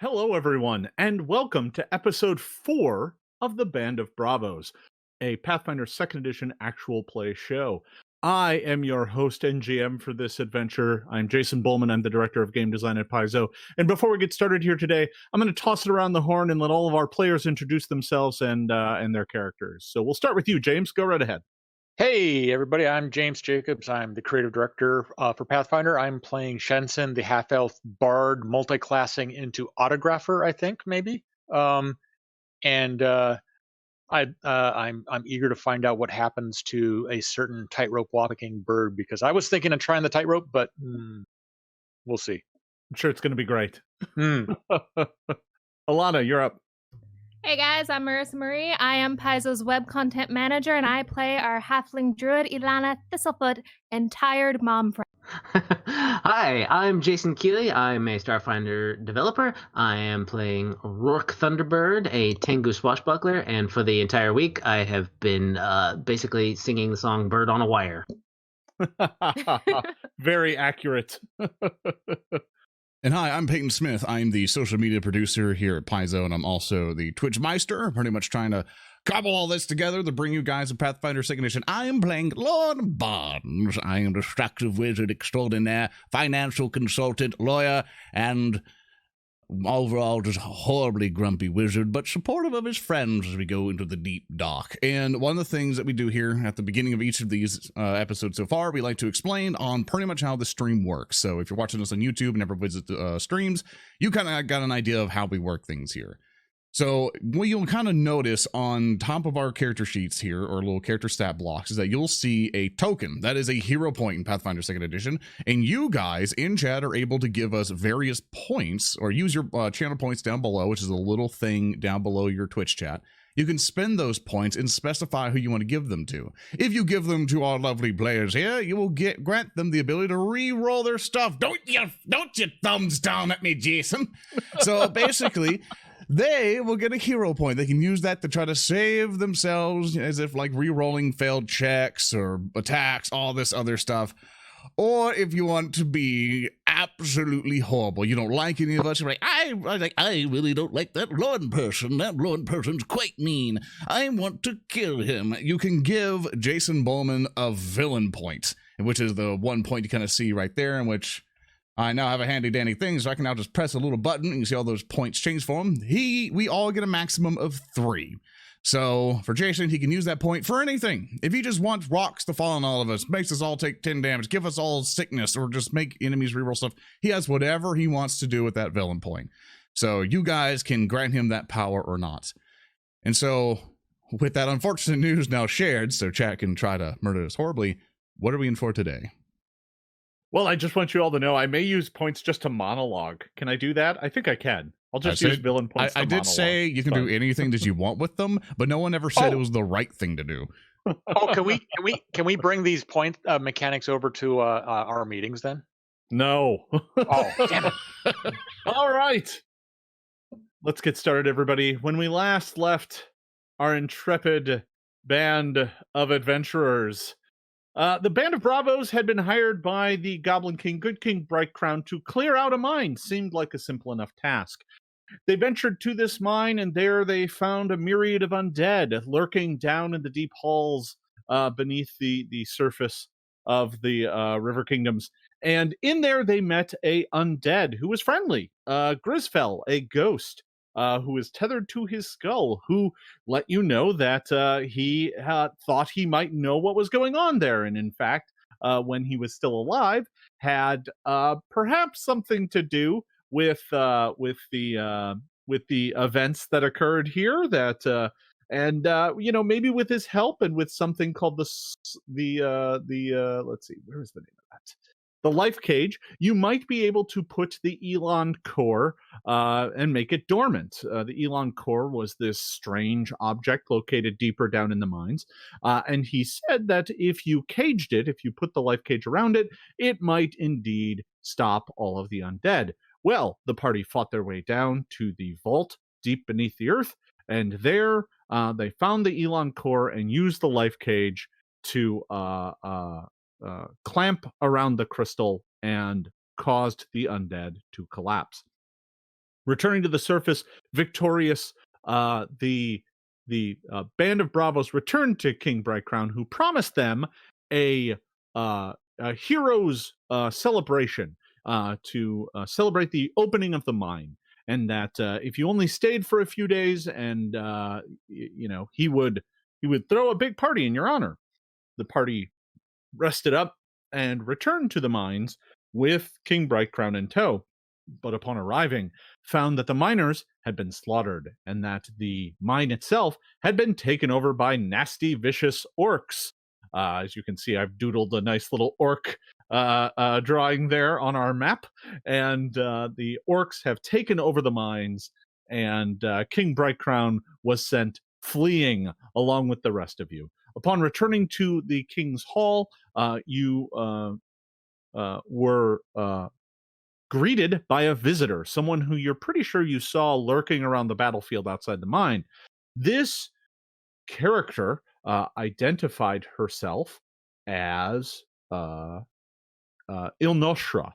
Hello, everyone, and welcome to episode 4 of the Band of Bravos, a Pathfinder 2nd Edition actual play show. I am your host and GM for this adventure. I'm Jason Bulmahn. I'm the director of game design at Paizo. And before we get started here today, I'm going to toss it around the horn and let all of our players introduce themselves and their characters. So we'll start with you, James. Go right ahead. Hey, everybody, I'm James Jacobs. I'm the creative director for Pathfinder. I'm playing Shensen, the half-elf bard, multi-classing into autographer, I think, maybe. And I'm eager to find out what happens to a certain tightrope walking bird because I was thinking of trying the tightrope, but we'll see. I'm sure it's going to be great. Hmm. Ilana, you're up. Hey guys, I'm Maryssa Marie. I am Paizo's web content manager, and I play our halfling druid, Ilana, Thistlefoot, and tired mom friend. Hi, I'm Jason Keeley. I'm a Starfinder developer. I am playing Roark Thunderbird, a Tengu swashbuckler, and for the entire week, I have been basically singing the song "Bird on a Wire." Very accurate. And hi, I'm Peyton Smith. I'm the social media producer here at Paizo, and I'm also the Twitch Meister, pretty much trying to cobble all this together to bring you guys a Pathfinder 2nd Edition. I am playing Lord Barnes. I am the destructive wizard extraordinaire, financial consultant, lawyer, and overall just a horribly grumpy wizard, but supportive of his friends as we go into the deep dark. And one of the things that we do here at the beginning of each of these episodes so far, we like to explain on pretty much how the stream works. So if you're watching us on YouTube and never visit streams, you kind of got an idea of how we work things here. So what you'll kind of notice on top of our character sheets here, or little character stat blocks, is that you'll see a token. That is a hero point in Pathfinder 2nd Edition. And you guys in chat are able to give us various points, or use your channel points down below, which is a little thing down below your Twitch chat. You can spend those points and specify who you want to give them to. If you give them to our lovely players here, you will grant them the ability to re-roll their stuff. Don't you thumbs down at me, Jason. So basically, they will get a hero point. They can use that to try to save themselves, as if like re-rolling failed checks or attacks, all this other stuff. Or if you want to be absolutely horrible, you don't like any of us, you're like, I really don't like that Lord person. That Lord person's quite mean. I want to kill him. You can give Jason Bulmahn a villain point, which is the one point you kind of see right there, in which I now have a handy dandy thing, so I can now just press a little button and you see all those points change for him. We all get a maximum of 3. So for Jason, he can use that point for anything. If he just wants rocks to fall on all of us, makes us all take 10 damage, give us all sickness, or just make enemies reroll stuff, he has whatever he wants to do with that villain point. So you guys can grant him that power or not. And so with that unfortunate news now shared, so chat can try to murder us horribly, what are we in for today? Well, I just want you all to know I may use points just to monologue. Can I do that? I think I can. I'll just use villain points to I did say you can do anything that you want with them, but no one ever said it was the right thing to do. Oh, can we bring these point mechanics over to our meetings then? No. Oh, damn it. All right. Let's get started, everybody. When we last left our intrepid band of adventurers, the Band of Bravos had been hired by the Goblin King, Good King Brightcrown, to clear out a mine. Seemed like a simple enough task. They ventured to this mine, and there they found a myriad of undead lurking down in the deep halls beneath the surface of the River Kingdoms. And in there they met a undead who was friendly, Grisfell, a ghost, who was tethered to his skull, who let you know that he thought he might know what was going on there, and in fact, when he was still alive, had perhaps something to do with the events that occurred here. That and you know, maybe with his help and with something called let's see, where is the name of that? The life cage, you might be able to put the Elan Core and make it dormant. The Elan Core was this strange object located deeper down in the mines. And he said that if you caged it, if you put the life cage around it, it might indeed stop all of the undead. Well, the party fought their way down to the vault deep beneath the earth, and there they found the Elan Core and used the life cage to clamp around the crystal and caused the undead to collapse. Returning to the surface, victorious, the band of Bravos returned to King Brightcrown, who promised them a hero's celebration to celebrate the opening of the mine, and that if you only stayed for a few days, and he would throw a big party in your honor. The party rested up and returned to the mines with King Brightcrown in tow, but upon arriving, found that the miners had been slaughtered, and that the mine itself had been taken over by nasty, vicious orcs. As you can see, I've doodled a nice little orc drawing there on our map, and the orcs have taken over the mines, and King Brightcrown was sent fleeing along with the rest of you. Upon returning to the King's Hall, you were greeted by a visitor, someone who you're pretty sure you saw lurking around the battlefield outside the mine. This character identified herself as Ilnoshra,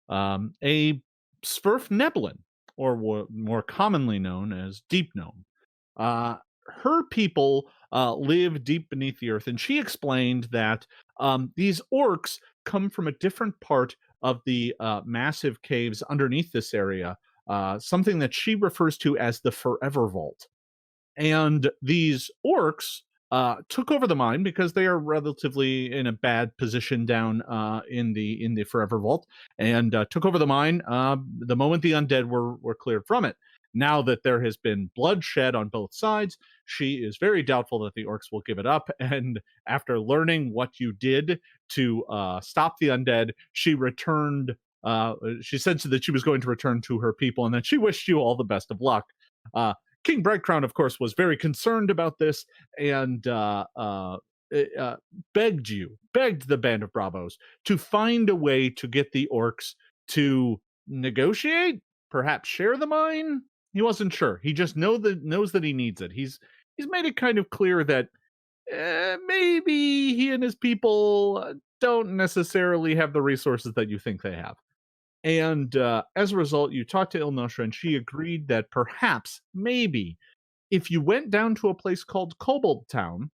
a Sverf Neblin, or more commonly known as Deep Gnome. Her people live deep beneath the earth, and she explained that these orcs come from a different part of the massive caves underneath this area, something that she refers to as the Forever Vault. And these orcs took over the mine because they are relatively in a bad position down in the Forever Vault, and took over the mine the moment the undead were cleared from it. Now that there has been bloodshed on both sides, she is very doubtful that the orcs will give it up. And after learning what you did to stop the undead, she returned. She said that she was going to return to her people, and that she wished you all the best of luck. King Brightcrown, of course, was very concerned about this, and begged the band of Bravos to find a way to get the orcs to negotiate, perhaps share the mine. He wasn't sure. He just knows that he needs it. He's made it kind of clear that maybe he and his people don't necessarily have the resources that you think they have. And as a result, you talked to Ilnoshra, and she agreed that perhaps, maybe, if you went down to a place called Kobol Town,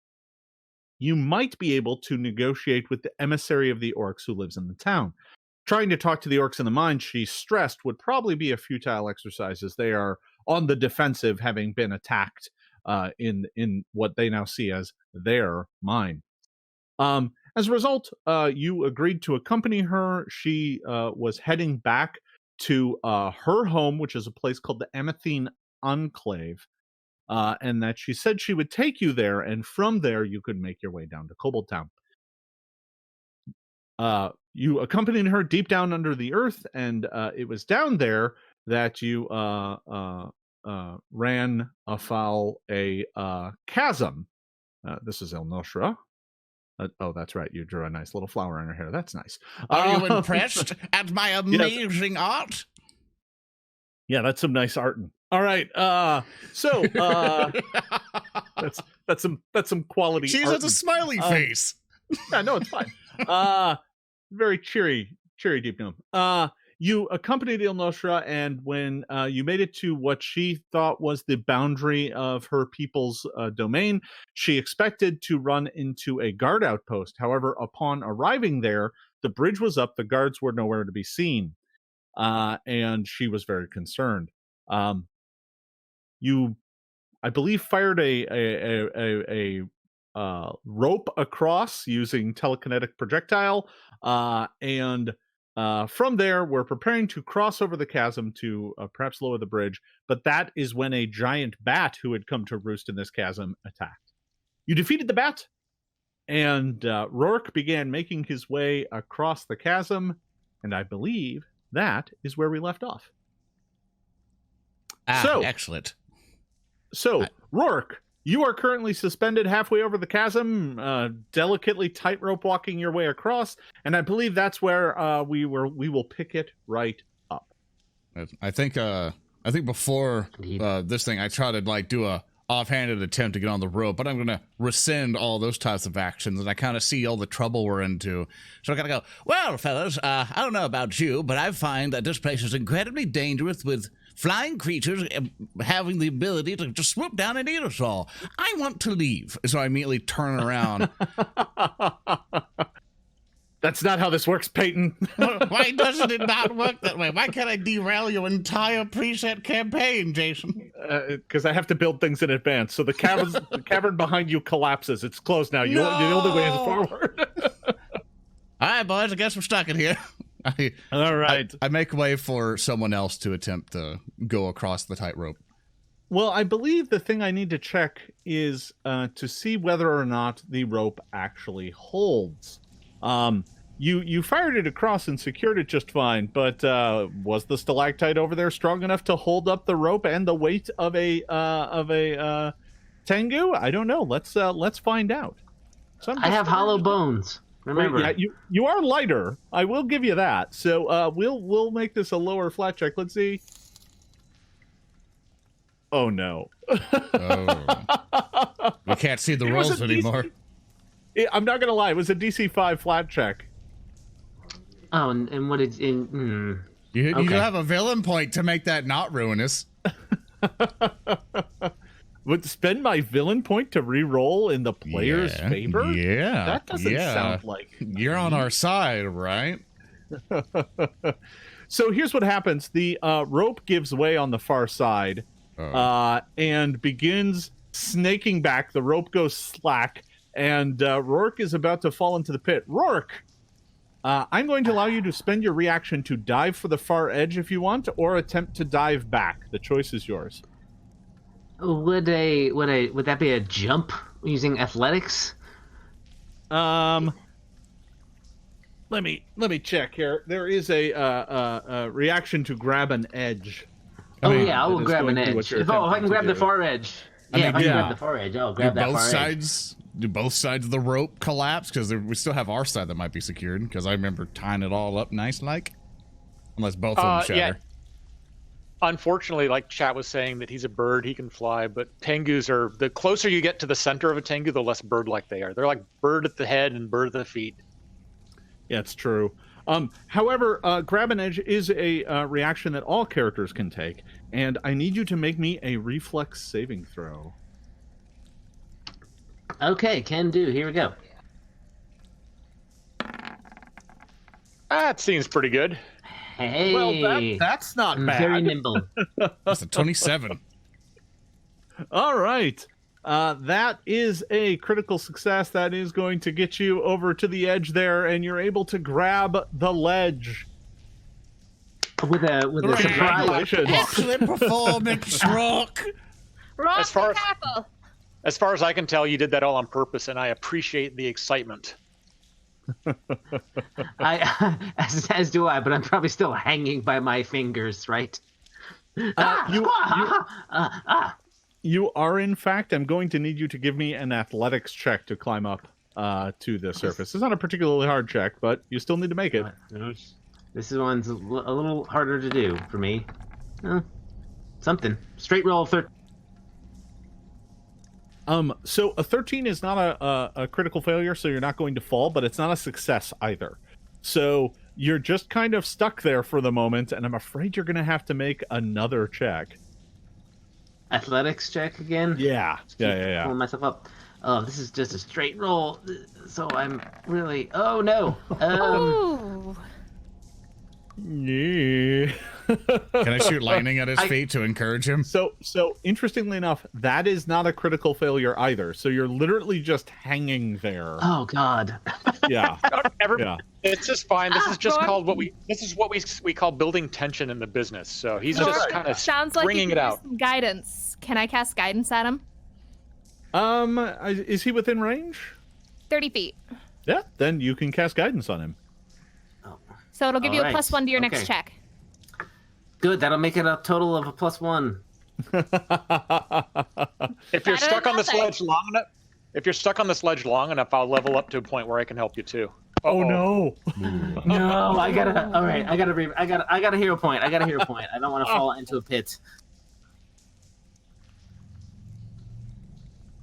you might be able to negotiate with the emissary of the orcs who lives in the town. Trying to talk to the orcs in the mine, she stressed, would probably be a futile exercise, as they are on the defensive, having been attacked in what they now see as their mine. As a result, you agreed to accompany her. She was heading back to her home, which is a place called the Amethine Enclave, and that she said she would take you there, and from there you could make your way down to Kobol Town. You accompanied her deep down under the earth, and it was down there that you ran afoul a chasm. This is Ilnoshra. Oh, that's right. You drew a nice little flower in her hair. That's nice. Are you impressed at my amazing art? Yeah, that's some nice art. All right. So that's some quality. She's a smiley face. Yeah, no, it's fine. Very cheery Deep Gnome. You accompanied Ilnoshra, and when you made it to what she thought was the boundary of her people's domain, she expected to run into a guard outpost. However, upon arriving there, the bridge was up, the guards were nowhere to be seen, and she was very concerned. You, I believe, fired a rope across using telekinetic projectile, and from there, we're preparing to cross over the chasm to perhaps lower the bridge, but that is when a giant bat who had come to roost in this chasm attacked. You defeated the bat, and Roark began making his way across the chasm, and I believe that is where we left off. Excellent. So, Roark, you are currently suspended halfway over the chasm, delicately tightrope walking your way across, and I believe that's where we will pick it right up. I think before this thing, I tried to do a offhanded attempt to get on the rope, but I'm gonna rescind all those types of actions, and I kind of see all the trouble we're into. So I gotta go, well, fellas, I don't know about you, but I find that this place is incredibly dangerous with flying creatures having the ability to just swoop down and eat us all. I want to leave. So I immediately turn around. That's not how this works, Peyton. Why doesn't it not work that way? Why can't I derail your entire preset campaign, Jason? Because I have to build things in advance. So the cavern behind you collapses. It's closed now. The only way is forward. All right, boys. I guess we're stuck in here. All right. I make way for someone else to attempt to go across the tightrope. Well, I believe the thing I need to check is to see whether or not the rope actually holds. You fired it across and secured it just fine, but was the stalactite over there strong enough to hold up the rope and the weight of a Tengu? I don't know. Let's find out. So I have hollow bones. Remember? Yeah, you are lighter. I will give you that. So we'll make this a lower flat check. Let's see. Oh no. We can't see the rolls anymore. I'm not gonna lie. It was a DC 5 flat check. Oh, and what is in? You Okay. have a villain point to make that not ruinous. Would spend my villain point to re-roll in the player's favor? Yeah. That doesn't sound like You're on our side, right? So here's what happens. The rope gives way on the far side and begins snaking back. The rope goes slack, and Roark is about to fall into the pit. Roark, I'm going to allow you to spend your reaction to dive for the far edge if you want, or attempt to dive back. The choice is yours. Would that be a jump using athletics? Let me check here. There is a reaction to grab an edge. I will that is grab an going to be what edge. you're If I can attempting grab to the do. far edge. I mean, If I can yeah. grab the far edge, I'll grab that far edge. Do both sides of the rope collapse? Because we still have our side that might be secured. Because I remember tying it all up nice like. Unless both of them shatter. Yeah. Unfortunately, like Chat was saying, that he's a bird, he can fly, but Tengus are, the closer you get to the center of a Tengu, the less bird-like they are. They're like bird at the head and bird at the feet. Yeah, it's true. However, grab an edge is a reaction that all characters can take, and I need you to make me a reflex saving throw. Okay, can do. Here we go. That seems pretty good. Hey. Well, that's not I'm bad. very nimble. That's a 27. All right. That is a critical success. That is going to get you over to the edge there, and you're able to grab the ledge. With a surprise. Congratulations. Excellent performance, Roark. Rock, As far be careful. As far as I can tell, you did that all on purpose, and I appreciate the excitement. As do I, but I'm probably still hanging by my fingers, right? You are, in fact, I'm going to need you to give me an athletics check to climb up to the surface. It's not a particularly hard check, but you still need to make it. This one's a little harder to do for me. Something. Straight roll 13. So a 13 is not a critical failure, so you're not going to fall, but it's not a success either. So you're just kind of stuck there for the moment, and I'm afraid you're going to have to make another check. Athletics check again? Yeah. Pulling myself up. Oh, this is just a straight roll, so I'm really... Oh, no. Ooh. Yeah. Can I shoot lightning at his feet to encourage him? So interestingly enough, that is not a critical failure either. So you're literally just hanging there. Oh, God. Yeah. Yeah. It's just fine. This is just Roark. called what we call building tension in the business. So he's Roark, just kind of sounds like bringing you it can out. use some guidance. Can I cast guidance at him? Is he within range? 30 feet. Yeah. Then you can cast guidance on him. So it'll give you a Alright, +1 to your next okay. check. Good, that'll make it a total of a +1. If you're Better stuck than on the nothing. sledge long enough, I'll level up to a point where I can help you too. Oh no. No, I gotta hero point. I don't want to fall into a pit.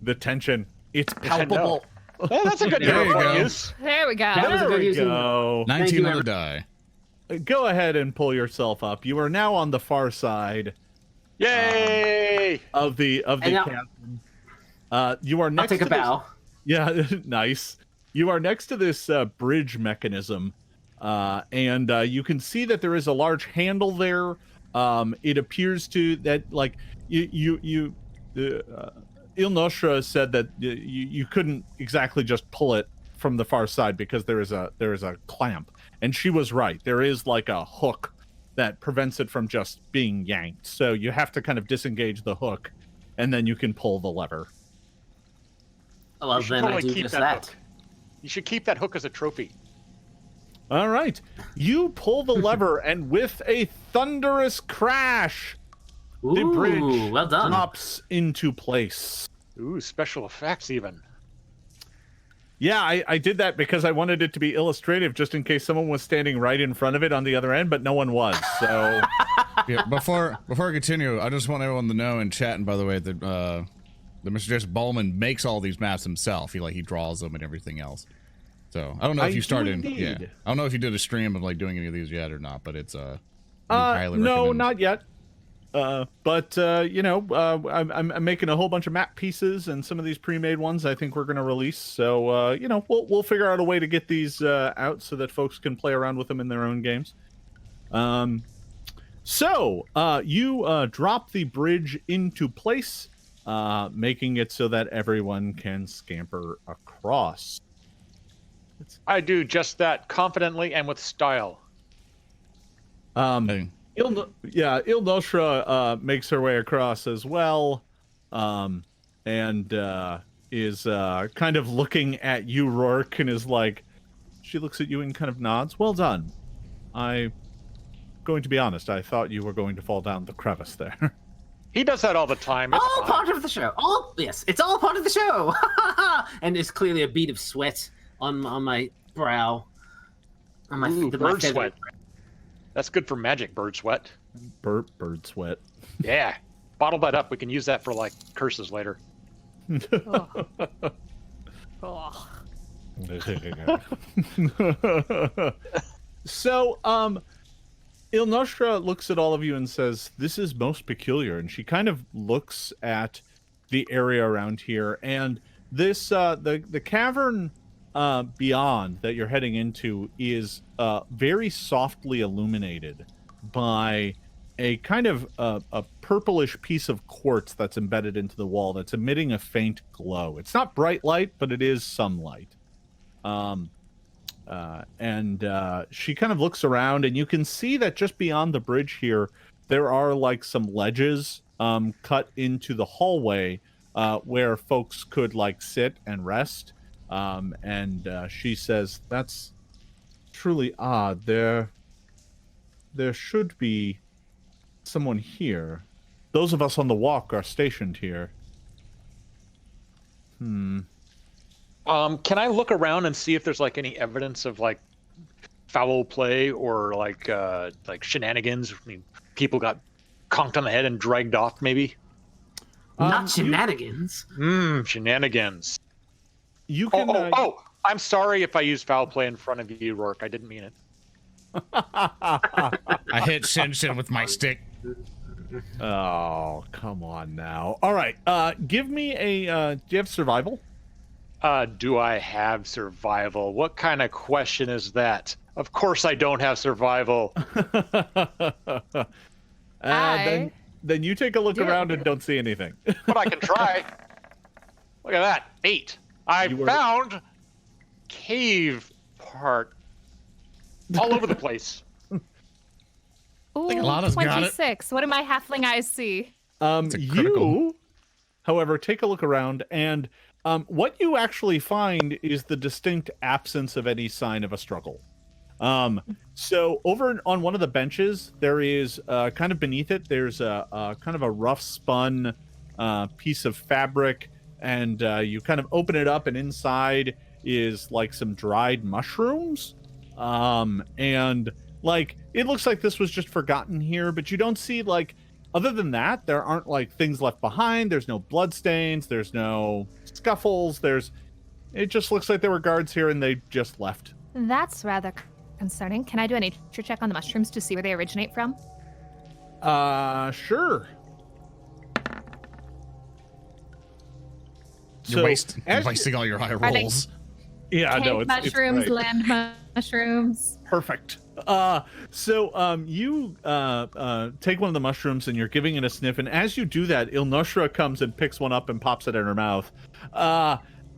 The tension. It's palpable. Well, that's a good There you hero point go. use. There we go. That was a There good we use of- go. 19 you, on the die. Go ahead and pull yourself up. You are now on the far side. Yay! of the now- chasm. You are I'll next take to a bow. Yeah, nice. You are next to this bridge mechanism, and you can see that there is a large handle there. It appears to that like Ilnoshra said that you couldn't exactly just pull it from the far side because there is a clamp, and she was right. There is like a hook that prevents it from just being yanked. So you have to kind of disengage the hook, and then you can pull the lever. Well, You should then I totally do keep just that that. hook. You should keep that hook as a trophy. All right. You pull the lever, and with a thunderous crash, the Ooh, bridge well done. drops into place. Ooh, special effects even. Yeah, I did that because I wanted it to be illustrative just in case someone was standing right in front of it on the other end, but no one was. So Yeah, before I continue, I just want everyone to know in chat, and by the way, that Mr. Jason Bulmahn makes all these maps himself. He draws them and everything else. So I don't know if I you do started. Yeah, indeed. I don't know if you did a stream of like doing any of these yet or not, but it's highly no, recommend. not yet. But I'm making a whole bunch of map pieces, and some of these pre-made ones I think we're going to release. So we'll figure out a way to get these out so that folks can play around with them in their own games. So you drop the bridge into place, making it so that everyone can scamper across. I do just that confidently and with style. Hey, Ilnoshra makes her way across as well, and is kind of looking at you, Roark, and is like, she looks at you and kind of nods. Well done. I'm going to be honest, I thought you were going to fall down the crevice there. He does that all the time. It's All fine. part of the show. Yes, it's all part of the show. And there's clearly a bead of sweat on my brow. On my, Ooh, my bird feather. sweat. That's good for magic, bird sweat. Bird sweat. Yeah. Bottle that up. We can use that for, like, curses later. Oh. So, Ilnoshra looks at all of you and says, "This is most peculiar." And she kind of looks at the area around here, and this the cavern beyond that you're heading into is very softly illuminated by a kind of a purplish piece of quartz that's embedded into the wall that's emitting a faint glow. It's not bright light, but it is some light. And she kind of looks around, and you can see that just beyond the bridge here, there are like some ledges cut into the hallway where folks could like sit and rest. And she says, "That's truly odd. There should be someone here. Those of us on the walk are stationed here." Can I look around and see if there's, like, any evidence of, like, foul play or, like shenanigans? I mean, people got conked on the head and dragged off, maybe? Not shenanigans. Shenanigans. You can. I'm sorry if I used foul play in front of you, Roark. I didn't mean it. I hit Shensen with my stick. Oh, come on now. All right. Give me a. Do you have survival? Do I have survival? What kind of question is that? Of course I don't have survival. Then you take a look around and don't see anything. But I can try. Look at that. 8. I found cave part all over the place. Ooh, Ilana's got it. 26. What do my halfling eyes see? a critical. You, however, take a look around, and what you actually find is the distinct absence of any sign of a struggle. So over on one of the benches, there is kind of beneath it, there's a kind of a rough spun piece of fabric, and you kind of open it up, and inside is like some dried mushrooms. And like, it looks like this was just forgotten here, but you don't see, like, other than that, there aren't like things left behind. There's no bloodstains. There's no scuffles. It just looks like there were guards here and they just left. That's rather concerning. Can I do a nature check on the mushrooms to see where they originate from? Sure. You're wasting all your high they- rolls. Yeah, Cave no, it's mushrooms, great. land mushrooms. Perfect. You take one of the mushrooms and you're giving it a sniff, and as you do that, Ilnoshra comes and picks one up and pops it in her mouth.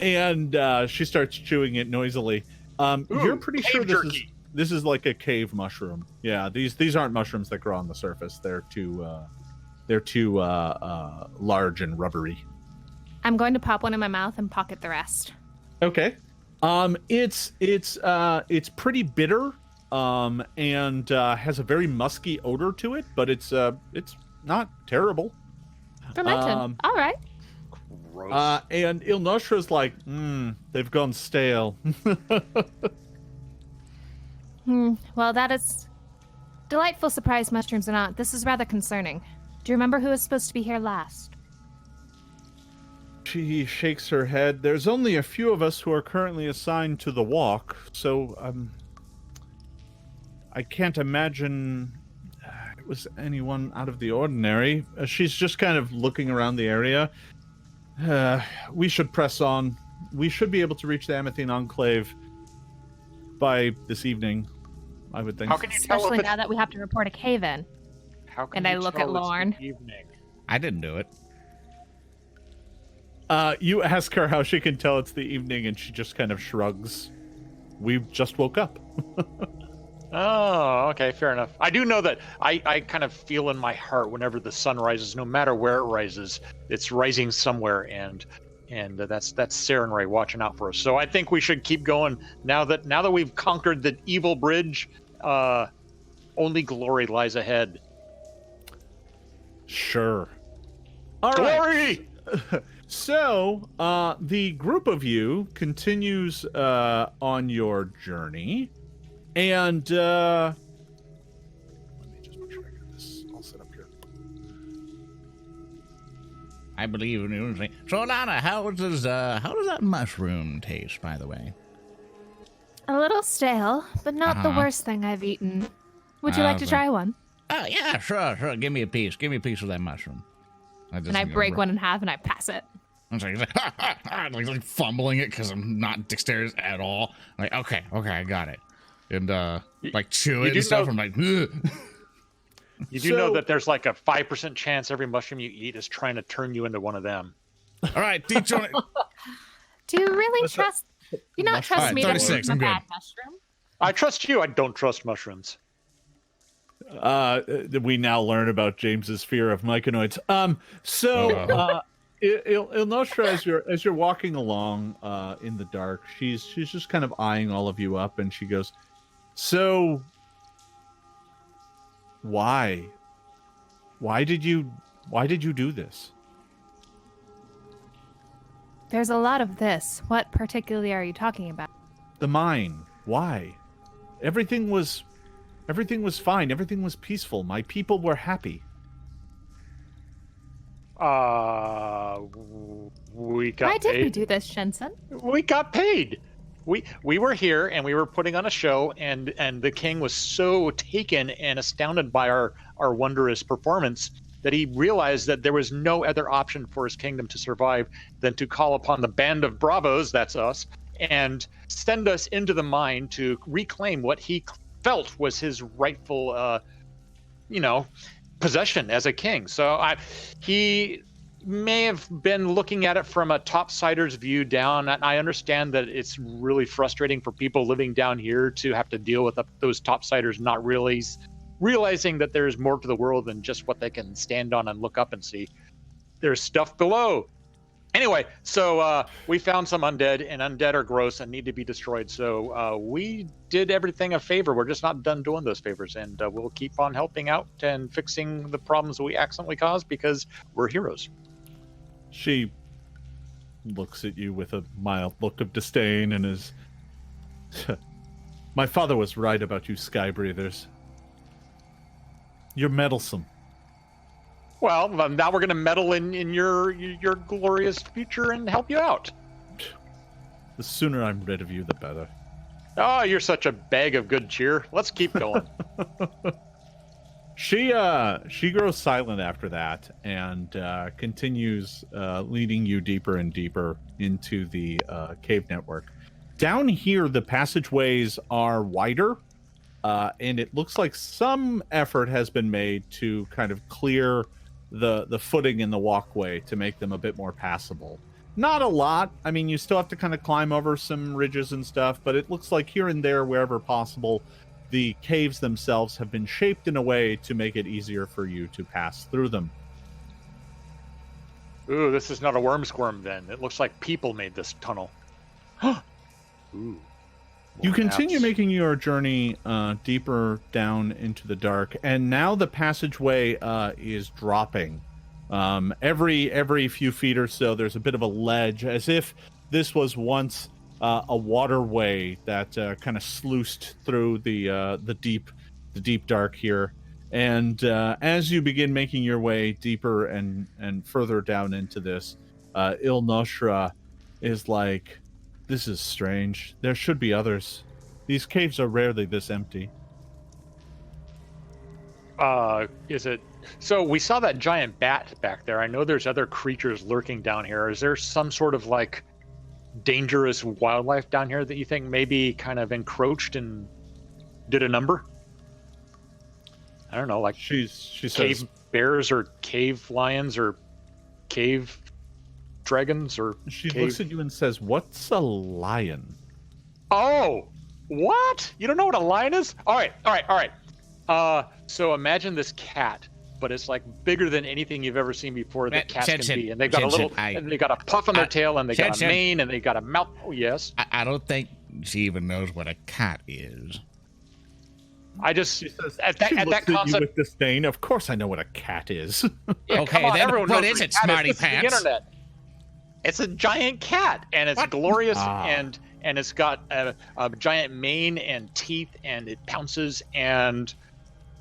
And she starts chewing it noisily. You're pretty sure this is like a cave mushroom. Yeah, these aren't mushrooms that grow on the surface. They're too large and rubbery. I'm going to pop one in my mouth and pocket the rest. Okay. It's pretty bitter. And has a very musky odor to it, but it's not terrible. Fermented. All right. Gross. And Ilnoshra's like, they've gone stale. Well, that is delightful surprise mushrooms or not. This is rather concerning. Do you remember who was supposed to be here last? She shakes her head. There's only a few of us who are currently assigned to the walk, so I can't imagine it was anyone out of the ordinary. She's just kind of looking around the area. We should press on. We should be able to reach the Amethine Enclave by this evening, I would think. How can you tell Especially if now that we have to report a cave-in. And I look at Lorne. Evening? I didn't do it. You ask her how she can tell it's the evening, and she just kind of shrugs. We just woke up. Oh, okay, fair enough. I do know that I kind of feel in my heart whenever the sun rises, no matter where it rises, it's rising somewhere, and that's Sarenrae watching out for us. So I think we should keep going now that we've conquered the evil bridge. Only glory lies ahead. Sure. All right. Glory! So, the group of you continues on your journey, and let me just make sure I get this all set up here. I believe in you. So, Ilana, how does that mushroom taste, by the way? A little stale, but not the worst thing I've eaten. Would you like to try one? Oh, yeah, sure. Give me a piece. Give me a piece of that mushroom. And I break one in half and I pass it. I'm like fumbling it because I'm not dexterous at all. Like, okay, I got it. And like chew it and stuff. I'm like, ugh. You do know that there's like a 5% chance every mushroom you eat is trying to turn you into one of them. All right, teach on it. Do you really trust? You not trust me? 36. I'm good. Bad mushroom? I trust you. I don't trust mushrooms. We now learn about James's fear of myconoids. Ilnoshra, as you're walking along in the dark, she's just kind of eyeing all of you up, and she goes, "So, why did you do this?" There's a lot of this. What particularly are you talking about? The mine. Why? Everything was fine. Everything was peaceful. My people were happy. We got Why did paid. we do this, Shensen? We got paid. We were here and we were putting on a show, and the king was so taken and astounded by our wondrous performance that he realized that there was no other option for his kingdom to survive than to call upon the band of bravos, that's us, and send us into the mine to reclaim what he felt was his rightful possession as a king. So he may have been looking at it from a topsider's view down. I understand that it's really frustrating for people living down here to have to deal with those topsiders not really realizing that there's more to the world than just what they can stand on and look up and see. There's stuff below. Anyway, so we found some undead, and undead are gross and need to be destroyed. So we did everything a favor. We're just not done doing those favors, and we'll keep on helping out and fixing the problems we accidentally caused because we're heroes. She looks at you with a mild look of disdain and is... My father was right about you sky breathers. You're meddlesome. Well, now we're going to meddle in your glorious future and help you out. The sooner I'm rid of you, the better. Oh, you're such a bag of good cheer. Let's keep going. She grows silent after that and continues leading you deeper and deeper into the cave network. Down here, the passageways are wider, and it looks like some effort has been made to kind of clear the footing in the walkway to make them a bit more passable. Not a lot. I mean, you still have to kind of climb over some ridges and stuff, but it looks like here and there, wherever possible, the caves themselves have been shaped in a way to make it easier for you to pass through them. Ooh, this is not a worm squirm then. It looks like people made this tunnel. Ooh. You continue Maps. making your journey deeper down into the dark, and now the passageway is dropping. Every few feet or so, there's a bit of a ledge, as if this was once a waterway that kind of sluiced through the deep dark here. And as you begin making your way deeper and further down into this, Ilnoshra is like, "This is strange. There should be others. These caves are rarely this empty." Is it? So we saw that giant bat back there. I know there's other creatures lurking down here. Is there some sort of like dangerous wildlife down here that you think maybe kind of encroached and did a number? I don't know, like She cave says, bears or cave lions or cave dragons or she cave... looks at you and says, "What's a lion?" Oh, what? You don't know what a lion is? All right. So imagine this cat, but it's like bigger than anything you've ever seen before that cats can be. And they've got and they got a puff on their tail, and they got a mane, and they got a mouth. Oh, yes. I don't think she even knows what a cat is. I just She says, at that she looks at you concept. with disdain. Of course, I know what a cat is. Yeah, Okay, come on, then everyone what knows is a it, cat smarty This is the pants? internet. It's a giant cat, and it's glorious, and it's got a giant mane and teeth, and it pounces, and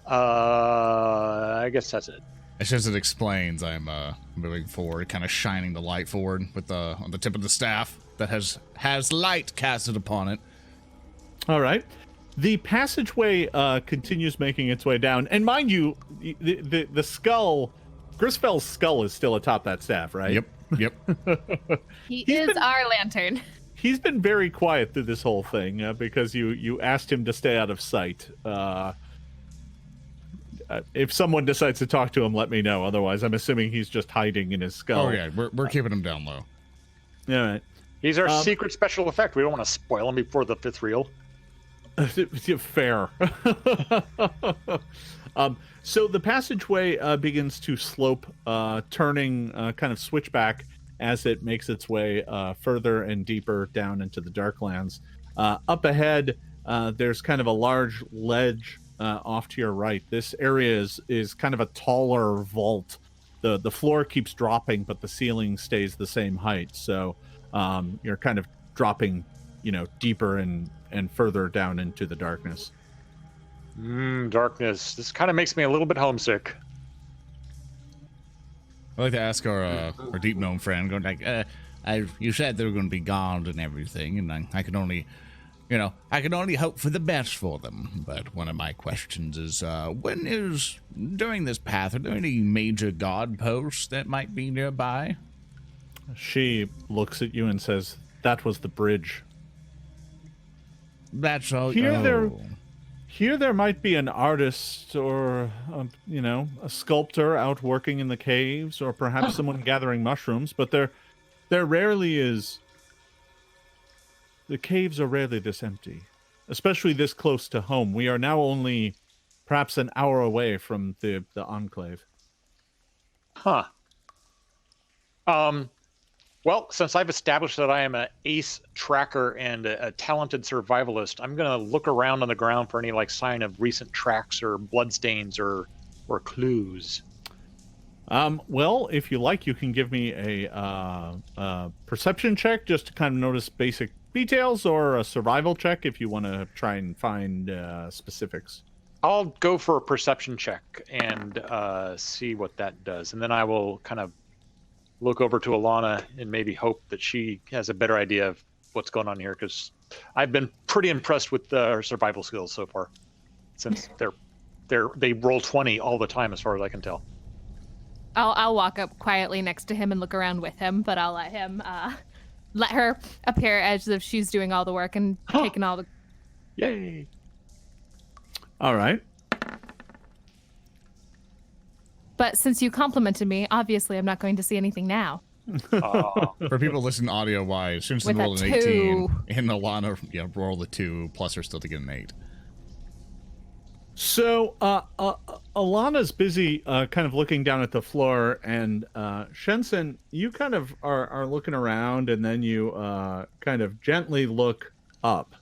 I guess that's it. As it explains, I'm moving forward, kind of shining the light forward with on the tip of the staff that has light casted upon it. All right. The passageway continues making its way down, and mind you, the skull, Grisfel's skull, is still atop that staff, right? Yep. He is our lantern. He's been very quiet through this whole thing because you asked him to stay out of sight. If someone decides to talk to him, let me know. Otherwise, I'm assuming he's just hiding in his skull. Oh yeah, we're keeping him down low. All right. He's our secret special effect. We don't want to spoil him before the fifth reel. Fair. So the passageway begins to slope, turning kind of switchback as it makes its way further and deeper down into the Darklands. Up ahead, there's kind of a large ledge off to your right. This area is kind of a taller vault. The floor keeps dropping, but the ceiling stays the same height. So you're kind of dropping, deeper and further down into the darkness. Darkness. This kind of makes me a little bit homesick. I'd like to ask our deep gnome friend, going like, you said they were going to be gone and everything, and I can only, I can only hope for the best for them. But one of my questions is, during this path, are there any major guard posts that might be nearby? She looks at you and says, "That was the bridge. That's all. Here there might be an artist or, a sculptor out working in the caves, or perhaps someone gathering mushrooms, but there rarely is. The caves are rarely this empty, especially this close to home. We are now only perhaps an hour away from the Enclave." Huh. Well, since I've established that I am an ace tracker and a talented survivalist, I'm going to look around on the ground for any sign of recent tracks or bloodstains or clues. Well, if you like, you can give me a perception check just to kind of notice basic details, or a survival check if you want to try and find specifics. I'll go for a perception check and see what that does, and then I will kind of look over to Ilana and maybe hope that she has a better idea of what's going on here, because I've been pretty impressed with her survival skills so far, since they're they roll 20 all the time, as far as I can tell. I'll walk up quietly next to him and look around with him, but I'll let him let her appear as if she's doing all the work and taking all the. Yay! All right. But since you complimented me, obviously I'm not going to see anything now. For people listening audio wise, Shensen With a rolled an 2. 18, and Ilana rolled a 2, plus her still to get an 8. So, Alana's busy kind of looking down at the floor, and Shensen, you kind of are looking around, and then you kind of gently look up.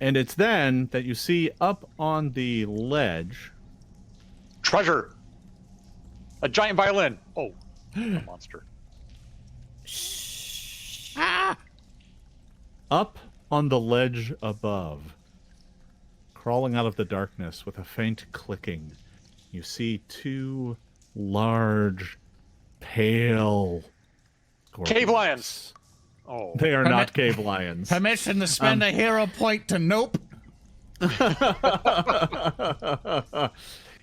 And it's then that you see up on the ledge... Treasure! A giant violin! Oh, a monster. Up on the ledge above, crawling out of the darkness with a faint clicking, you see 2 large, pale scorpions. Cave lions! Oh. They are not cave lions. Permission to spend a hero point to nope.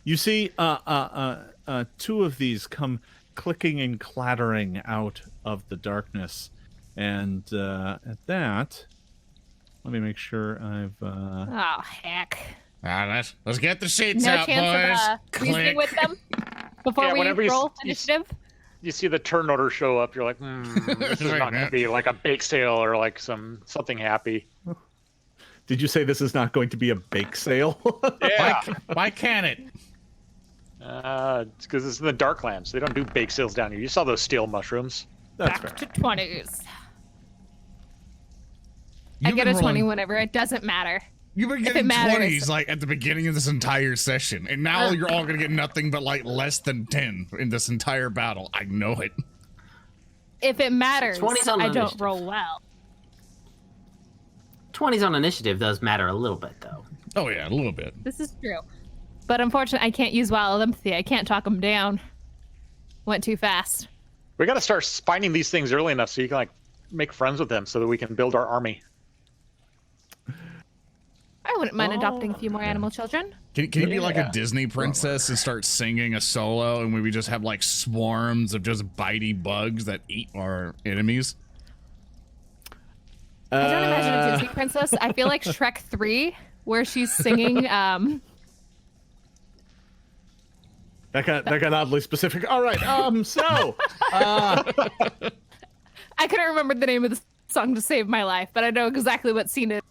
You see 2 of these come clicking and clattering out of the darkness. And at that, let me make sure I've... Oh, heck. Let's get the sheets No out, chance boys. of reasoning with them before we whenever roll initiative? You see the turn order show up, you're like, this is not going to be like a bake sale or like something happy. Did you say this is not going to be a bake sale? Yeah. Why can't it? It's because it's in the Darklands. They don't do bake sales down here. You saw those steel mushrooms. That's Back fair. to 20s. I You've get been a 20 rolling- whenever. It doesn't matter. You've been If getting it matters. 20s like at the beginning of this entire session, and now you're all gonna get nothing but like less than 10 in this entire battle. I know it. If it matters, 20's on I don't initiative. roll well. 20s on initiative does matter a little bit, though. Oh yeah, a little bit. This is true. But unfortunately, I can't use wild empathy. I can't talk them down. Went too fast. We got to start finding these things early enough so you can like make friends with them so that we can build our army. I wouldn't mind adopting a few more animal children. Can you be like a Yeah. Disney princess and start singing a solo, and we just have like swarms of just bitey bugs that eat our enemies? I don't imagine a Disney princess. I feel like Shrek 3, where she's singing. That got oddly specific. All right. So I couldn't remember the name of the song to save my life, but I know exactly what scene it is.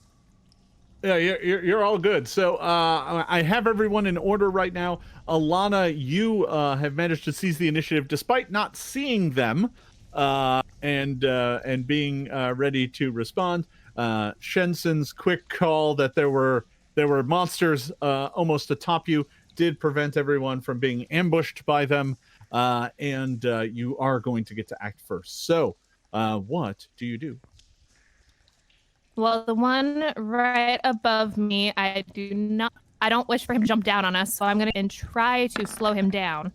yeah, you're all good. So I have everyone in order right now. Ilana, you have managed to seize the initiative despite not seeing them, and being ready to respond. Shensen's quick call that there were monsters almost atop you did prevent everyone from being ambushed by them, and you are going to get to act first. So, what do you do? Well, the one right above me, I don't wish for him to jump down on us, so I'm going to try to slow him down.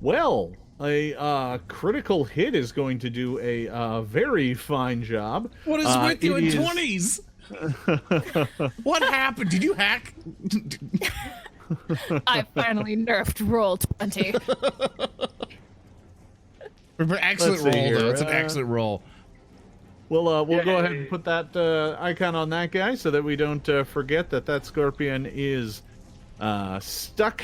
Well, a critical hit is going to do a very fine job. What is with you it in is- 20s? What happened? Did you hack? I finally nerfed roll 20. Excellent Let's see roll, here. though. It's an excellent roll. We'll go ahead Yay. and put that icon on that guy so that we don't forget that scorpion is stuck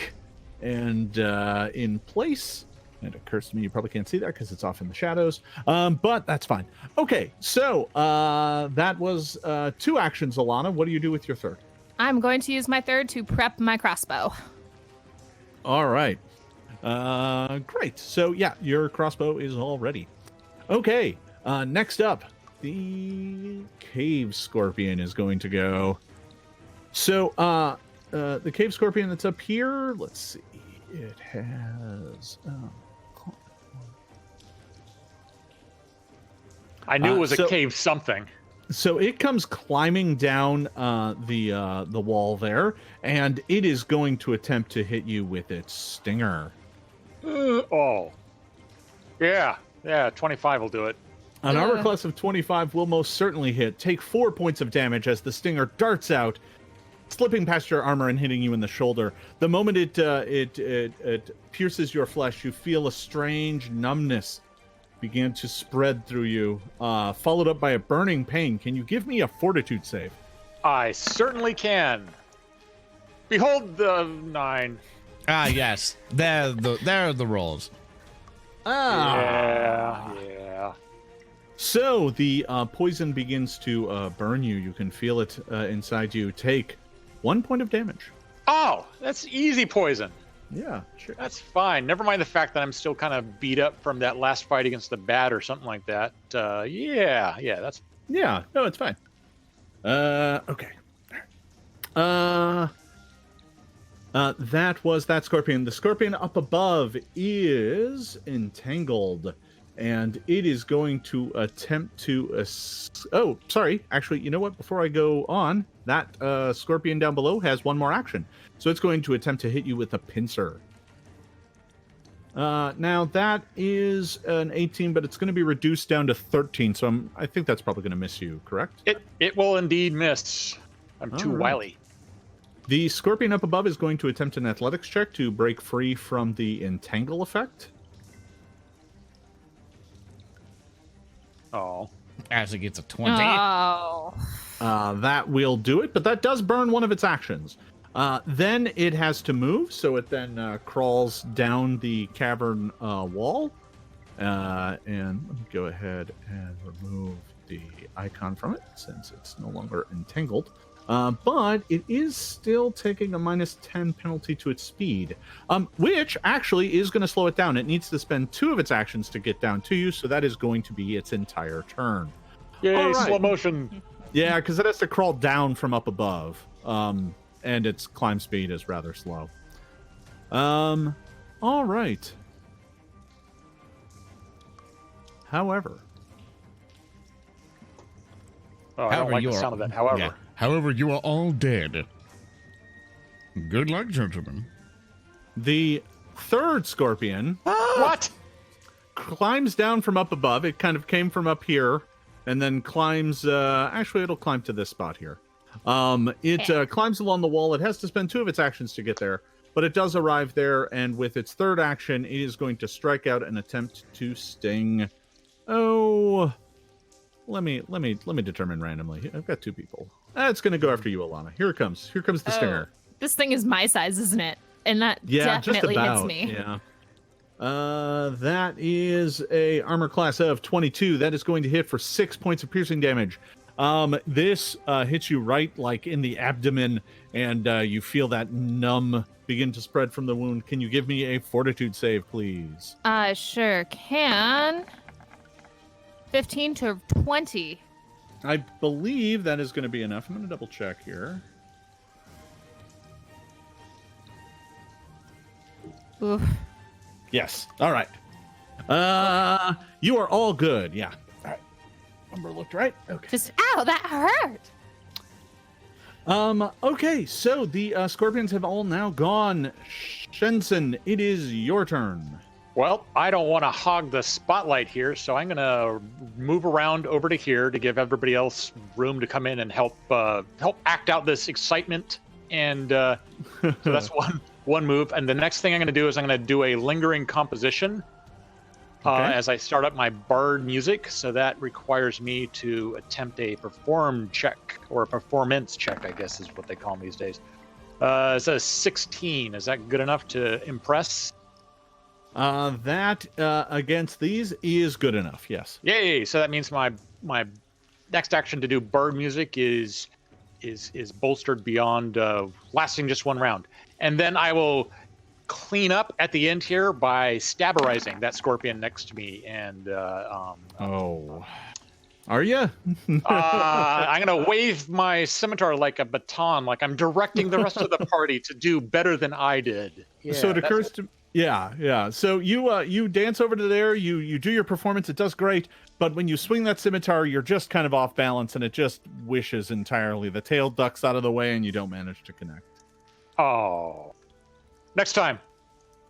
and in place. It occurs to me you probably can't see that because it's off in the shadows, but that's fine. Okay, so that was 2 actions, Ilana. What do you do with your third? I'm going to use my third to prep my crossbow. All right. Great. So, yeah, your crossbow is all ready. Okay, next up, the cave scorpion is going to go. So, the cave scorpion that's up here, let's see. It has... I knew it was so- a cave something. So it comes climbing down the wall there, and it is going to attempt to hit you with its stinger. Oh. Yeah, 25 will do it. An armor class of 25 will most certainly hit. Take 4 points of damage as the stinger darts out, slipping past your armor and hitting you in the shoulder. The moment it pierces your flesh, you feel a strange numbness begin to spread through you, followed up by a burning pain. Can you give me a fortitude save? I certainly can. Behold the 9. Ah, yes. There are the rolls. Yeah. So the poison begins to burn you. You can feel it inside you. Take 1 point of damage. Oh, that's easy poison. Yeah, sure. That's fine. Never mind the fact that I'm still kind of beat up from that last fight against the bat or something like that. Yeah, that's... Yeah, no, it's fine. Okay. That was that scorpion. The scorpion up above is entangled, and it is going to attempt to... Oh, sorry. Actually, you know what? Before I go on, that scorpion down below has one more action. So it's going to attempt to hit you with a pincer. Now, that is an 18, but it's going to be reduced down to 13, so I think that's probably going to miss you, correct? It will indeed miss. I'm too wily. The scorpion up above is going to attempt an athletics check to break free from the entangle effect. Oh. As it gets a 20. Oh. That will do it, but that does burn one of its actions. Then it has to move, so it then crawls down the cavern wall. And let me go ahead and remove the icon from it, since it's no longer entangled. But it is still taking a -10 penalty to its speed, which actually is going to slow it down. It needs to spend 2 of its actions to get down to you, so that is going to be its entire turn. Yay, All right. slow motion. Yeah, because it has to crawl down from up above, and its climb speed is rather slow. All right. However... Oh, I don't like the sound of that. However. Yeah. However, you are all dead. Good luck, gentlemen. The third scorpion What? climbs down from up above. It kind of came from up here and then climbs... actually, it'll climb to this spot here. It climbs along the wall. It has to spend 2 of its actions to get there, but it does arrive there, and with its third action, it is going to strike out and attempt to sting. Oh... Let me determine randomly. I've got 2 people. It's going to go after you, Ilana. Here it comes. Here comes the stinger. This thing is my size, isn't it? And that definitely hits me. Yeah. That is a armor class of 22. That is going to hit for 6 points of piercing damage. This hits you right like in the abdomen, and you feel that numb begin to spread from the wound. Can you give me a fortitude save, please? Sure can. 15 to 20. I believe that is going to be enough. I'm going to double check here. Oof. Yes. All right. You are all good. Yeah. All right. Number looked right. Okay. Just, ow, that hurt. Okay, so the scorpions have all now gone. Shensen, it is your turn. Well, I don't want to hog the spotlight here, so I'm going to move around over to here to give everybody else room to come in and help act out this excitement. And so that's one move. And the next thing I'm going to do is I'm going to do a lingering composition as I start up my bard music. So that requires me to attempt a perform check, or a performance check, I guess is what they call them these days. It's a 16. Is that good enough to impress? That against these is good enough. Yes. Yay! So that means my next action to do bird music is bolstered beyond lasting just 1 round, and then I will clean up at the end here by stabberizing that scorpion next to me. And oh, are you? I'm gonna wave my scimitar like a baton, like I'm directing the rest of the party to do better than I did. Yeah, so it occurs to. Yeah. So you dance over to there, you do your performance, it does great, but when you swing that scimitar, you're just kind of off balance, and it just wishes entirely. The tail ducks out of the way, and you don't manage to connect. Oh. Next time.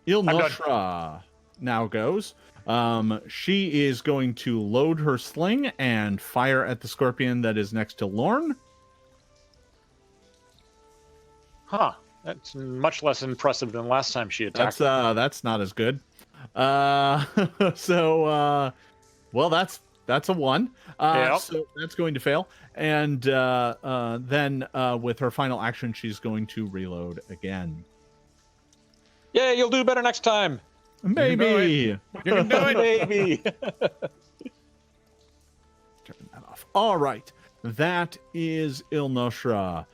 Ilana now goes. She is going to load her sling and fire at the scorpion that is next to Lorne. Huh. That's much less impressive than last time she attacked. That's not as good. Well, that's a 1. Yep. So that's going to fail. And then with her final action, she's going to reload again. Yeah, you'll do better next time. Maybe. You can do it, baby. Turn that off. All right. That is Ilnoshra.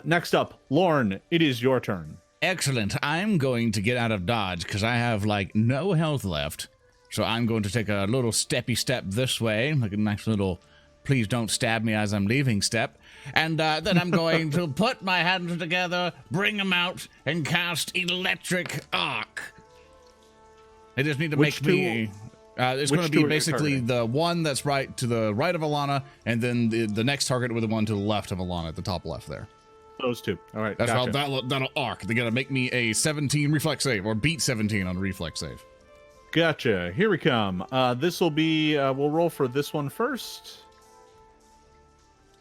Next up, Lorne, it is your turn. Excellent. I'm going to get out of dodge because I have like no health left. So I'm going to take a little steppy step this way, like a nice little please don't stab me as I'm leaving step. And then I'm going to put my hands together, bring them out, and cast Electric Arc. I just need to Which make me... it's which going to two be are you basically targeting? the one that's right to the right of Ilana, and then the next target with the one to the left of Ilana at the top left there. Those two. All right. That's gotcha. how that'll arc. They got to make me a 17 reflex save, or beat 17 on a reflex save. Gotcha. Here we come. This will be... we'll roll for this one first.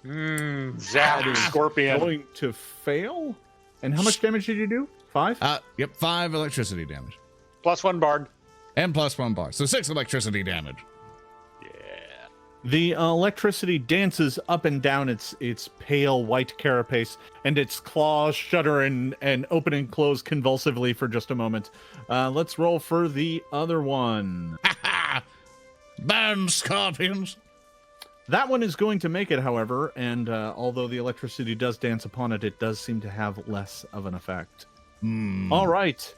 Zap, Scorpion. Going to fail. And how much damage did you do? 5? Yep, 5 electricity damage. +1 bard. And +1 bar. So 6 electricity damage. The electricity dances up and down its pale white carapace, and its claws shudder and open and close convulsively for just a moment. Let's roll for the other one. Ha ha! Burn, scorpions! That one is going to make it, however, and although the electricity does dance upon it, it does seem to have less of an effect. All right.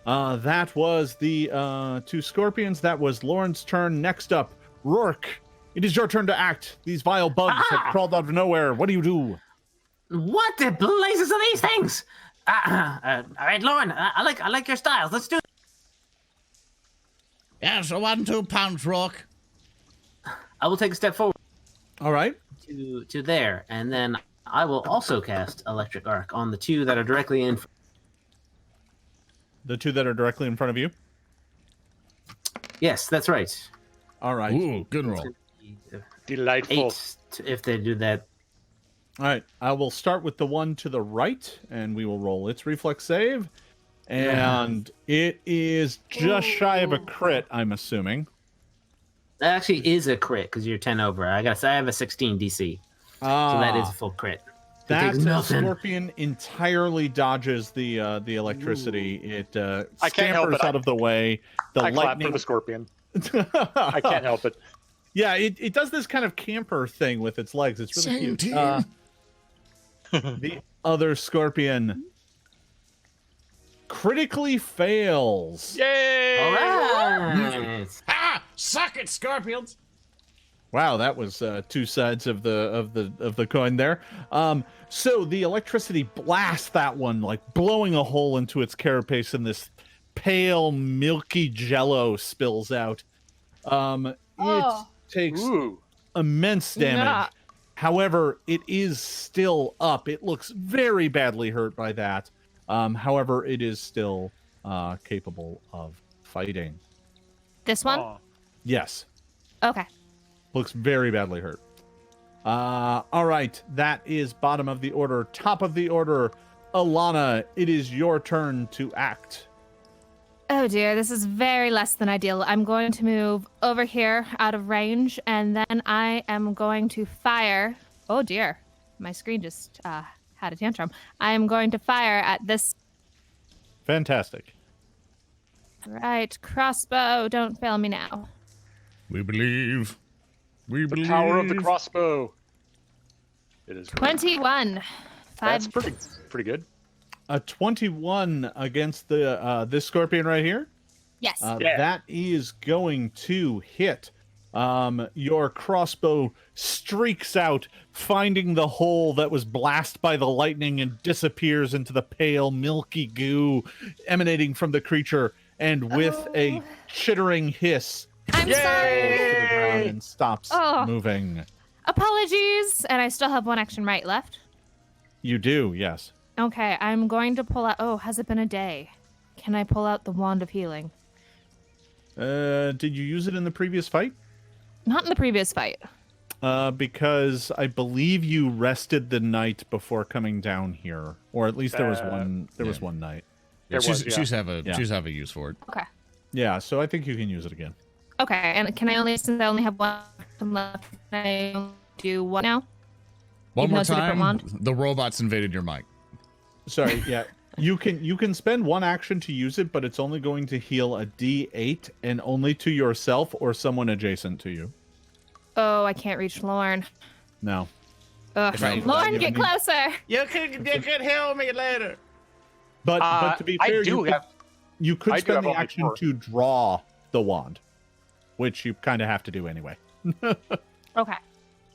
That was the 2 scorpions. That was Lauren's turn. Next up, Roark. It is your turn to act. These vile bugs have crawled out of nowhere. What do you do? What the blazes are these things? All right, Lauren, I like your styles. Let's do it. Yeah, so 1-2 pounds, Roark. I will take a step forward All right. to there, and then I will also cast Electric Arc on the 2 that are directly in. The 2 that are directly in front of you. Yes, that's right. All right. Ooh, good roll. Delightful. 8 if they do that. All right. I will start with the one to the right, and we will roll its reflex save. And it is just shy of a crit, I'm assuming. That actually is a crit because you're 10 over. I have a 16 DC, so that is a full crit. That takes nothing. scorpion entirely dodges the electricity. It I can't help scampers it. out of the way. The I clap for lightning. the Scorpion. I can't help it. Yeah, it does this kind of camper thing with its legs. It's really Same cute. team. The other scorpion critically fails. Yay! All right. Ah! Suck it, scorpions! Wow, that was 2 sides of the coin there. So the electricity blasts that one, like blowing a hole into its carapace, and this pale, milky jello spills out. It takes Ooh. immense damage. Yeah. However, it is still up. It looks very badly hurt by that. However, it is still capable of fighting. This one? Aw. Yes. Okay. Looks very badly hurt. All right. That is bottom of the order. Top of the order, Ilana, it is your turn to act. Oh dear, this is very less than ideal. I'm going to move over here out of range, and then I am going to fire. Oh dear, my screen just had a tantrum. I am going to fire at this. Fantastic. Right, crossbow, don't fail me now. We believe. We The believe. power of the crossbow. It is. 21. That's 5. pretty good. A 21 against the this scorpion right here. Yes. Yeah. That is going to hit. Your crossbow streaks out, finding the hole that was blasted by the lightning, and disappears into the pale, milky goo emanating from the creature. And with a chittering hiss, I'm to the sorry. ground and stops Oh. moving. Apologies. And I still have 1 action right left. You do, yes. Okay, I'm going to pull out. Oh, has it been a day? Can I pull out the Wand of Healing? Did you use it in the previous fight? Not in the previous fight. Because I believe you rested the night before coming down here, or at least there was one. There was one night. She's have a use for it. Okay. Yeah, so I think you can use it again. Okay, and can I only, since I only have one left, can I do one now? One Even more though it's a different time. wand? The robots invaded your mic. Sorry, yeah. You can spend one action to use it, but it's only going to heal a D8 and only to yourself or someone adjacent to you. Oh, I can't reach Lorne. No. Ugh. Right. Lorne, get closer! You could heal me later. But to be fair, you could spend the action 4. to draw the wand, which you kind of have to do anyway. Okay.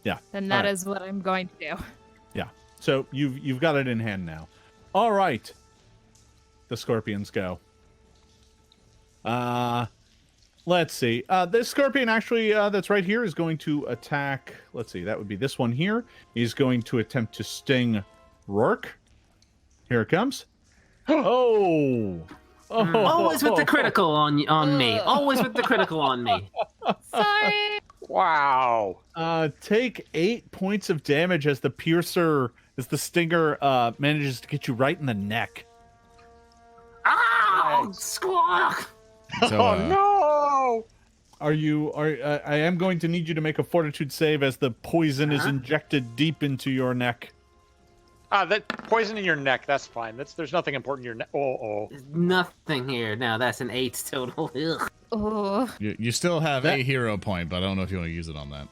Yeah. Then that All right. is what I'm going to do. Yeah. So you've got it in hand now. All right. The scorpions go. Let's see. This scorpion actually that's right here is going to attack. Let's see. That would be this one here. He's going to attempt to sting Roark. Here it comes. Oh. Always with the critical on me. Always with the critical on me. Sorry. Wow. Take 8 points of damage as the stinger manages to get you right in the neck. Ow! Squawk! So, Oh no! I am going to need you to make a fortitude save as the poison is injected deep into your neck. That poison in your neck, that's fine. There's nothing important in your neck. Oh. Nothing here. No, that's an 8 total. Ugh. Oh. you still have a hero point, but I don't know if you want to use it on that.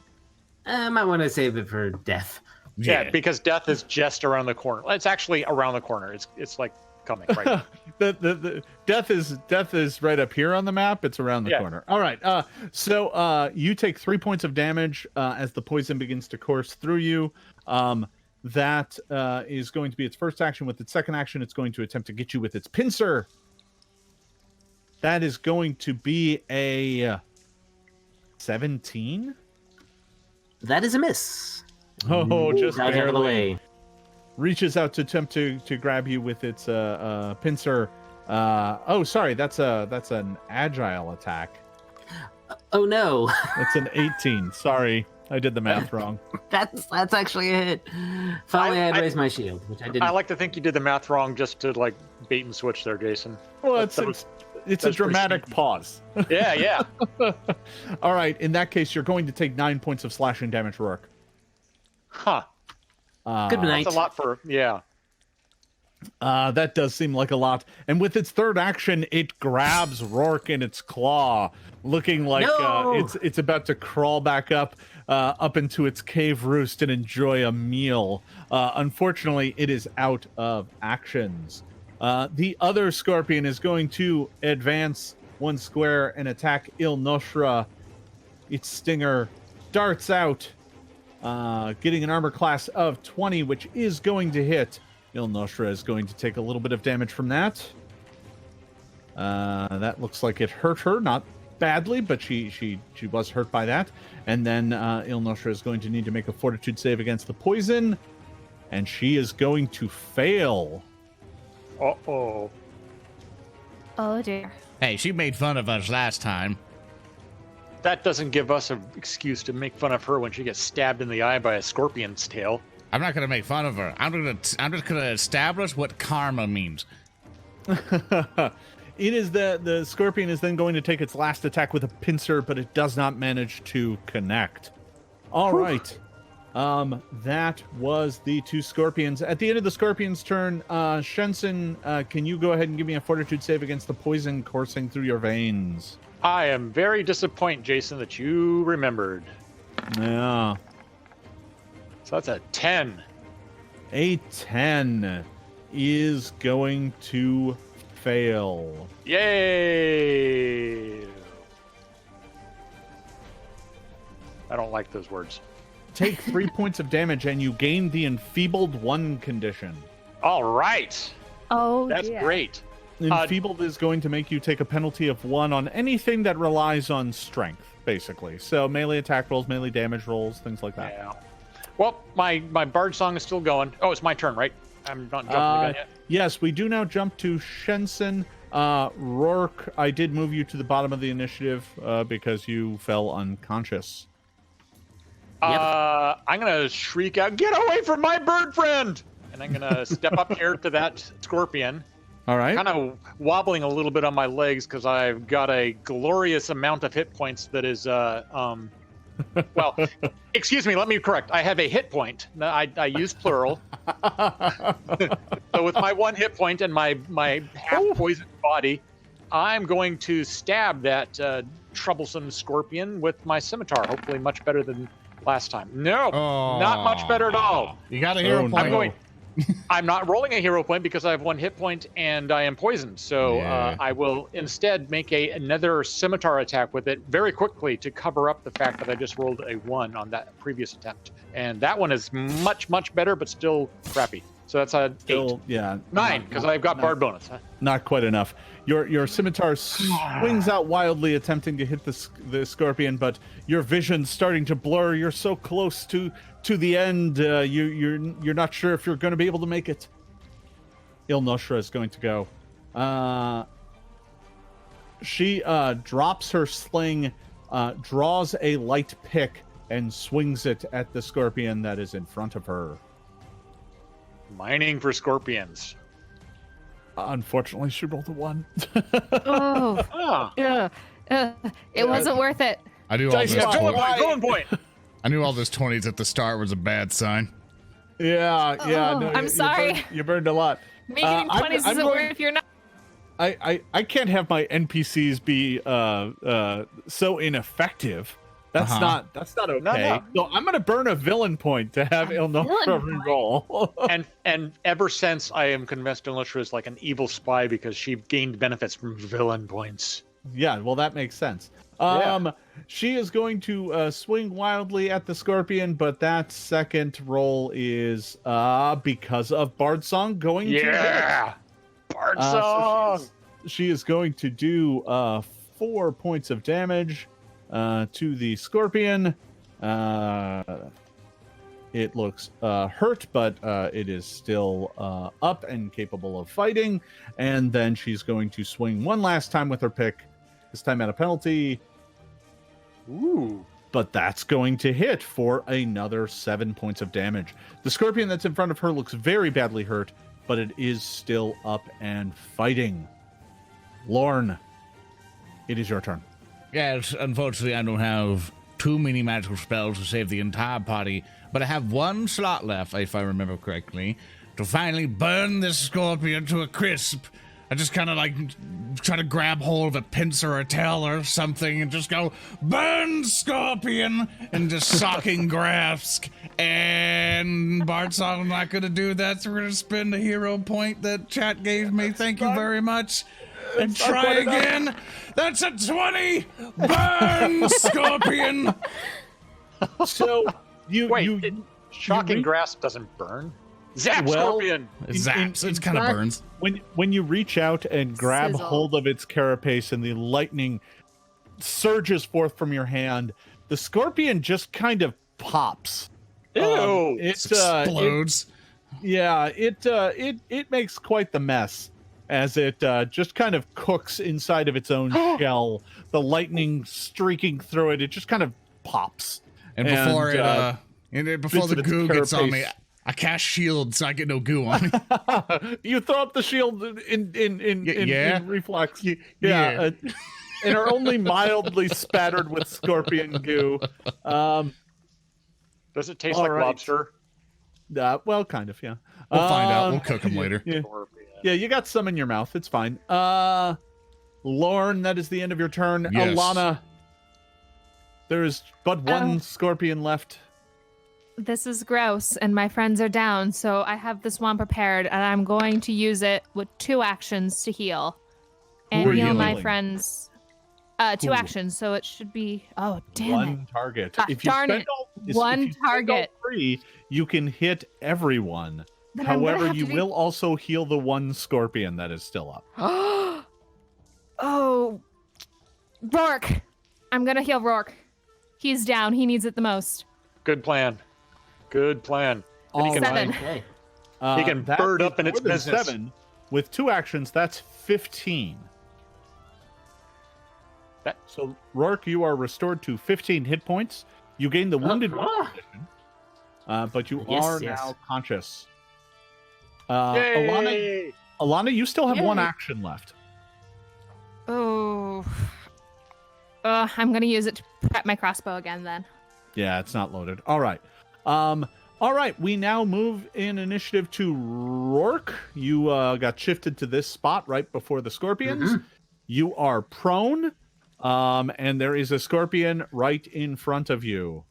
I might want to save it for death. Yeah, because death is just around the corner. It's actually around the corner. It's like coming right now. The death is right up here on the map. It's around the corner. All right. So you take 3 points of damage as the poison begins to course through you. That is going to be its first action. With its second action, it's going to attempt to get you with its pincer. That is going to be a 17. That is a miss. Oh, just Dodge out of the barely. way. Reaches out to attempt to grab you with its pincer. Sorry, that's an agile attack. Oh no. That's an 18. Sorry, I did the math wrong. That's actually a hit. If only I had raised my shield, which I didn't. I like to think you did the math wrong just to like bait and switch there, Jason. Well, That was- it's a that's pretty dramatic sneaky. pause. Yeah. All right, in that case, you're going to take 9 points of slashing damage, Roark. Huh. Good night. That's a lot for That does seem like a lot. And with its third action, it grabs Roark in its claw, looking like No! it's about to crawl back up into its cave roost and enjoy a meal. Unfortunately, it is out of actions. The other scorpion is going to advance 1 square and attack Ilnoshra. Its stinger darts out, getting an armor class of 20, which is going to hit. Ilnoshra is going to take a little bit of damage from that. That looks like it hurt her, not badly, but she was hurt by that. And then Ilnoshra is going to need to make a fortitude save against the poison, and she is going to fail. Uh-oh. Oh dear. Hey, she made fun of us last time. That doesn't give us an excuse to make fun of her when she gets stabbed in the eye by a scorpion's tail. I'm not gonna make fun of her. I'm just gonna establish what karma means. It is the scorpion is then going to take its last attack with a pincer, but it does not manage to connect. All right. That was the 2 scorpions. At the end of the scorpion's turn, Shensen, can you go ahead and give me a fortitude save against the poison coursing through your veins? I am very disappointed, Jason, that you remembered. Yeah. So that's a 10. A 10 is going to fail. Yay! I don't like those words. Take 3 points of damage and you gain the enfeebled 1 condition. All right. Oh, That's dear. great. Enfeebled is going to make you take a penalty of 1 on anything that relies on strength, basically. So melee attack rolls, melee damage rolls, things like that. Yeah. Well, my bard song is still going. Oh, it's my turn, right? I'm not jumping the gun yet. Yes, we do now jump to Shensen. Roark, I did move you to the bottom of the initiative because you fell unconscious. I'm gonna shriek out, "Get away from my bird friend!" And I'm gonna step up here to that scorpion. All right. Kind of wobbling a little bit on my legs because I've got a glorious amount of hit points that is, well, excuse me, let me correct. I have a hit point. I use plural. So with my 1 hit point and my half-poisoned body, I'm going to stab that troublesome scorpion with my scimitar. Hopefully much better than last time. No, not much better at all. You got a hero point. I'm not rolling a hero point because I have 1 hit point and I am poisoned. So I will instead make another scimitar attack with it very quickly to cover up the fact that I just rolled a 1 on that previous attempt. And that one is much, much better, but still crappy. So that's a 8. Yeah. 9, because I've got bard bonus. Huh? Not quite enough. Your scimitar swings out wildly, attempting to hit the scorpion, but your vision's starting to blur. You're so close to the end. You're not sure if you're going to be able to make it. Ilnoshra is going to go. She drops her sling, draws a light pick, and swings it at the scorpion that is in front of her. Mining for scorpions. Unfortunately, she rolled a 1. Yeah. It wasn't worth it. I knew all this. Going point. I knew all those 20s at the start was a bad sign. Yeah. No, I'm sorry. You burned a lot. Making 20s isn't worth if you're not. I can't have my NPCs be so ineffective. That's not okay. No. So I'm gonna burn a villain point to have Ilnoshra reroll. and ever since I am convinced Ilnoshra is like an evil spy because she gained benefits from villain points. Yeah, well that makes sense. She is going to swing wildly at the scorpion, but that second roll is because of Bard Song going to hit. Bard Song. So she is going to do 4 points of damage to the scorpion. It looks hurt, but it is still up and capable of fighting. And then she's going to swing one last time with her pick, this time at a penalty. Ooh. But that's going to hit for another 7 points of damage. The scorpion that's in front of her looks very badly hurt, but it is still up and fighting. Lorne, it is your turn. Yes, unfortunately, I don't have too many magical spells to save the entire party, but I have 1 slot left, if I remember correctly, to finally burn this scorpion to a crisp. I just kind of like try to grab hold of a pincer or a tail or something and just go, burn scorpion, and just socking grasp. And Bart's I'm not going to do that, so we're going to spend a hero point that chat gave me. Thank you very much. And try again. That's a 20. Burn, scorpion. So shocking grasp doesn't burn. Zap, scorpion. Zaps. It kind of burns. When you reach out and grab hold of its carapace and the lightning surges forth from your hand, the scorpion just kind of pops. Ew! It explodes. It makes quite the mess as it just kind of cooks inside of its own shell. The lightning streaking through it, it just kind of pops. And before the goo gets on me, I cast shield so I get no goo on me. You throw up the shield in reflex. Yeah. And are only mildly spattered with scorpion goo. Does it taste like lobster? Well, kind of, yeah. We'll find out. We'll cook them later. Yeah, you got some in your mouth. It's fine. Lorne, that is the end of your turn. Yes. Ilana, there is but one scorpion left. This is gross, and my friends are down, so I have this wand prepared, and I'm going to use it with 2 actions to heal. And heal my friends. 2 actions, so it should be... Oh, damn One target. Gosh, if you darn spend it. all, Target. 3, you can hit everyone. Then I'm gonna However, have you to will also heal the one scorpion that is still up. Oh. Roark. I'm going to heal Roark. He's down. He needs it the most. Good plan. And he can 7. He can bird up in its business. 7. With 2 actions, that's 15. So, Roark, you are restored to 15 hit points. You gain the wounded Oh. condition, but you Yes, are yes. now conscious. Yay! Ilana, you still have one Yay. action left. Oh. I'm gonna use it to prep my crossbow again then. Yeah, it's not loaded. All right. All right. We now move in initiative to Roark. You got shifted to this spot right before the scorpions. Mhm. You are prone, and there is a scorpion right in front of you.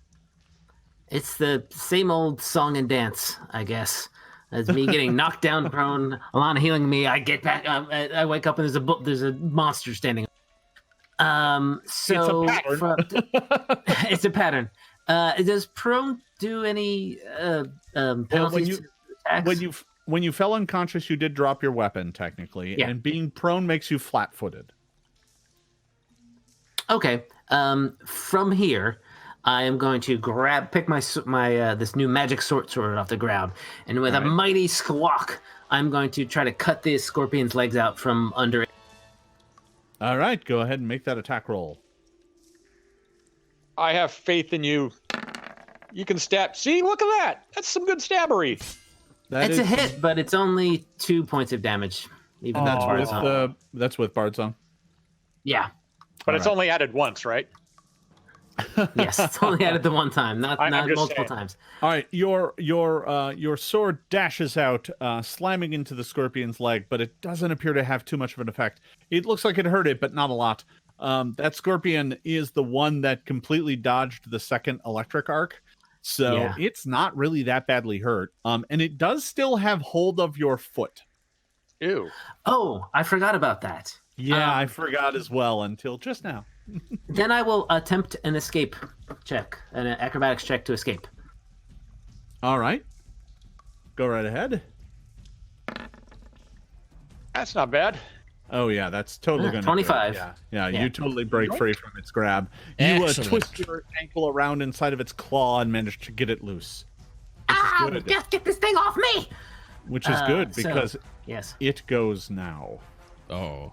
It's the same old song and dance, I guess. As me getting knocked down prone, Ilana healing me, I get back. I wake up and there's a monster standing. So it's a pattern. it's a pattern. Does prone do any penalties to attacks? when you fell unconscious, you did drop your weapon technically, Yeah. and being prone makes you flat-footed. Okay. From here, I am going to pick my this new magic sword off the ground, and with a Alright. mighty squawk, I'm going to try to cut this scorpion's legs out from under it. All right, go ahead and make that attack roll. I have faith in you. You can stab. See, look at that. That's some good stabbery. That It's a is- hit, but it's only 2 points of damage. Even That's though with it's not. that's with Bard Song. Yeah. But it's Alright. only added once, right? Yes, it's only added the one time, not I'm just multiple saying. times. All right, your sword dashes out, slamming into the scorpion's leg, but it doesn't appear to have too much of an effect. It looks like it hurt it, but not a lot. That scorpion is the one that completely dodged the second electric arc, so Yeah. it's not really that badly hurt. And it does still have hold of your foot. Ew. Oh, I forgot about that. Yeah, I forgot as well until just now. Then I will attempt an escape check, an acrobatics check to escape. All right, go right ahead. That's not bad. Oh yeah, that's totally Yeah, going to 25. Yeah, Yeah. you totally break free from its grab. You Excellent. twist your ankle around inside of its claw and manage to get it loose, good. Just get this thing off me! which is good so- because Yes. it goes now. Oh.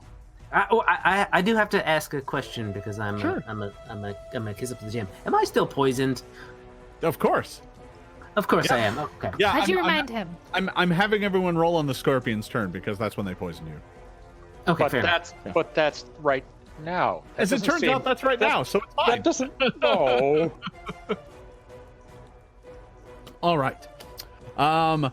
I do have to ask a question because I'm Sure. I'm a kiss up to the gym. Am I still poisoned? Of course. Of course Yeah. I am. Okay. Yeah, How'd you I'm- remind him? I'm having everyone roll on the scorpion's turn because that's when they poison you. Okay, But fair enough. that's right now. That As it doesn't turns seem- out, that's right that- now, so it's fine. That doesn't. No. All right. And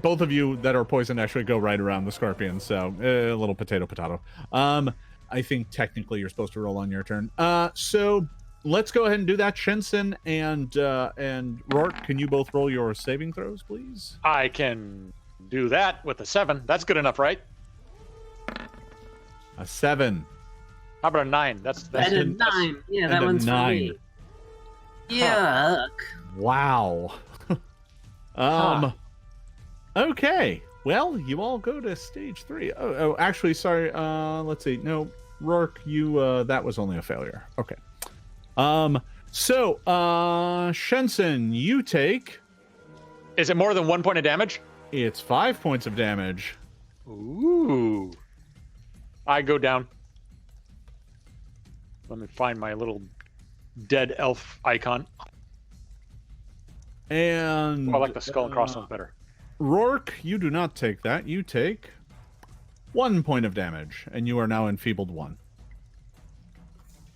both of you that are poisoned actually go right around the scorpion, so a little potato. I think technically you're supposed to roll on your turn. So let's go ahead and do that. Shensen and Roark, can you both roll your saving throws, please? I can do that with a 7. That's good enough, right? A 7. How about a 9? That's And a and- 9. Yeah, and that a one's 9. for me. Yuck. Wow. Okay. Well, you all go to stage 3. Oh, actually, sorry. Let's see. No, Roark, you that was only a failure. Okay. Shensen, you take Is it more than 1 point of damage? it's 5 points of damage. Ooh. I go down. Let me find my little dead elf icon. And Oh, I like the skull and crossbones better. Roark, you do not take that. You take 1 point of damage, and you are now enfeebled 1.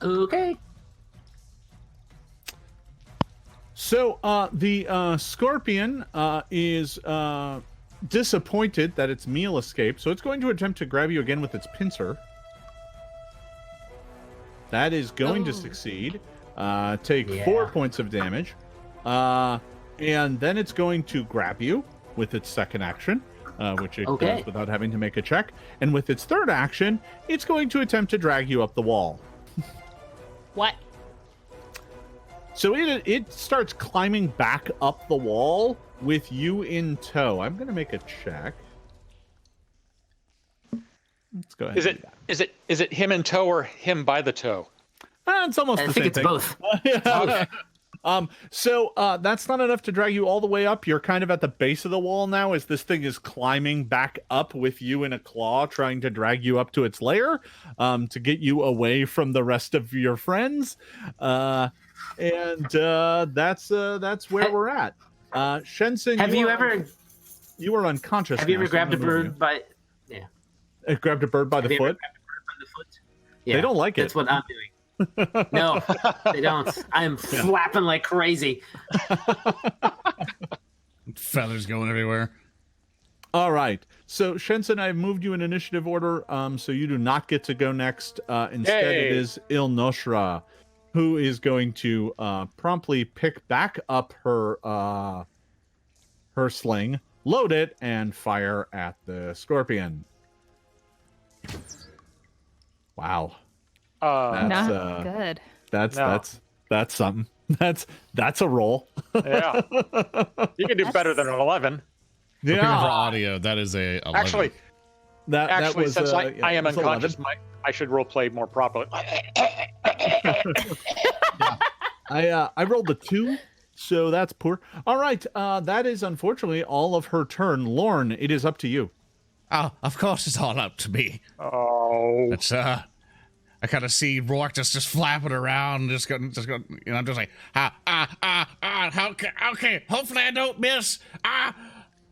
Okay. So the scorpion is disappointed that its meal escaped, so it's going to attempt to grab you again with its pincer. That is going to succeed. Take 4 points of damage. And then it's going to grab you with its second action, which it does without having to make a check. And with its third action, it's going to attempt to drag you up the wall. What? So it starts climbing back up the wall with you in tow. I'm going to make a check. Let's go ahead. Is it him in tow or him by the toe? It's almost I the think same it's thing. both. Yeah. So that's not enough to drag you all the way up. You're kind of at the base of the wall now as this thing is climbing back up with you in a claw, trying to drag you up to its lair, to get you away from the rest of your friends. That's where we're at. Shensen, you were unconscious. Have you now, ever so grabbed a I'm gonna move bird by? Yeah. you. Grabbed a bird by the Have you ever foot? grabbed a bird by the foot? Yeah, They don't like That's it. what I'm doing. No, they don't. I'm flapping like crazy. Feathers going everywhere. All right. So, Shensen, I've moved you in initiative order, so you do not get to go next. Instead, Yay. it is Ilnoshra, who is going to promptly pick back up her sling, load it, and fire at the scorpion. Wow. That's, Not good. That's No. that's something. That's a roll. Yeah. You can do better than an 11. For people for Yeah. audio, that is a 11. Actually, That was, since I am it was 11. unconscious, I should role play more properly. I rolled a 2, so that's poor. All right, that is unfortunately all of her turn. Lorne, it is up to you. Oh, of course it's all up to me. Oh. It's I kind of see Roark just flapping around, just going, you know, I'm just like, okay, hopefully I don't miss.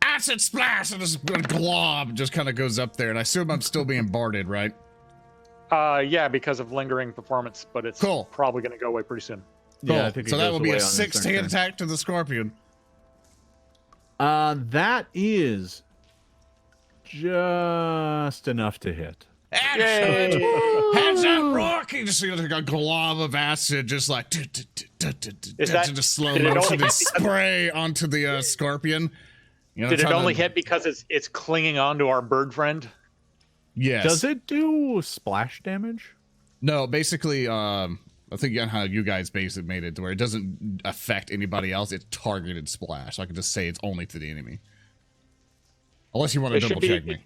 Acid splash, and this glob just kind of goes up there, and I assume I'm still being barded, right? Yeah, because of lingering performance, but it's Cool. probably going to go away pretty soon. Cool. Yeah, I think it So that goes will be away a on its next 16 turn. attack to the scorpion. That is just enough to hit. Excellent. Yay. Heads up, Roark! You just see like a glob of acid just like just slow did it motion only and hit spray onto the scorpion. You know, Did it trying only to- hit because it's clinging on to our bird friend? Yes. Does it do splash damage? No, basically, I think how you guys basically made it to where it doesn't affect anybody else. It's targeted splash. I can just say it's only to the enemy. Unless you want to double check me.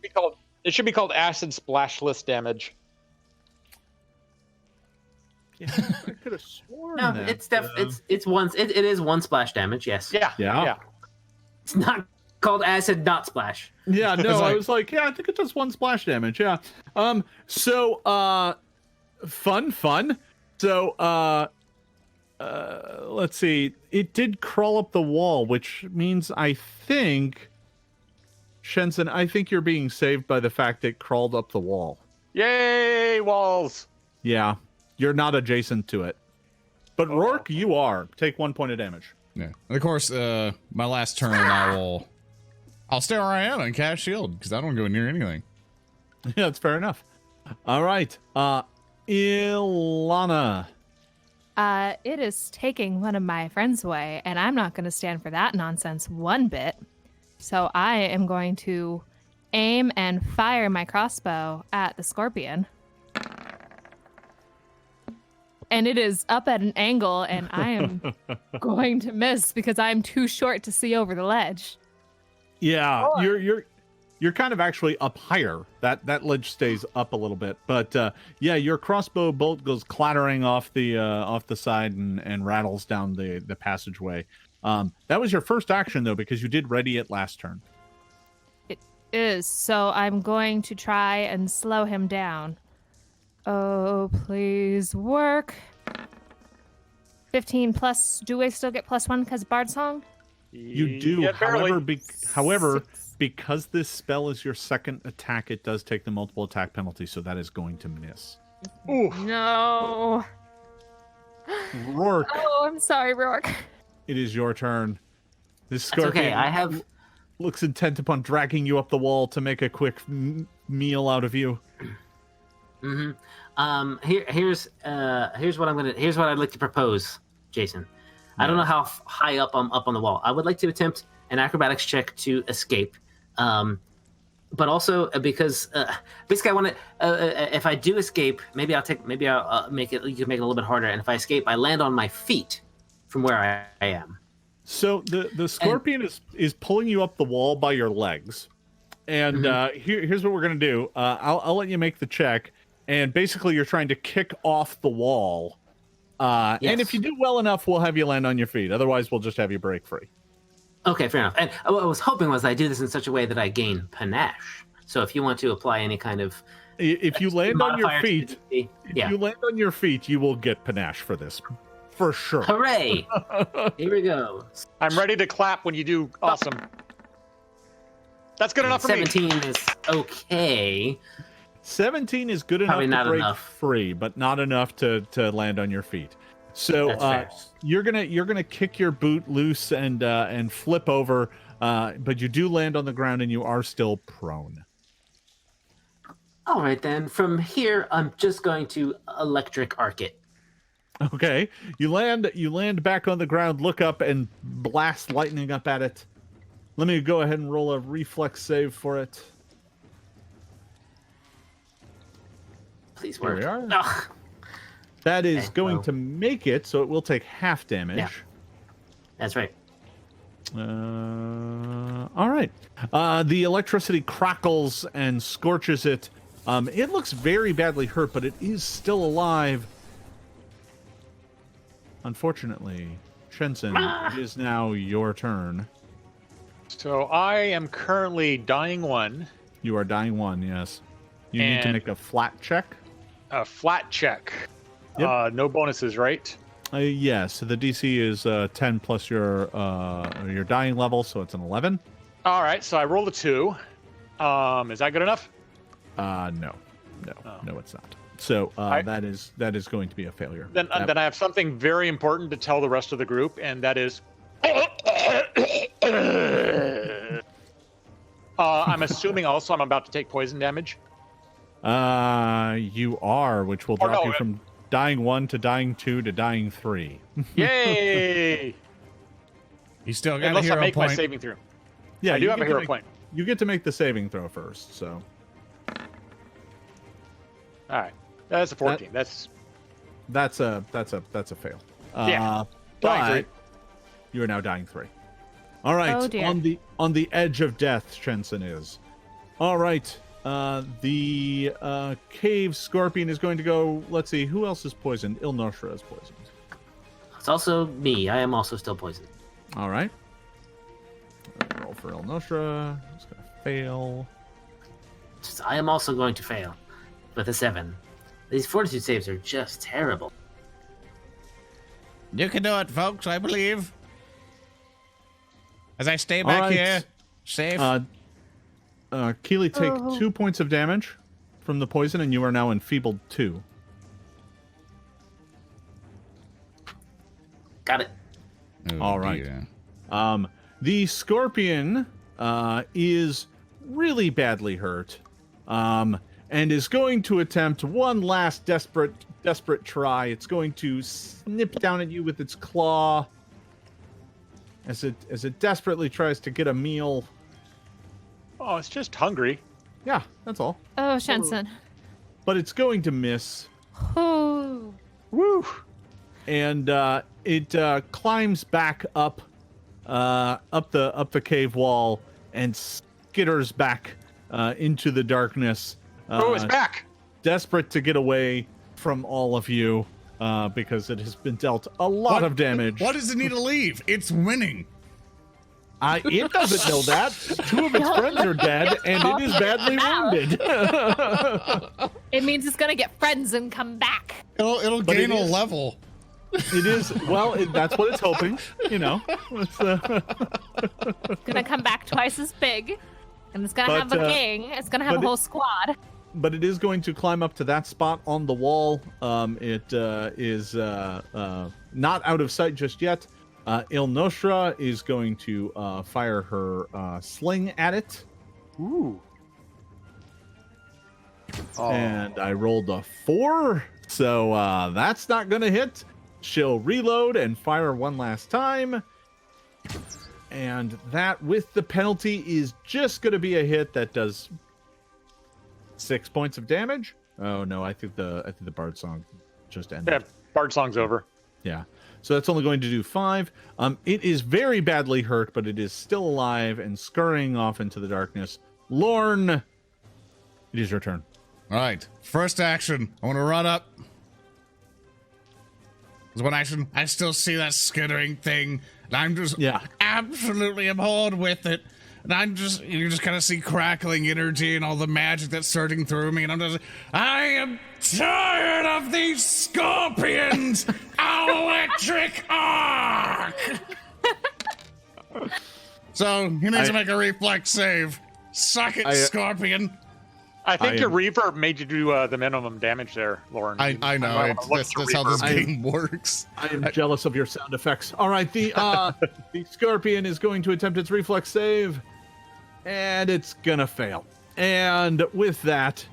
It should be called acid splashless damage. Yeah, I could have sworn No, that. it is one splash damage. Yes. Yeah. Yeah. It's not called acid not splash. Yeah, no, It's I like- was like, yeah, I think it does 1 splash damage. Yeah. So fun. So let's see. It did crawl up the wall, which means I think Shensen, I think you're being saved by the fact it crawled up the wall. Yay, walls! Yeah. You're not adjacent to it. But Roark, you are. Take 1 point of damage. Yeah. And of course, my last turn, I'll stay where I am and cast shield because I don't go near anything. Yeah, that's fair enough. All right. Ilana. It is taking one of my friends away, and I'm not going to stand for that nonsense one bit. So I am going to aim and fire my crossbow at the scorpion. And it is up at an angle, and I am going to miss because I'm too short to see over the ledge. Yeah, you're kind of actually up higher. That ledge stays up a little bit, but yeah, your crossbow bolt goes clattering off the side and rattles down the passageway. That was your first action though, because you did ready it last turn. It is. So I'm going to try and slow him down. Oh, please work. 15 plus. Do I still get +1 because Bard Song? You do, Yeah, barely. however, because this spell is your second attack, it does take the multiple attack penalty, so that is going to miss. Ooh. No. Roark, Oh, I'm sorry, Roark. it is your turn. This That's scorpion okay. I have. looks intent upon dragging you up the wall to make a quick meal out of you. Here's what I'd like to propose, Jason. I don't know how high up I'm up on the wall. I would like to attempt an acrobatics check to escape, but also because basically I want to. If I do escape, maybe I'll make it. You can make it a little bit harder. And if I escape, I land on my feet from where I am. So the scorpion is pulling you up the wall by your legs, and here's what we're gonna do. I'll let you make the check, and basically you're trying to kick off the wall, And if you do well enough, we'll have you land on your feet. Otherwise, we'll just have you break free. Okay, fair enough. And what I was hoping was I do this in such a way that I gain panache. So if you want to apply any kind of... If you land on your feet, yeah. you land on your feet, you will get panache for this. For sure. Hooray! Here we go. I'm ready to clap when you do awesome. That's good enough for me. 17 is okay. 17 is good enough Probably to not break enough. free, but not enough to land on your feet. So That's fair. you're gonna kick your boot loose and flip over, but you do land on the ground and you are still prone. All right, then. From here, I'm just going to electric arc it. Okay, you land back on the ground, look up, and blast lightning up at it. Let me go ahead and roll a reflex save for it. Please Here work. we are. Ugh. That is Okay, going well. to make it, so it will take half damage. Yeah. That's right. All right. The electricity crackles and scorches it. It looks very badly hurt, but it is still alive. Unfortunately, Shensen, it is now your turn. So I am currently dying 1. You are dying 1, yes. You need to And- make a flat check. A flat check. Yep. No bonuses, right? Yes, the DC is 10 plus your dying level, so it's an 11. All right, so I rolled a 2. Is that good enough? No, Oh. no, it's not. So I- that is going to be a failure. Then I have something very important to tell the rest of the group, and that is... I'm assuming also I'm about to take poison damage. You are, which will Oh, drop no, you from dying 1 to dying 2 to dying 3. Yay! He's still got a Unless I hero make my point. saving throw. Yeah, I do you have get a to hero make- point. You get to make the saving throw first, so All right, that's a 14. That's that's a fail. Yeah. dying But 3. you are now dying 3. All right, Oh, dear. on the edge of death, Shensen is. All right, the cave scorpion is going to go. Let's see, who else is poisoned? Ilnoshra is poisoned. It's also me. I am also still poisoned. All right. Roll for Ilnoshra. It's going to fail. I am also going to fail with a 7. These fortitude saves are just terrible. You can do it, folks. I believe. As I stay All back right. here, safe. Keeley, take Oh. 2 points of damage from the poison, and you are now enfeebled 2. Got it. Oh, all right. dear. The scorpion is really badly hurt, and is going to attempt one last desperate try. It's going to snip down at you with its claw as it desperately tries to get a meal. Oh, it's just hungry. Yeah, that's all. Oh, Shensen. But it's going to miss. Oh. Woo! And it climbs back up the cave wall and skitters back into the darkness. It's back. Desperate to get away from all of you because it has been dealt a lot of damage. What does it need to leave? It's winning. It doesn't know that. 2 of its friends are dead, and it is badly wounded. It means it's gonna get friends and come back. It'll But gain it a is- level. It is, well, that's what it's hoping, you know. It's, It's gonna come back twice as big, and it's gonna But, have a gang. It's gonna have a but whole squad. but it is going to climb up to that spot on the wall. It is not out of sight just yet. Ilnoshra is going to fire her sling at it. Ooh. Oh. And I rolled a 4, so that's not going to hit. She'll reload and fire one last time. And that, with the penalty, is just going to be a hit that does 6 points of damage. Oh no, I think the Bard song just ended. Yeah, Bard song's over. Yeah. So that's only going to do 5. It is very badly hurt, but it is still alive and scurrying off into the darkness. Lorne, it is your turn. All right. First action. I want to run up. When I still see that skittering thing, and I'm just Yeah. absolutely abhorred with it. And you just kind of see crackling energy and all the magic that's surging through me, and I am tired of these scorpions! Electric arc! So, you need to make a reflex save. Suck it, Scorpion. I think your reverb made you do the minimum damage there, Lauren. I know. That's how this game works. I am jealous of your sound effects. All right, the Scorpion is going to attempt its reflex save, and it's gonna fail. And with that,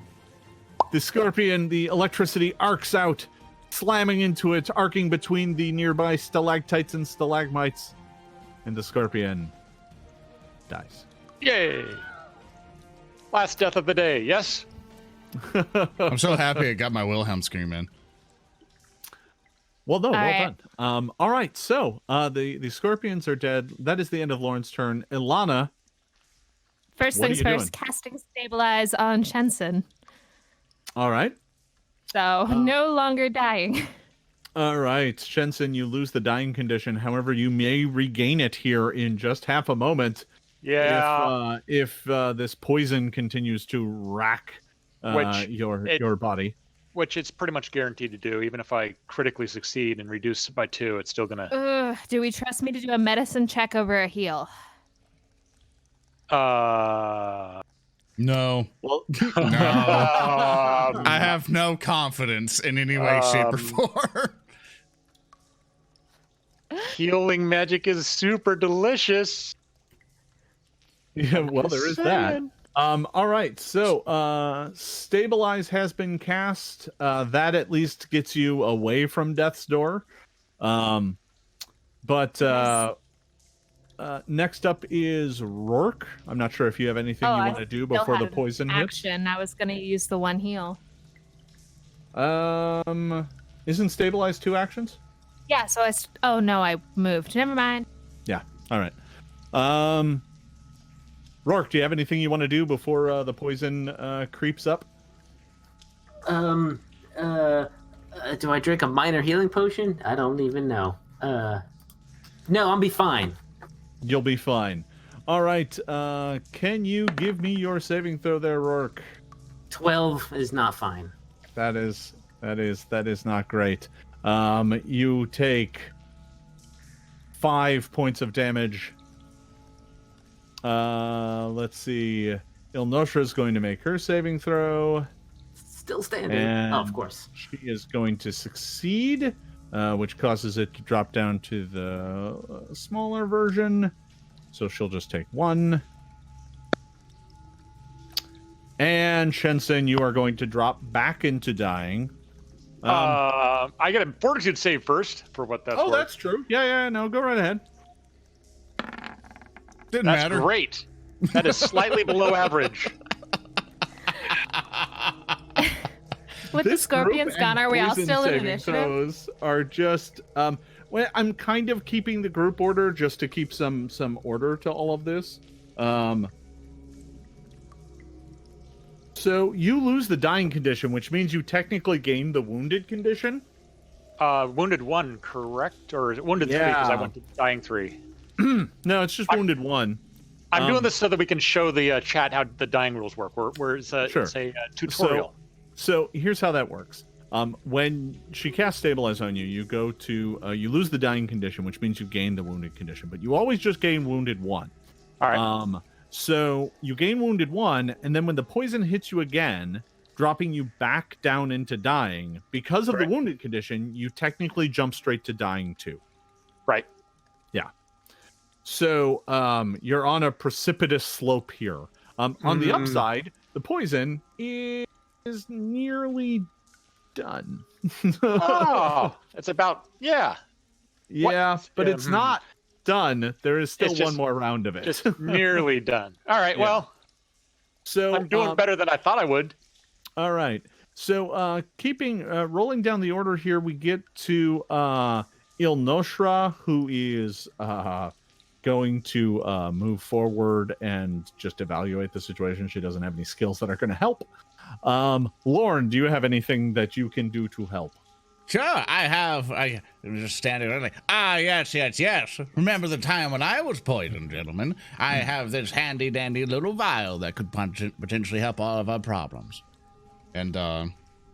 the Scorpion, the electricity arcs out, slamming into it, arcing between the nearby stalactites and stalagmites, and the Scorpion dies. Yay! Last death of the day, yes? I'm so happy I got my Wilhelm scream in. Well, no, well right. done. All right, so the Scorpions are dead. That is the end of Lauren's turn. Ilana, First What are things you first, doing? casting Stabilize on Shensen. all right. So no longer dying. All right, Shensen, you lose the dying condition. However, you may regain it here in just half a moment. Yeah. If this poison continues to rack your body. Which it's pretty much guaranteed to do. Even if I critically succeed and reduce it by 2, it's still gonna... Do we trust me to do a medicine check over a heal? No. Well, No. I have no confidence in any way, shape, or form. Healing magic is super delicious. yeah, well, there is that. All right, so Stabilize has been cast. That at least gets you away from Death's Door. But next up is Roark. I'm not sure if you have anything you want to do Still before the had poison hits. action. I was going to use the one heal. Isn't Stabilize 2 actions? Yeah, so oh no, I moved. Never mind. Yeah. All right. Roark, do you have anything you want to do before the poison creeps up? Do I drink a minor healing potion? I don't even know. No, I'll be fine. You'll be fine. All right. Can you give me your saving throw there, Roark? 12 is not fine. That is not great. You take 5 points of damage. Let's see. Ilnoshra is going to make her saving throw. Still standing. And Oh, of course. she is going to succeed, which causes it to drop down to the smaller version. So she'll just take 1. And Shensen, you are going to drop back into dying. I get a fortitude save first for what that's worth. That's true. Yeah, no, go right ahead. Didn't That's matter. great. That is slightly below average. With the This Scorpions group gone, and are we all poison still in saving initiative? throws are just well, I'm kind of keeping the group order just to keep some order to all of this. So you lose the dying condition, which means you technically gain the wounded condition. Wounded 1, correct? Or is it wounded 3 because I went to dying 3? No, it's just wounded 1. I'm doing this so that we can show the chat how the dying rules work. Where it's a, Sure. it's a tutorial. So here's how that works. When she casts Stabilize on you, you go to you lose the dying condition, which means you gain the wounded condition, but you always just gain wounded 1. All right. So you gain wounded 1, and then when the poison hits you again, dropping you back down into dying, because of the wounded condition, you technically jump straight to dying 2. Right. Yeah. So you're on a precipitous slope here. On the upside, the poison is nearly done. Oh, it's about, yeah. Yeah, but it's not done. There is still It's one just- more round of it. Just nearly done. All right, Yeah. well, So I'm doing better than I thought I would. All right. So rolling down the order here, we get to Ilnoshra, who is going to move forward and just evaluate the situation. She doesn't have any skills that are going to help. Lauren, do you have anything that you can do to help? Sure, I was just standing there like, yes. Remember the time when I was poisoned, gentlemen? I have this handy-dandy little vial that could potentially help all of our problems. And,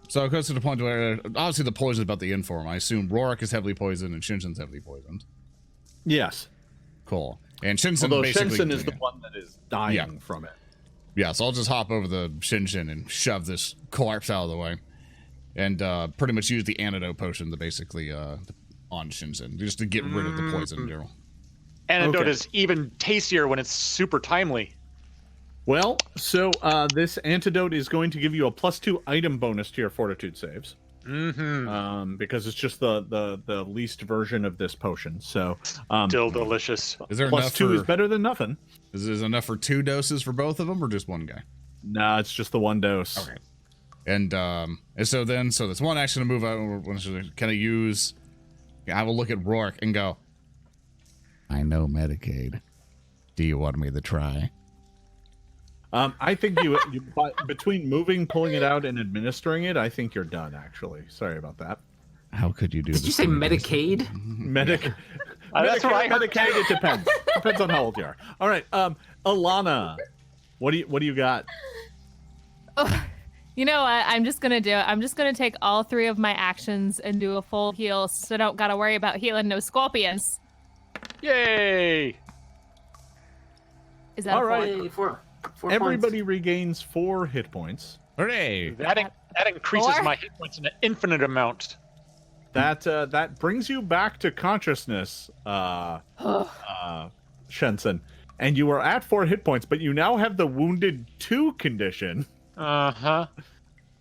so it goes to the point where, obviously the poison is about the inform. I assume Roark is heavily poisoned and Shensen's heavily poisoned. Yes. Cool. And Shensen Although basically... Shensen is the one that is dying from it. Yeah, so I'll just hop over the Shensen and shove this corpse out of the way. And pretty much use the Antidote Potion to basically on Shensen, just to get rid of the poison in general. Antidote is even tastier when it's super timely. Well, so this antidote is going to give you a +2 item bonus to your fortitude saves. Because it's just the least version of this potion. So still delicious. Is there +2 is better than nothing. Is there enough for 2 doses for both of them, or just one guy? Nah, it's just the one dose. Okay. And so this one action to move out, can I use? I will look at Roark and go, I know Medicaid. Do you want me to try? I think you between moving, pulling it out, and administering it, I think you're done. Actually, sorry about that. How could you do this? Did you say Medicaid? That's right. Medicaid. It depends. Depends on how old you are. All right, Ilana, what do you got? Oh, you know what? I'm just gonna take all 3 of my actions and do a full heal, so I don't gotta worry about healing no scorpions. Yay! Is that all a right? 4 Everybody points. regains 4 hit points. Hooray! That increases 4? my hit points in an infinite amount. That brings you back to consciousness, Shensen, and you are at 4 hit points, but you now have the wounded 2 condition.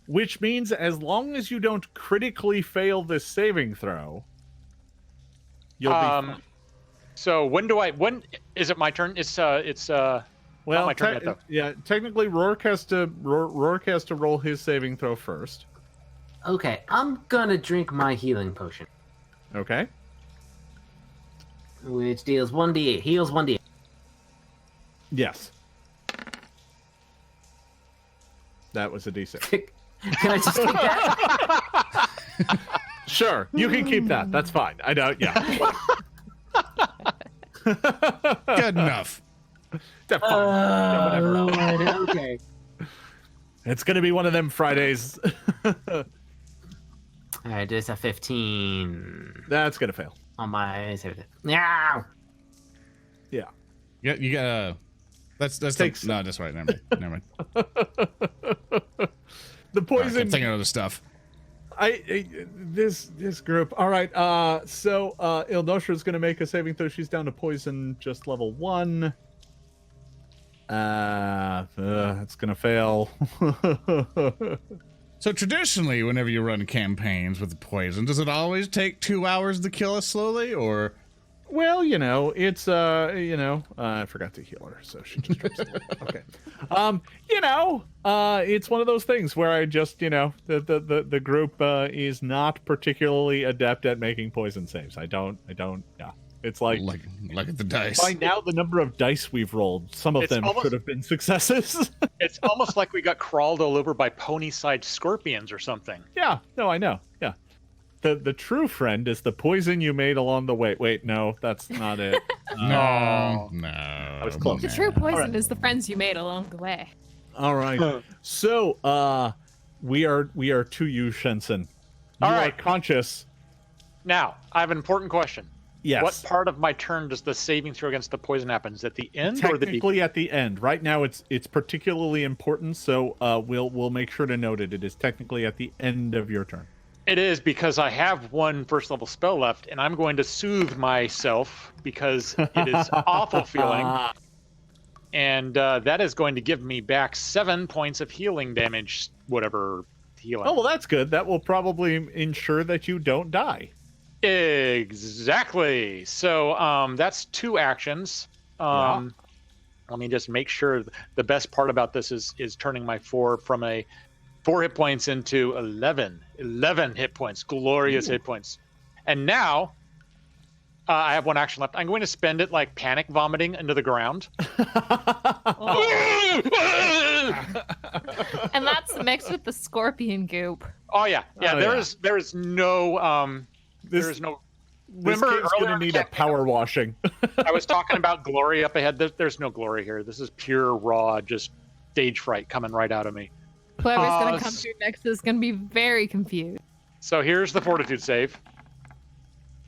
Which means as long as you don't critically fail this saving throw, you'll be fine. So when is it my turn? It's not my turn yet, though. Yeah, technically Roark has to roll his saving throw first. Okay, I'm gonna drink my healing potion, Okay. which deals 1d8, heals 1d8. Yes. That was a D6. Can I just take that? Sure, you can keep that. That's fine. I know. Yeah. Good enough. That's fine. Yeah, whatever. Lord, okay. It's gonna be one of them Fridays. All right, there's a 15 That's gonna fail. on my save. Yeah. Yeah. Yeah, you gotta. That's Takes- no, that's right. Never mind. The I'm poison. thinking of other stuff. This group. All right. So Ilnosha is gonna make a saving throw. She's down to poison, just level 1. It's gonna fail. So traditionally, whenever you run campaigns with poison, does it always take 2 hours to kill us slowly, or? Well, it's I forgot to heal her, so she just drops it. Okay. It's one of those things where I just, the group is not particularly adept at making poison saves. I don't. Yeah. It's like at the dice. by now the number of dice we've rolled, some of them could have been successes. It's almost like we got crawled all over by pony-sized scorpions or something. Yeah. No, I know. Yeah. The true friend is the poison you made along the way. Wait, no, that's not it. No. I was close. The true poison is the friends you made along the way. All right. So, we are to you, Shensen. You All are right. conscious. Now, I have an important question. Yes. What part of my turn does the saving throw against the poison happen? Is it the end or the beginning? Technically at the end. Right now it's particularly important, so we'll make sure to note it. It is technically at the end of your turn. It is, because I have 1 first level spell left, and I'm going to soothe myself because it is awful feeling. And that is going to give me back 7 points of healing damage, whatever healing. Oh, well, that's good. That will probably ensure that you don't die. Exactly. So that's 2 actions. Let me just make sure. The best part about this is turning my 4 from a 4 hit points into 11 hit points. Glorious hit points. And now I have one action left. I'm going to spend it like panic vomiting into the ground. And that's mixed with the scorpion goop. Oh yeah. There is no This Remember cave's earlier gonna need a power washing. I was talking about glory up ahead. There's no glory here. This is pure raw, just stage fright coming right out of me. Whoever's going to come through next is going to be very confused. So here's the fortitude save.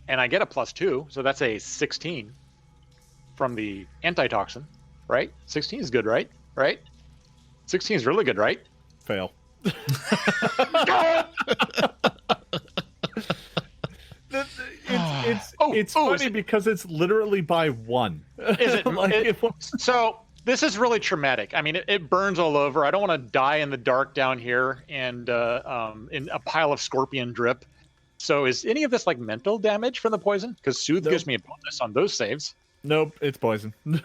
And I get a +2, so that's a 16 from the antitoxin, right? 16 is good, right? Right? 16 is really good, right? Fail. It's funny because it's literally by 1. Is it? Like, so this is really traumatic. I mean, it burns all over. I don't want to die in the dark down here and in a pile of scorpion drip. So is any of this like mental damage from the poison? Because Soothe gives me a bonus on those saves. Nope, it's poison. Bring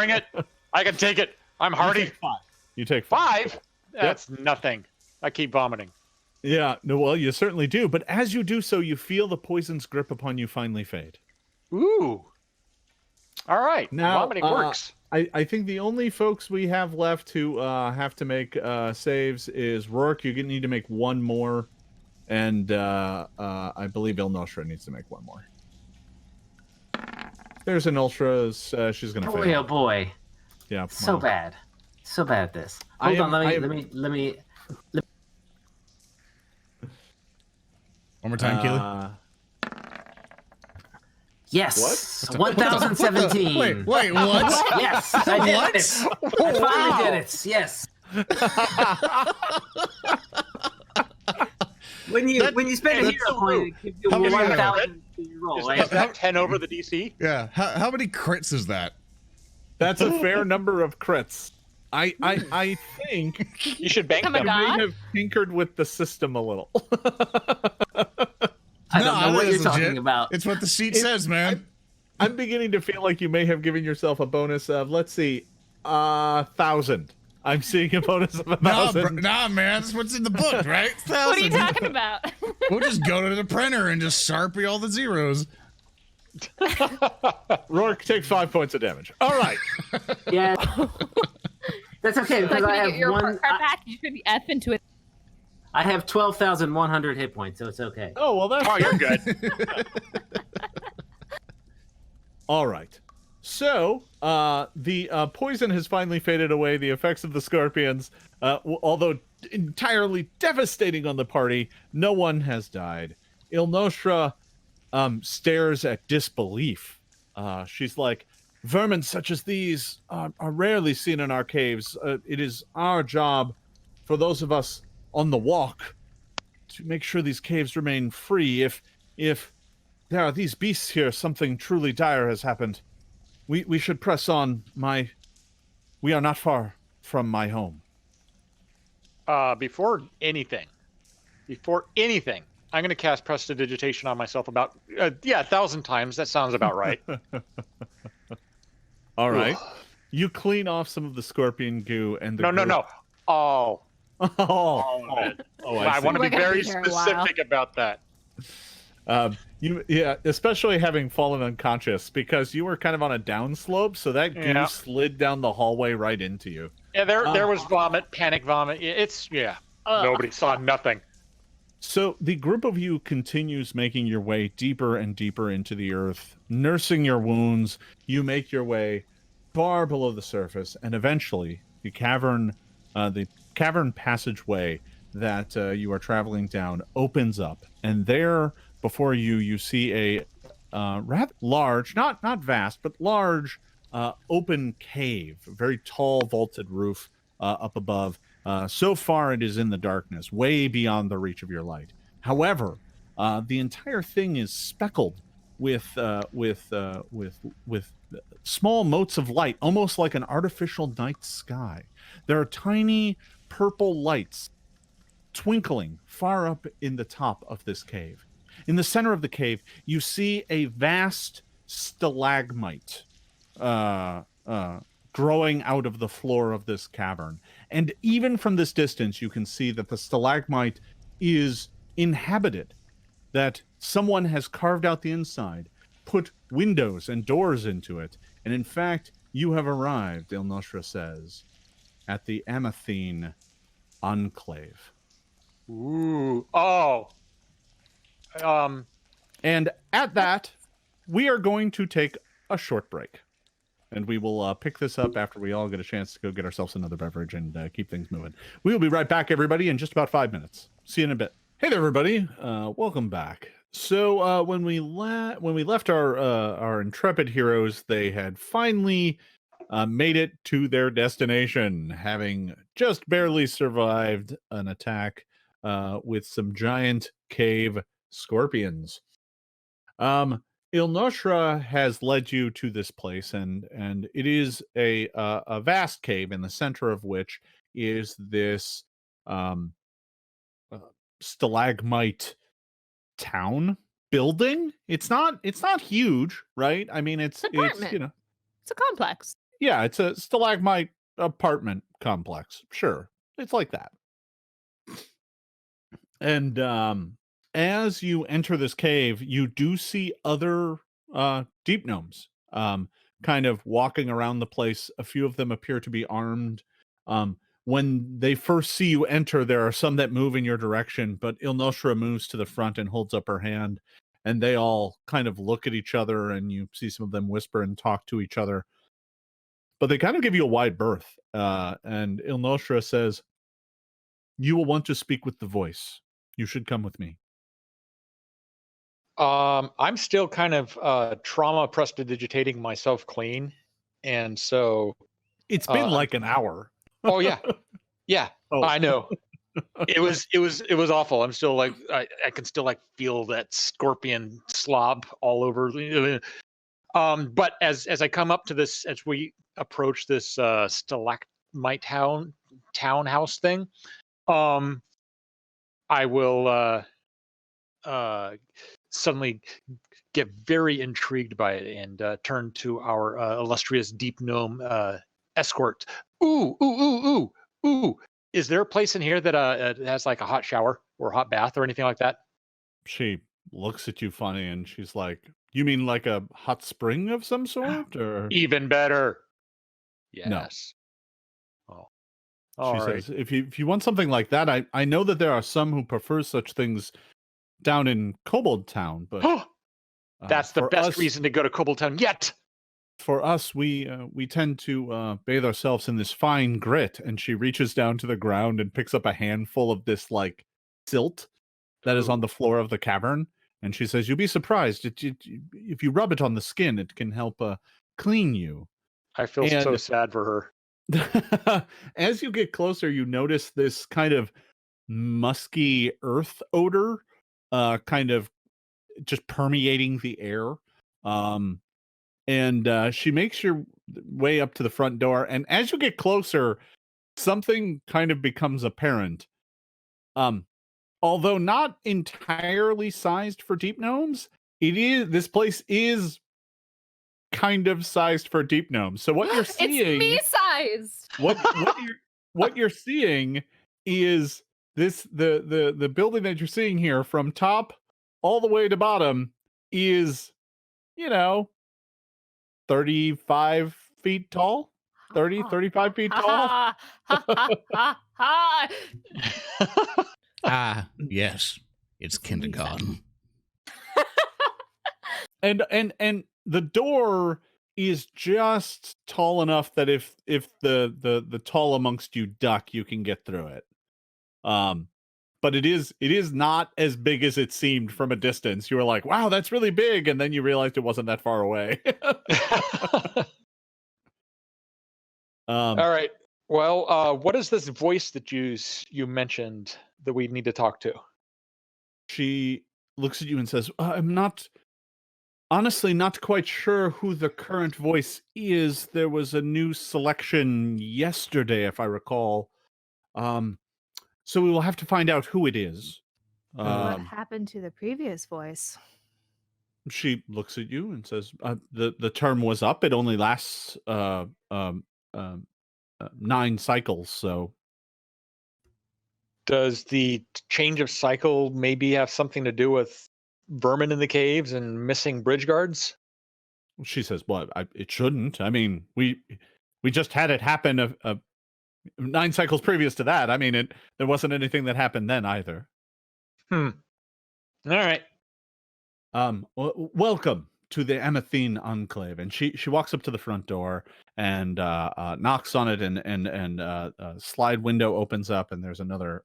it. I can take it. I'm hardy. You take 5. That's nothing. I keep vomiting. Yeah, no, well, you certainly do. But as you do so, you feel the poison's grip upon you finally fade. Ooh. All right. Now, vomiting works. I think the only folks we have left who have to make saves is Roark. You need to make one more. And I believe Ilnoshra needs to make one more. There's an Ultra's. She's going to fail. Boy, oh boy. Yeah. So bad. So bad at this. Hold on, let me. One more time, Keeley. Yes. 1017. Wait, what? Yes, I did it. I finally did it. Yes. When you spend a hero point, it gives you 1,000 to your roll. Is that 10 over the DC? Yeah. How many crits is that? That's a fair number of crits. I think you should bank them. You may have tinkered with the system a little. I don't know what you're talking about. It's what the sheet says, man. I'm beginning to feel like you may have given yourself a bonus of, let's see, 1,000. I'm seeing a bonus of 1,000. Nah, man, that's what's in the book, right? What are you talking about? We'll just go to the printer and just Sharpie all the zeros. Roark takes 5 points of damage. All right. Yeah. That's okay because I have one. Back, you should be F into it. I have 12,100 hit points, so it's okay. Oh well, that's. Oh, you're good. All right. So the poison has finally faded away. The effects of the scorpions, although entirely devastating on the party, no one has died. Ilnoshra stares at disbelief. She's like, vermin such as these are rarely seen in our caves. It is our job, for those of us on the walk, to make sure these caves remain free. If there are these beasts here, something truly dire has happened. We should press on. We are not far from my home. Before anything, I'm going to cast Prestidigitation on myself about 1,000 times. That sounds about right. All right. You clean off some of the scorpion goo and the No. Oh. I want to be very specific about that. Especially having fallen unconscious, because you were kind of on a downslope, so that goo slid down the hallway right into you. Yeah, there was vomit, panic vomit. Nobody saw nothing. So the group of you continues making your way deeper and deeper into the earth, nursing your wounds. You make your way far below the surface, and eventually the cavern passageway that you are traveling down opens up, and there before you see a rather large, not vast, but large open cave, very tall vaulted roof up above. So far it is in the darkness, way beyond the reach of your light. However, the entire thing is speckled with small motes of light, almost like an artificial night sky. There are tiny purple lights twinkling far up in the top of this cave. In the center of the cave, you see a vast stalagmite growing out of the floor of this cavern. And even from this distance, you can see that the stalagmite is inhabited that someone has carved out the inside, put windows and doors into it, and in fact, you have arrived, Ilnoshra says, at the Amathene Enclave. Ooh. Oh. And at that, we are going to take a short break. And we will pick this up after we all get a chance to go get ourselves another beverage and keep things moving. We will be right back, everybody, in just about 5 minutes. See you in a bit. Hey there, everybody. Welcome back. So when we left our intrepid heroes, they had finally made it to their destination, having just barely survived an attack with some giant cave scorpions. Ilnoshra has led you to this place, and it is a vast cave, in the center of which is this stalagmite town building. It's not huge, right? I mean, it's apartment. It's a complex. Yeah, it's a stalagmite apartment complex. Sure, it's like that. And as you enter this cave, you do see other deep gnomes kind of walking around the place. A few of them appear to be armed. When they first see you enter, there are some that move in your direction, but Ilnoshra moves to the front and holds up her hand, and they all kind of look at each other, and you see some of them whisper and talk to each other. But they kind of give you a wide berth, and Ilnoshra says, "You will want to speak with the voice. You should come with me." I'm still kind of trauma prestidigitating myself clean, and so It's been like an hour. Oh yeah, yeah. Oh. I know. It was awful. I'm still like I can still like feel that scorpion slob all over. But as I come up to this, as we approach this stalagmite townhouse thing, I will suddenly get very intrigued by it and turn to our illustrious deep gnome escort. Ooh. Is there a place in here that has like a hot shower or a hot bath or anything like that? She looks at you funny and she's like, "You mean like a hot spring of some sort?" Or Even better. Yes. No. Oh. She says, if you want something like that, I know that there are some who prefer such things down in Kobol Town, but that's the best us, reason to go to Kobol Town yet. For us, we tend to bathe ourselves in this fine grit. And she reaches down to the ground and picks up a handful of this like silt that is on the floor of the cavern. And she says, "You'll be surprised. If you rub it on the skin, it can help clean you." I feel so sad for her. As you get closer, you notice this kind of musky earth odor kind of just permeating the air. And she makes your way up to the front door. And as you get closer, something kind of becomes apparent. Although not entirely sized for deep gnomes, this place is kind of sized for deep gnomes. So what you're seeing, it's me sized. What you're seeing is the building that you're seeing here from top all the way to bottom is, 35 feet tall, 35 feet tall. Yes, it's kindergarten. And the door is just tall enough that if the tall amongst you duck, you can get through it. But it is not as big as it seemed from a distance. You were like, "Wow, that's really big," and then you realized it wasn't that far away. All right. Well, what is this voice that you mentioned that we need to talk to? She looks at you and says, "I'm honestly not quite sure who the current voice is. There was a new selection yesterday, if I recall. So we will have to find out who it is." What happened to the previous voice? She looks at you and says, "The term was up. It only lasts 9 cycles, so." Does the change of cycle maybe have something to do with vermin in the caves and missing bridge guards? She says, "Well, it shouldn't. I mean, we just had it happen 9 cycles previous to that. I mean, there wasn't anything that happened then either." All right. Welcome to the Amathine Enclave. And she walks up to the front door and knocks on it, and a slide window opens up, and there's another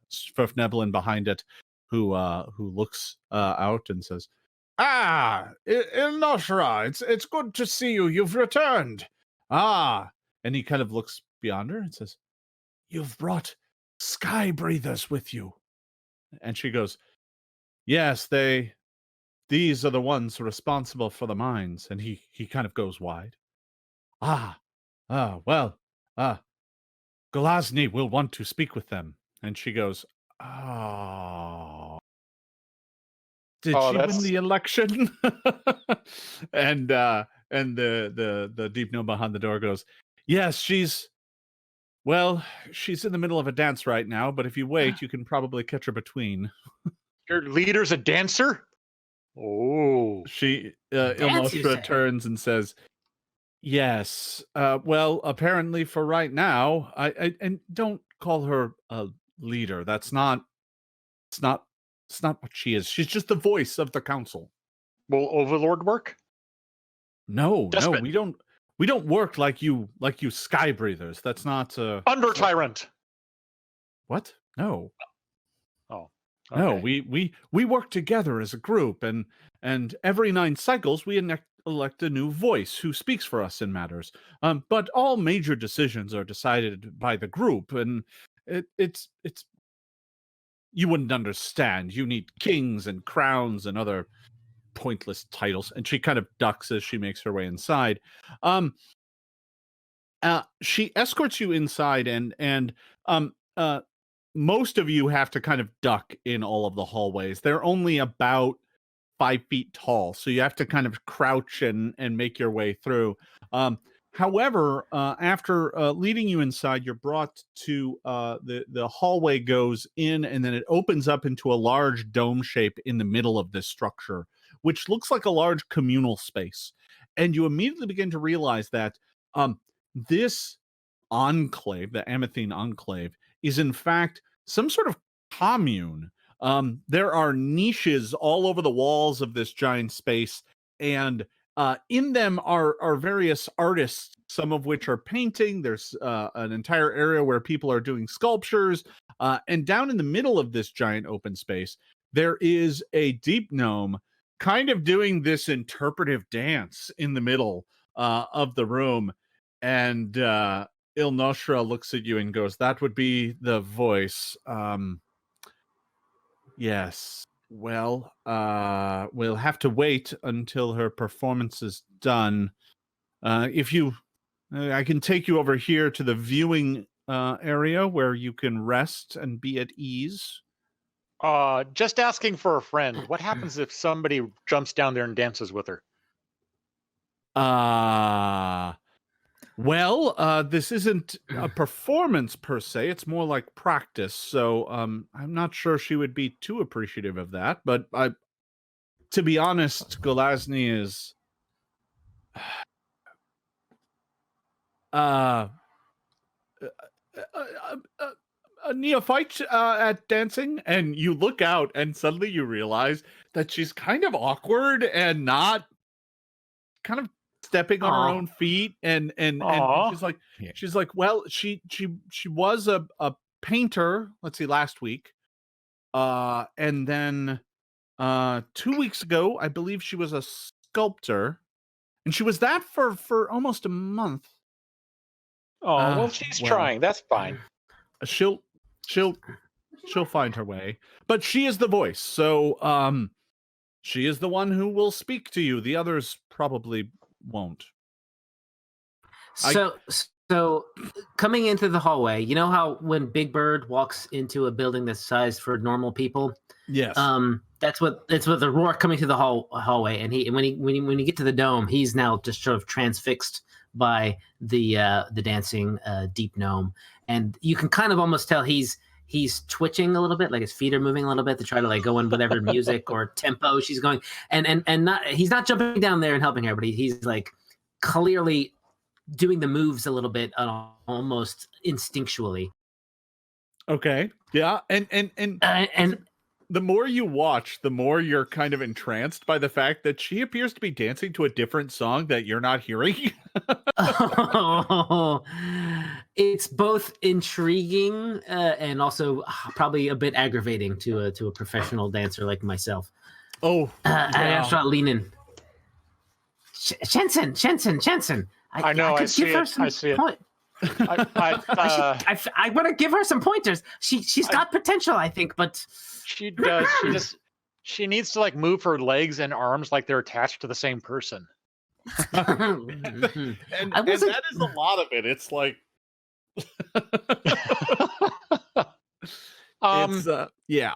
Svefneblin behind it who looks out and says, Ilnoshra, it's good to see you. You've returned. And he kind of looks beyond her and says, "You've brought sky breathers with you." And she goes, "Yes, these are the ones responsible for the mines." And he kind of goes wide. Well, Golazny will want to speak with them. And she goes, "Oh, did she win the election?" and the deep gnome behind the door goes, "Yes, she's in the middle of a dance right now, but if you wait, you can probably catch her between." Your leader's a dancer? Oh. Ilnoshra turns and says, "Yes. Well, apparently for right now, and don't call her a leader. It's not what she is. She's just the voice of the council." Will Overlord work? No, we don't work like you sky breathers. That's not Under Tyrant. What? No. Oh. Okay. No, we work together as a group, and every 9 cycles we elect a new voice who speaks for us in matters. But all major decisions are decided by the group, and it's you wouldn't understand. You need kings and crowns and other pointless titles. And she kind of ducks as she makes her way inside. She escorts you inside, and most of you have to kind of duck in all of the hallways. They're only about 5 feet tall, so you have to kind of crouch and make your way through. However, after leading you inside, you're brought to the hallway goes in, and then it opens up into a large dome shape in the middle of this structure, which looks like a large communal space. And you immediately begin to realize that this enclave, the Amathine Enclave, is in fact some sort of commune. There are niches all over the walls of this giant space, and in them are various artists, some of which are painting. There's an entire area where people are doing sculptures, and down in the middle of this giant open space, there is a deep gnome kind of doing this interpretive dance in the middle of the room. And Ilnoshra looks at you and goes, "That would be the voice. Yes. Well, we'll have to wait until her performance is done. If you, I can take you over here to the viewing area where you can rest and be at ease." Just asking for a friend. What happens if somebody jumps down there and dances with her? Well, this isn't a performance per se. It's more like practice. So I'm not sure she would be too appreciative of that. But to be honest, Golazny is a neophyte at dancing. And you look out and suddenly you realize that she's kind of awkward and not kind of stepping on her own feet, and she's like, well, she was a painter, let's see, last week, and then 2 weeks ago I believe she was a sculptor, and she was that for almost a month. Well, she's trying. That's fine. She'll find her way, but she is the voice, so she is the one who will speak to you. The others probably won't. So coming into the hallway, you know how when Big Bird walks into a building that's sized for normal people? Yes. That's what the Roark coming to the hallway, and when you get to the dome, he's now just sort of transfixed by the dancing deep gnome, and you can kind of almost tell he's he's twitching a little bit, like his feet are moving a little bit to try to like go in whatever music or tempo she's going, and not he's not jumping down there and helping her, but he's like clearly doing the moves a little bit almost instinctually. Okay. Yeah. And the more you watch, the more you're kind of entranced by the fact that she appears to be dancing to a different song that you're not hearing. Oh, it's both intriguing and also probably a bit aggravating to a professional dancer like myself. Oh, I start leaning. Shensen. I know. I see it. I see it. I want to give her some pointers. She's got potential, I think, but she does. She needs to like move her legs and arms like they're attached to the same person. and that is a lot of it. It's like yeah.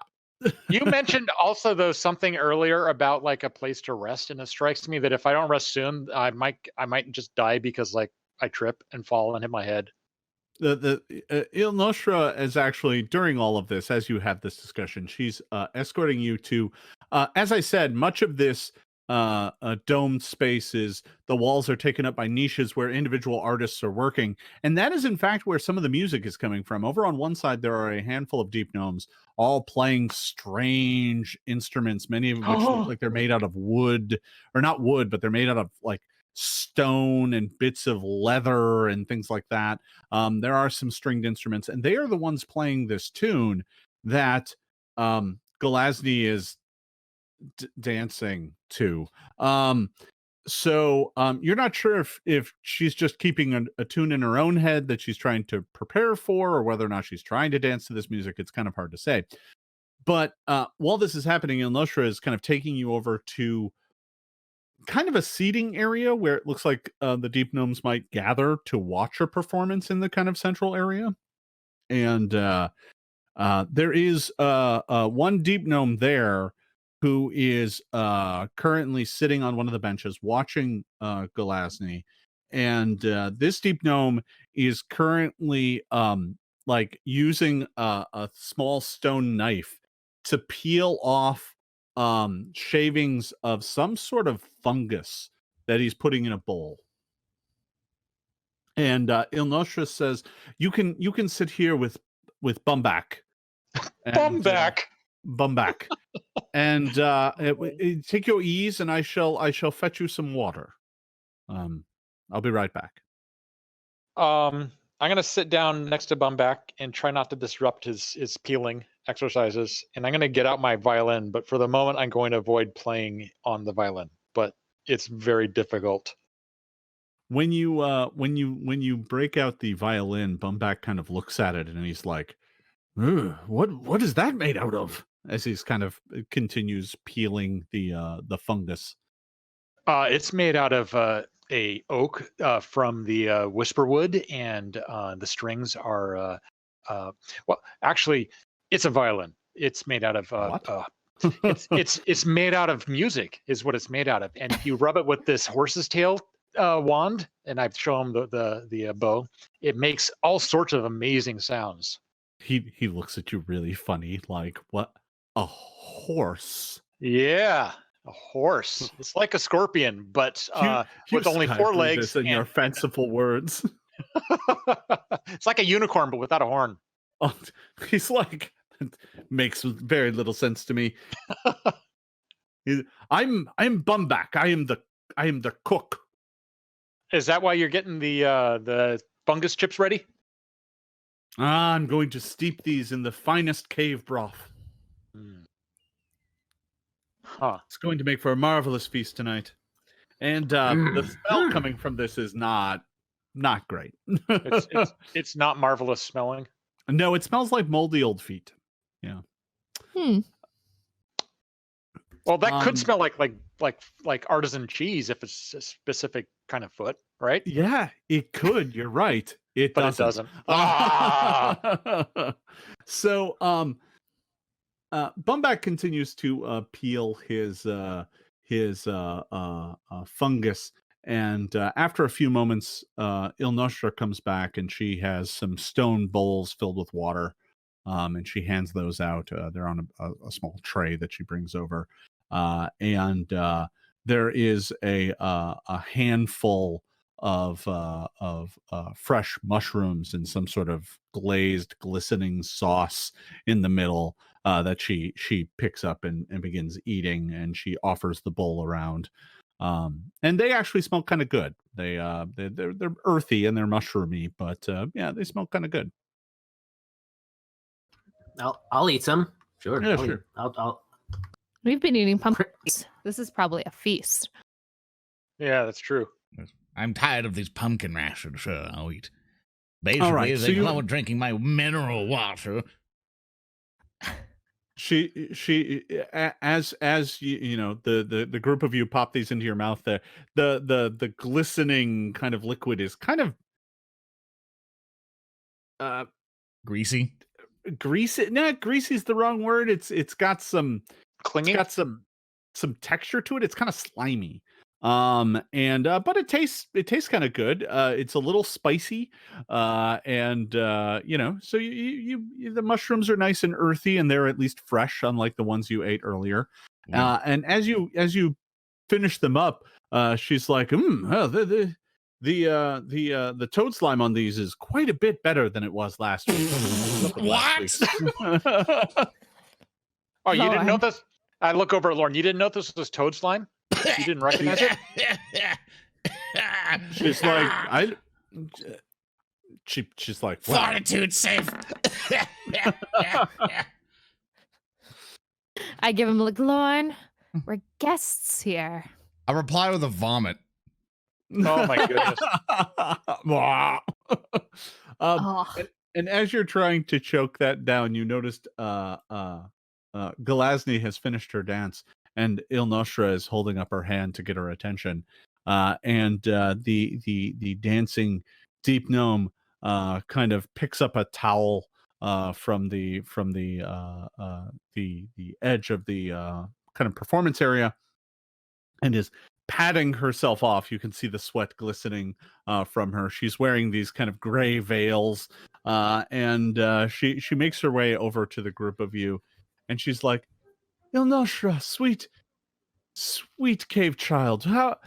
You mentioned also though something earlier about like a place to rest, and it strikes me that if I don't rest soon, I might just die because like I trip and fall and hit my head. The Ilnoshra is actually, during all of this, as you have this discussion, she's escorting you to, as I said, much of this domed spaces, the walls are taken up by niches where individual artists are working. And that is, in fact, where some of the music is coming from. Over on one side, there are a handful of deep gnomes, all playing strange instruments, many of which look like they're made out of wood, or not wood, but they're made out of like stone and bits of leather and things like that. There are some stringed instruments, and they are the ones playing this tune that Golazny is dancing to. So you're not sure if she's just keeping a tune in her own head that she's trying to prepare for, or whether or not she's trying to dance to this music. It's kind of hard to say. But while this is happening, Ilnoshra is kind of taking you over to kind of a seating area where it looks like the deep gnomes might gather to watch her performance in the kind of central area. And there is one deep gnome there who is currently sitting on one of the benches watching Golazny. And this deep gnome is currently like using a small stone knife to peel off shavings of some sort of fungus that he's putting in a bowl. And Ilnoshra says, you can sit here with Bumback. Bumback. Bumback. And take your ease, and I shall fetch you some water. I'll be right back. I'm gonna sit down next to Bumback and try not to disrupt his peeling exercises. And I'm gonna get out my violin, but for the moment, I'm going to avoid playing on the violin. But it's very difficult. When you break out the violin, Bumback kind of looks at it and he's like, what is that made out of? As he's kind of continues peeling the fungus. It's made out of a oak from the Whisperwood, and the strings are well, actually, it's a violin. It's made out of it's made out of music, is what it's made out of. And if you rub it with this horse's tail wand, and I've shown him the bow, it makes all sorts of amazing sounds. He looks at you really funny, like, what? A horse? Yeah, a horse. It's like a scorpion, but with only 4 legs. And your fanciful words. It's like a unicorn, but without a horn. Oh, he's like, makes very little sense to me. I'm Bumback. I am the cook. Is that why you're getting the fungus chips ready? I'm going to steep these in the finest cave broth. Huh. It's going to make for a marvelous feast tonight. And the smell coming from this is not great. It's not marvelous smelling. No, it smells like moldy old feet. Yeah. Well, that could smell like artisan cheese if it's a specific kind of foot, right? Yeah, it could. You're right. It doesn't. So, Bumback continues to peel his fungus, and after a few moments, Ilnoshra comes back, and she has some stone bowls filled with water and she hands those out. They're on a small tray that she brings over, and there is a handful of fresh mushrooms and some sort of glazed, glistening sauce in the middle that she picks up and begins eating, and she offers the bowl around. And they actually smell kind of good. They're earthy and they're mushroomy, but yeah, they smell kind of good. I'll eat some. Sure. Yeah, sure. I'll We've been eating pumpkins. This is probably a feast. Yeah, that's true. I'm tired of these pumpkin rations. Sure, I'll eat. Basically, All right, so they you- come with drinking my mineral water. She as you know, the group of you pop these into your mouth there, the glistening kind of liquid is kind of Greasy. greasy. No, greasy is the wrong word. It's got some Clingy. It's got some texture to it. It's kind of slimy. And but it tastes kind of good. It's a little spicy. And you know, so you the mushrooms are nice and earthy, and they're at least fresh, unlike the ones you ate earlier. And as you finish them up, she's like, the toad slime on these is quite a bit better than it was last week. Oh, you didn't know Lord. this? I look over at Lauren. You didn't know this was toad slime? You didn't recognize it? She's like, she's like, wow. Fortitude safe. I give him a look, Lauren. We're guests here. I reply with a vomit. Oh my goodness. Oh, And as you're trying to choke that down, you noticed Galazny has finished her dance, and Ilnoshra is holding up her hand to get her attention. And the dancing deep gnome kind of picks up a towel from the edge of the kind of performance area, and is patting herself off. You can see the sweat glistening from her. She's wearing these kind of gray veils, and she makes her way over to the group of you, and she's like, Ilnoshra, sweet cave child, how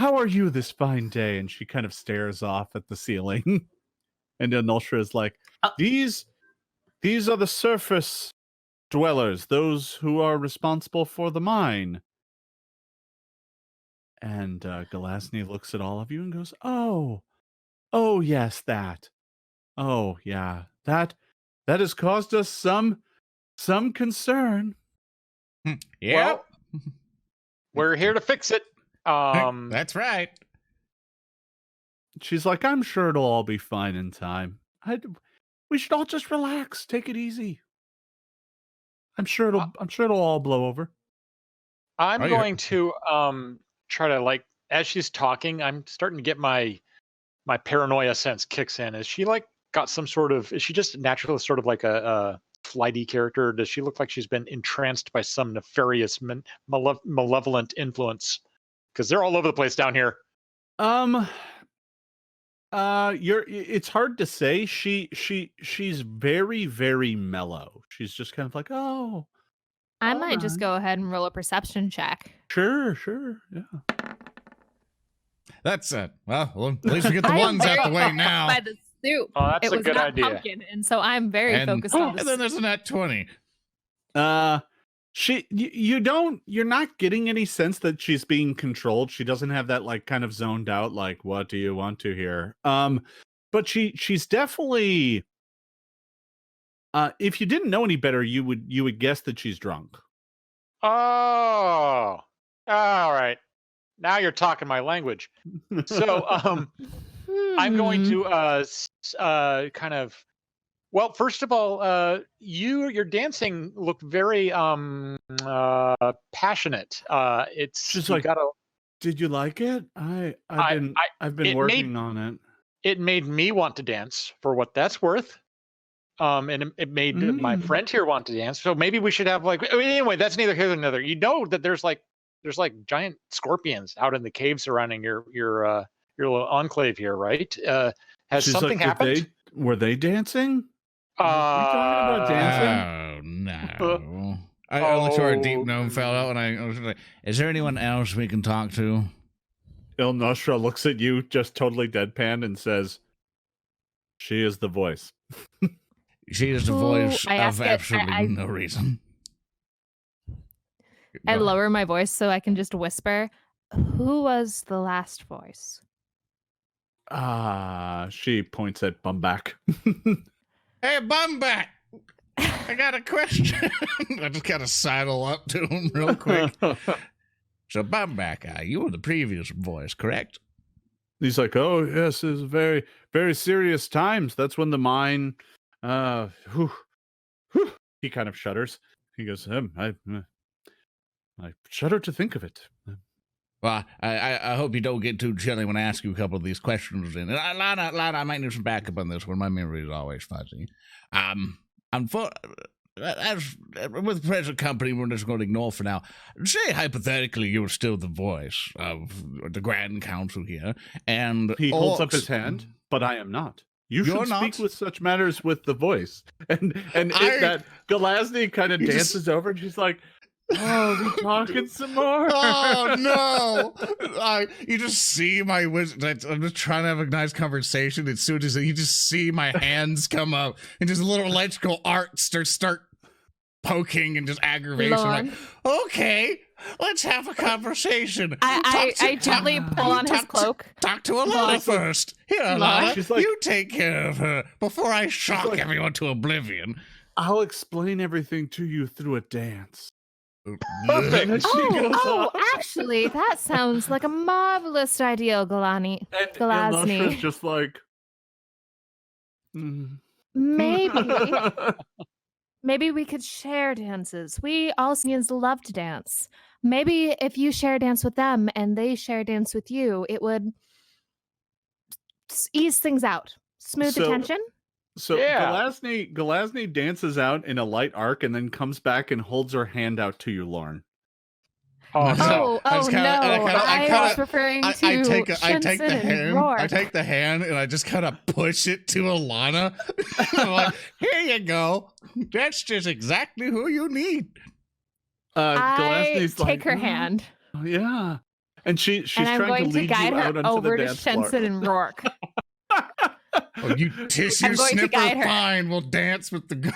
are you this fine day? And she kind of stares off at the ceiling. And Ilnoshra is like, these are the surface dwellers, those who are responsible for the mine. And Galazny looks at all of you and goes, oh yes, that. Oh yeah, that has caused us some concern. Yeah, Well, we're here to fix it. that's right. She's like, I'm sure it'll all be fine in time. We should all just relax, take it easy. I'm sure it'll all blow over. I'm Oh, yeah. going to try to, like, as she's talking, I'm starting to get my paranoia sense kicks in. Is she like got some sort of, is she just naturally sort of like a flighty character? Or does she look like she's been entranced by some nefarious malevolent influence? Because they're all over the place down here. It's hard to say. She's very, very mellow. She's just kind of like, oh, I all might just right. go ahead and roll a perception check. Sure, yeah. That's it. Well, at least we get the I am ones out very the way focused now. By the soup. Oh, that's It a was good not idea. pumpkin, and so I'm very focused on the And then there's a nat 20. You're not getting any sense that she's being controlled. She doesn't have that like kind of zoned out, like, what do you want to hear? But she's definitely, if you didn't know any better, you would guess that she's drunk. Oh, all right. Now you're talking my language. So, I'm going to kind of. Well, first of all, your dancing looked very passionate. It's She's you like, gotta, did you like it? I've been it working on it. It made me want to dance for what that's worth. And it made my friend here want to dance. So maybe we should have like, anyway, that's neither here nor there. You know that there's like giant scorpions out in the cave surrounding your little enclave here, right? Has She's something like, happened? Were they dancing? Are we talking about dancing? Oh, no. I looked where a deep gnome fell out, and I was like, is there anyone else we can talk to? Il Nostra looks at you just totally deadpan and says, she is the voice. She is the Who- voice I of ask it- absolutely I- no reason. I Go ahead. lower my voice so I can just whisper. Who was the last voice? She points at Bumback. Hey, Bumback! I got a question. I just got to sidle up to him real quick. So, Bumback, you were the previous voice, correct? He's like, oh, yes, it's very, very serious times. That's when the mine, whew. He kind of shudders. He goes, I shudder to think of it. Well, I hope you don't get too chilly when I ask you a couple of these questions. And Lana, I might need some backup on this one. My memory is always fuzzy. As with the present company, we're just going to ignore for now. Say hypothetically, you're still the voice of the Grand Council here, and He holds up his hand, but I am not. You're should not? speak with such matters with the voice. And that Galasny kind of You just- dances over, and she's like, oh, we talking some more? Oh no! You just see my wizard. I'm just trying to have a nice conversation. As soon as you just see my hands come up and just little electrical art start poking and just aggravation. I'm like, okay, let's have a conversation. I gently pull on his cloak. Talk to Ilana first. Here, Ilana, She's like- you take care of her before I shock like- everyone to oblivion. I'll explain everything to you through a dance. Perfect. And she goes Oh, off. actually, that sounds like a marvelous idea, And Galasny. Nostra's just like, Maybe we could share dances. We Alsnians love to dance. Maybe if you share a dance with them and they share a dance with you, it would ease things out, smooth the So- tension. So Yeah. Galasny dances out in a light arc and then comes back and holds her hand out to you, Lorne. Oh, So, no. I just kinda- no! I kinda- was referring to I take the Shensen and hand. Roark. I take the hand and I just kind of push it to Ilana. I'm like, here you go. That's just exactly who you need. I Galasny's take like, her "Oh, hand, yeah, and she's and I'm trying going to to lead guide you out her onto over the to dance floor. Shensen and Roark. Oh, you tissue I'm going to sniffer, guide her. fine. We'll dance with the.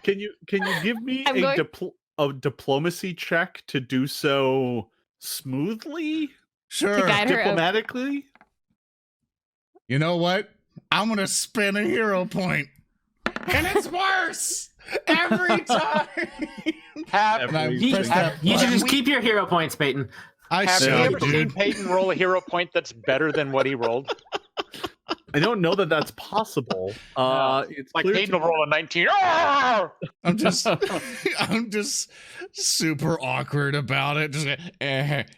Can you give me I'm a going- a diplomacy check to do so smoothly, Sure. guide her over. diplomatically? You know what? I'm gonna spin a hero point, and it's worse every time. Have, And I Every press single- that You should button. just keep your hero points, Peyton. I have you Yeah, ever should, seen dude. Peyton roll a hero point that's better than what he rolled? I don't know that that's possible. It's Like clear Peyton to- will roll a 19. Ah! I'm just, I'm just super awkward about it.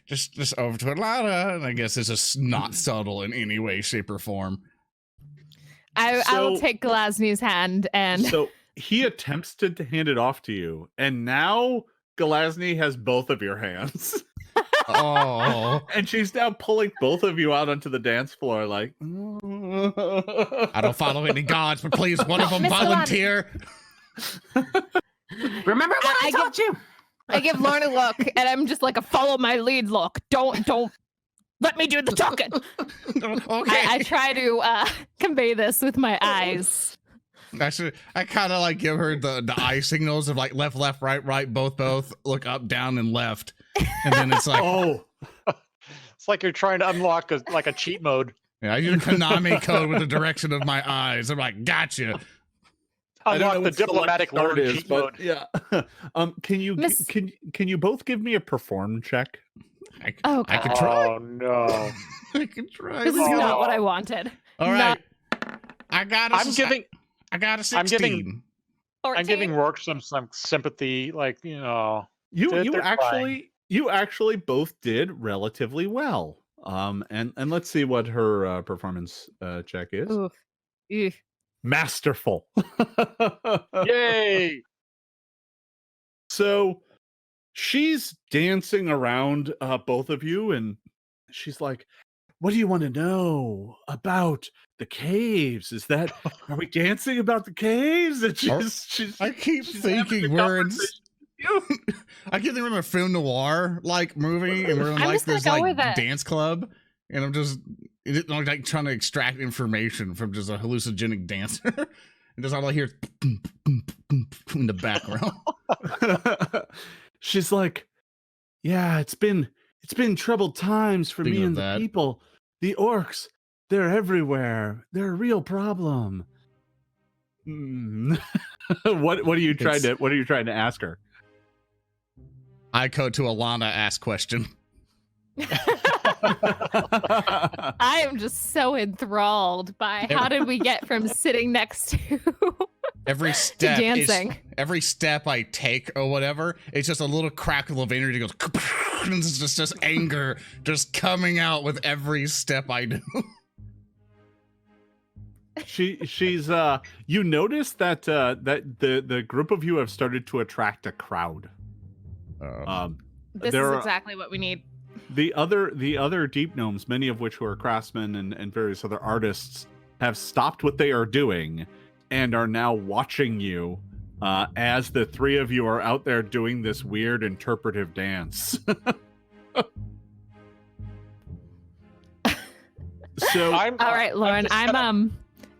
Just over to Ilana, and I guess it's just not subtle in any way, shape, or form. I will So- take Galasny's hand and So he attempts to hand it off to you, and now Galasny has both of your hands. Oh, And she's now pulling both of you out onto the dance floor, like. I don't follow any gods, but please, one of them Miss Ilana. volunteer. Remember what I I taught you? I give Lorne a look, and I'm just like a follow my lead look. Don't let me do the talking. Okay, I try to convey this with my eyes. I kind of like give her the eye signals of like left, right, both, look up, down, and left, and then it's like, Oh, It's like you're trying to unlock a cheat mode. yeah, I use a Konami code with the direction of my eyes. I'm like, gotcha. I don't know Unlock the what select diplomatic start Lord is, cheat but mode. yeah. Can you Miss- can you both give me a perform check? Oh, I God. can try. Oh no! I can try. This is Oh. not what I wanted. All right. I got a I'm giving I got a 16. I'm giving- 14. I'm giving Roark some sympathy. Like You They're you actually both did relatively well. And let's see what her performance check is. Oof. Ew. Masterful. yay! So she's dancing around both of you, and she's like, what do you want to know about the caves? Are we dancing about the caves? And I keep she's thinking having a we're in. conversation with you. I keep thinking we're in a film noir like movie, and we're in I'm like just gonna this go like with it. dance club, and I'm just like trying to extract information from just a hallucinogenic dancer, and just all I hear in the background. She's like, yeah, it's been troubled times for Speaking me of and that. the people. The orcs, they're everywhere. They're a real problem. What are you trying to ask her? I code to Ilana ask question. I am just so enthralled by how did we get from sitting next to Every step dancing. every step I take or whatever, it's just a little crackle of energy goes, and it's just anger just coming out with every step I do. She's you notice that the group of you have started to attract a crowd. This there is are- exactly what we need. The other deep gnomes, many of which who are craftsmen and various other artists, have stopped what they are doing and are now watching you as the three of you are out there doing this weird interpretive dance. So I'm, All right, Lauren, just kinda-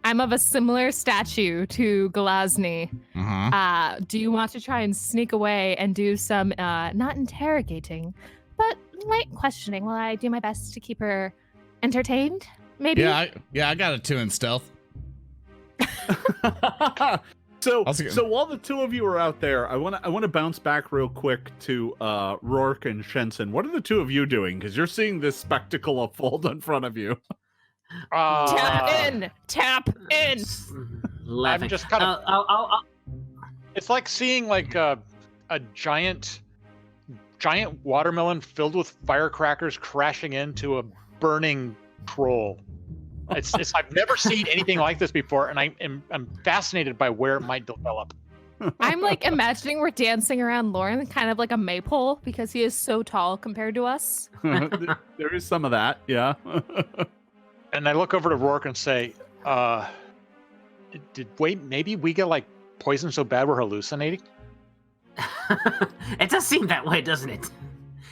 I'm of a similar stature to Glasny. Uh-huh. Do you want to try and sneak away and do some not interrogating, but light questioning while I do my best to keep her entertained? Maybe. Yeah, I got a 2 in stealth. so I'll see- while the two of you are out there, I want to bounce back real quick to Roark and Shensen. What are the two of you doing? Because you're seeing this spectacle unfold in front of you. Tap in. Laughing. I'm just kind of. I'll It's like seeing like a giant watermelon filled with firecrackers crashing into a burning troll. It's I've never seen anything like this before, and I'm fascinated by where it might develop. I'm like imagining we're dancing around Lauren, kind of like a maypole, because he is so tall compared to us. There is some of that, yeah. And I look over to Roark and say, maybe we get like poisoned so bad we're hallucinating? It does seem that way, doesn't it?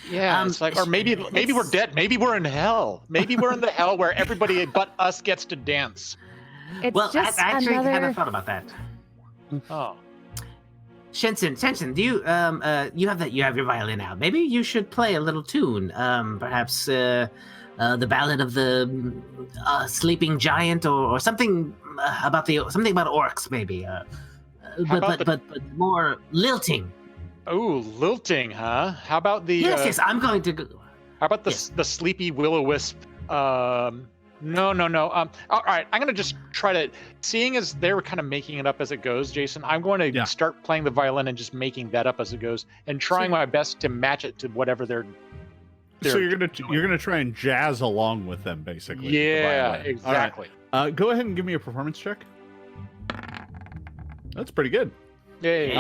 Yeah, it's like, or maybe we're dead. Maybe we're in hell. Maybe we're in the hell where everybody but us gets to dance. It's Well, I just actually another. haven't thought about that. Oh, Shensen, do you you have your violin out? Maybe you should play a little tune. Perhaps the ballad of the sleeping giant, or something about orcs, maybe. But more lilting. oh, lilting, huh? How about the? Yes, I'm going to go. How about the yes. the sleepy will-o-wisp? No. All right, I'm gonna just try to. Seeing as they're kind of making it up as it goes, Jason, I'm going to start playing the violin and just making that up as it goes, and trying my best to match it to whatever they're. So you're gonna try and jazz along with them, basically. with the Yeah, violin. exactly. All right. Go ahead and give me a performance check. That's pretty good. Yay.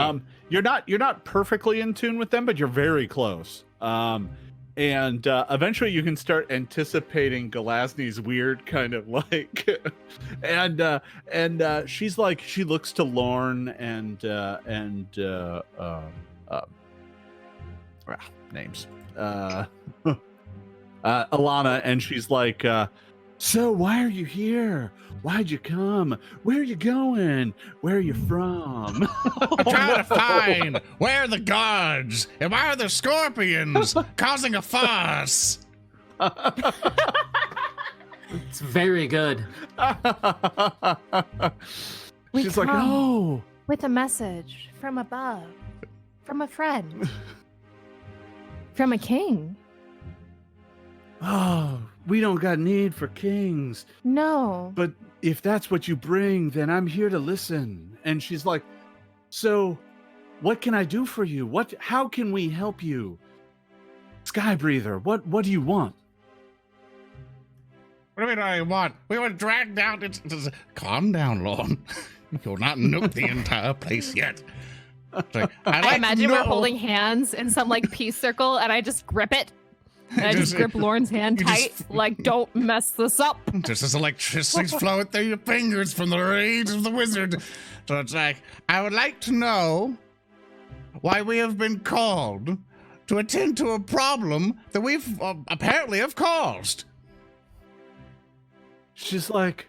You're not perfectly in tune with them, but you're very close. And eventually you can start anticipating Galasny's weird kind of like, and she's like, she looks to Lorne and names, Ilana, and she's like, so why are you here? Why'd you come? Where are you going? Where are you from? I'm trying to find where are the guards and why are the scorpions causing a fuss? It's very good. We She's like, come oh, with a message from above, from a friend, from a king. oh, we don't got need for kings. No. But if that's what you bring, then I'm here to listen. And she's like, so what can I do for you? How can we help you? Sky Breather, what do you want? What do you mean I want? We were dragged down. Calm down, Lorne. You'll not nuke the entire place yet. It's like, I imagine we're holding hands in some like peace circle, and I just grip it. And I just grip Lauren's hand you tight, just- like, don't mess this up. Just as electricity's flowing through your fingers from the rage of the wizard. So it's like, I would like to know why we have been called to attend to a problem that we've apparently have caused. She's like,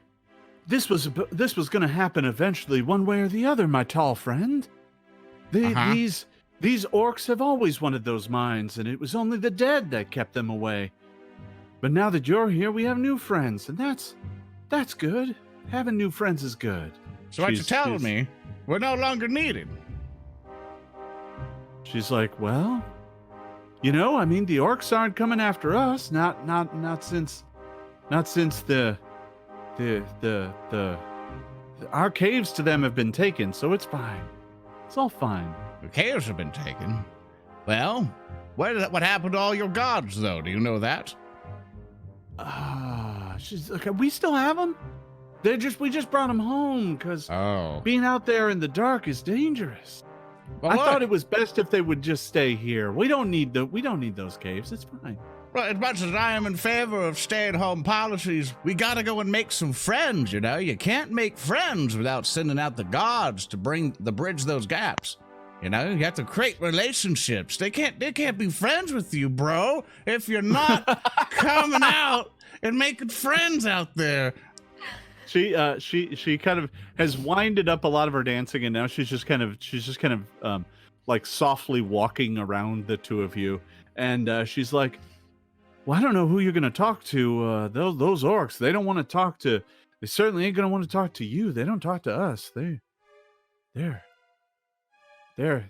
this was going to happen eventually, one way or the other, my tall friend. These orcs have always wanted those mines, and it was only the dead that kept them away. But now that you're here, we have new friends, and that's good. Having new friends is good. So what you're telling me, we're no longer needed. She's like, well, the orcs aren't coming after us. Not since our caves to them have been taken, so it's fine. It's all fine. The caves have been taken. Well, what happened to all your gods, though? Do you know that? She's like, we still have them. We just brought them home because being out there in the dark is dangerous. Well, I thought it was best if they would just stay here. We don't need those caves. It's fine. Well, as much as I am in favor of stay-at-home policies, we gotta go and make some friends, you know? You can't make friends without sending out the gods to bridge those gaps. You know, you have to create relationships. They can't be friends with you, bro, if you're not coming out and making friends out there. She kind of has winded up a lot of her dancing, and now she's just kind of like softly walking around the two of you, and she's like, well, I don't know who you're going to talk to. Those orcs, they don't want to talk to. They certainly ain't going to want to talk to you. They don't talk to us. They're not. They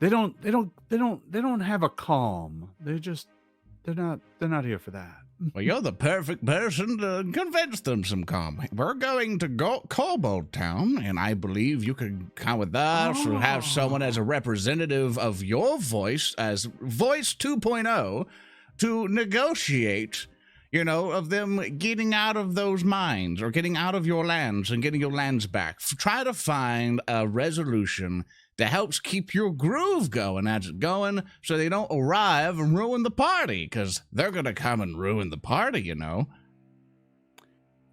don't have a calm. They're not here for that. Well, you're the perfect person to convince them some calm. We're going to go Kobol Town, and I believe you could come with us or have someone as a representative of your voice, as Voice 2.0, to negotiate, of them getting out of those mines or getting out of your lands and getting your lands back. Try to find a resolution that helps keep your groove going as it's going so they don't arrive and ruin the party, because they're going to come and ruin the party,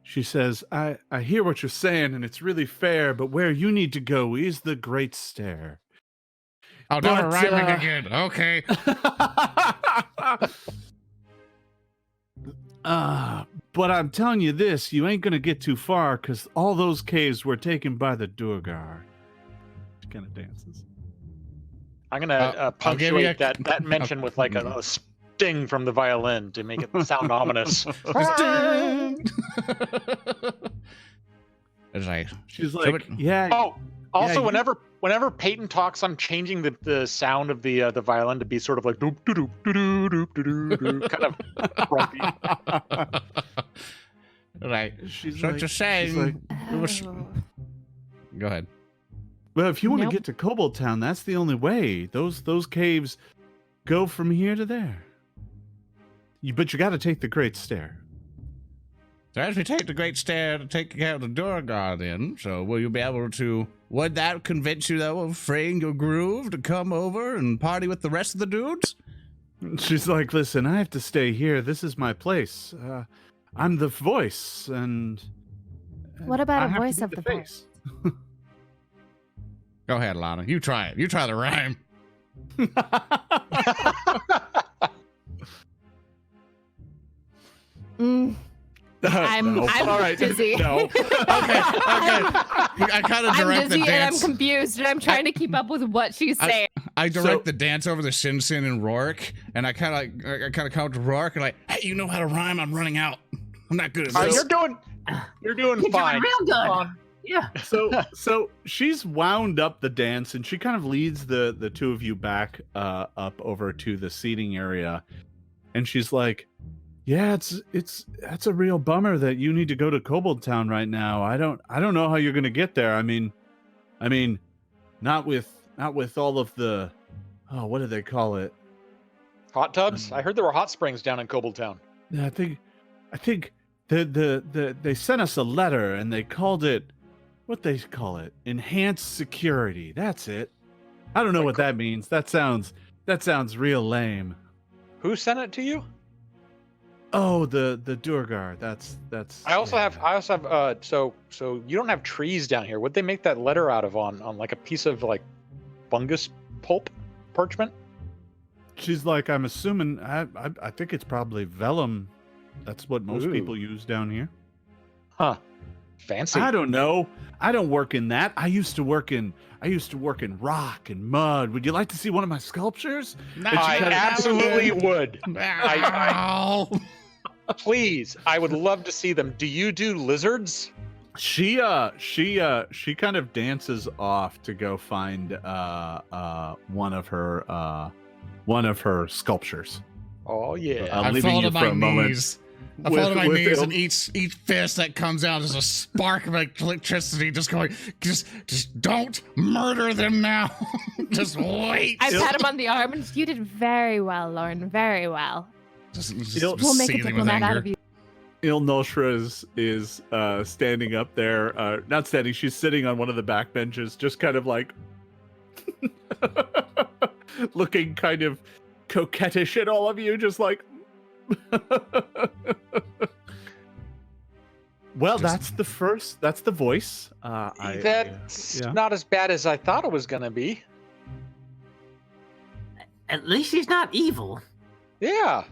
She says, I hear what you're saying, and it's really fair, but where you need to go is the Great Stair. Oh, not rhyming again. Okay. But I'm telling you this, you ain't going to get too far, because all those caves were taken by the Durgar. She kind of dances. I'm gonna punctuate that mention with like a sting from the violin to make it sound ominous. She's like, yeah. Oh, also, yeah, whenever Peyton talks, I'm changing the sound of the violin to be sort of like doop doop doop doop doop doop, kind of grumpy. Right. She's so just saying. Go ahead. Well, if you want to get to Kobol Town, that's the only way. Those caves go from here to there. But you got to take the Great Stair. So as we take the Great Stair to take care of the Durgar then, so will you be able to, would that convince you though of freeing your groove to come over and party with the rest of the dudes? She's like, listen, I have to stay here. This is my place. I'm the voice, and What about I a voice have of to the be voice? Go ahead, Ilana. You try it. You try the rhyme. I'm All right. dizzy. No. Okay. I kind of I'm direct the dizzy and I'm dance. confused and I'm trying to keep up with what she's saying. I direct the dance over the Shensen and Roark, and I kind of come to Roark and like, hey, you know how to rhyme? I'm running out. I'm not good at this. You're doing fine. Real good. Yeah. So she's wound up the dance, and she kind of leads the two of you back up over to the seating area, and she's like, "Yeah, that's a real bummer that you need to go to Kobol Town right now. I don't know how you're gonna get there. I mean, not with all of the what do they call it? Hot tubs? I heard there were hot springs down in Kobol Town. Yeah, I think they sent us a letter and they called it. What they call it? Enhanced security. That's it. I don't know what that means. That sounds real lame. Who sent it to you? Oh, the Durgar. That's. I also yeah. have. So you don't have trees down here. What'd they make that letter out of on like a piece of like fungus pulp parchment? She's like, I'm assuming. I think it's probably vellum. That's what most Ooh. people use down here. Huh. Fancy. I don't know. I don't work in that. I used to work in rock and mud. Would you like to see one of my sculptures? I absolutely would. Ow. Please, I would love to see them. Do you do lizards? She kind of dances off to go find one of her sculptures. Oh yeah. I'm I leaving fall you to for my a moment. knees. I fall to my knees, Il- and each fist that comes out is a spark of electricity, just going, just don't murder them now. Just wait. I pat him on the arm, and you did very well, Lauren. Very well. Just We'll make a seething with diplomat out anger. of you. Il Noshra is standing up there. Not standing. She's sitting on one of the back benches, just kind of like looking kind of coquettish at all of you, just like. Well, that's the voice. That's yeah. not as bad as I thought it was gonna be. At least he's not evil. Yeah.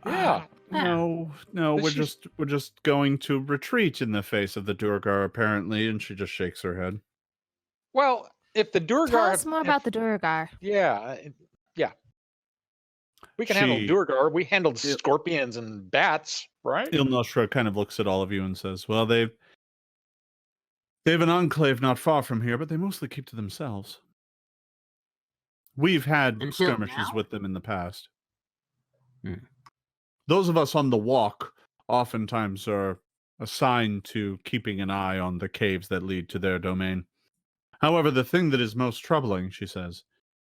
Yeah. No, But we're she's- just going to retreat in the face of the Durgar, apparently, and she just shakes her head. Well, if the Durgar Tell us more about the Durgar. Yeah. We can handle She- Durgar. We handled Yeah. scorpions and bats, right? Il Noshra kind of looks at all of you and says, "Well, they've an enclave not far from here, but they mostly keep to themselves. We've had Until skirmishes now? with them in the past. Hmm. Those of us on the walk oftentimes are assigned to keeping an eye on the caves that lead to their domain. However, the thing that is most troubling," she says,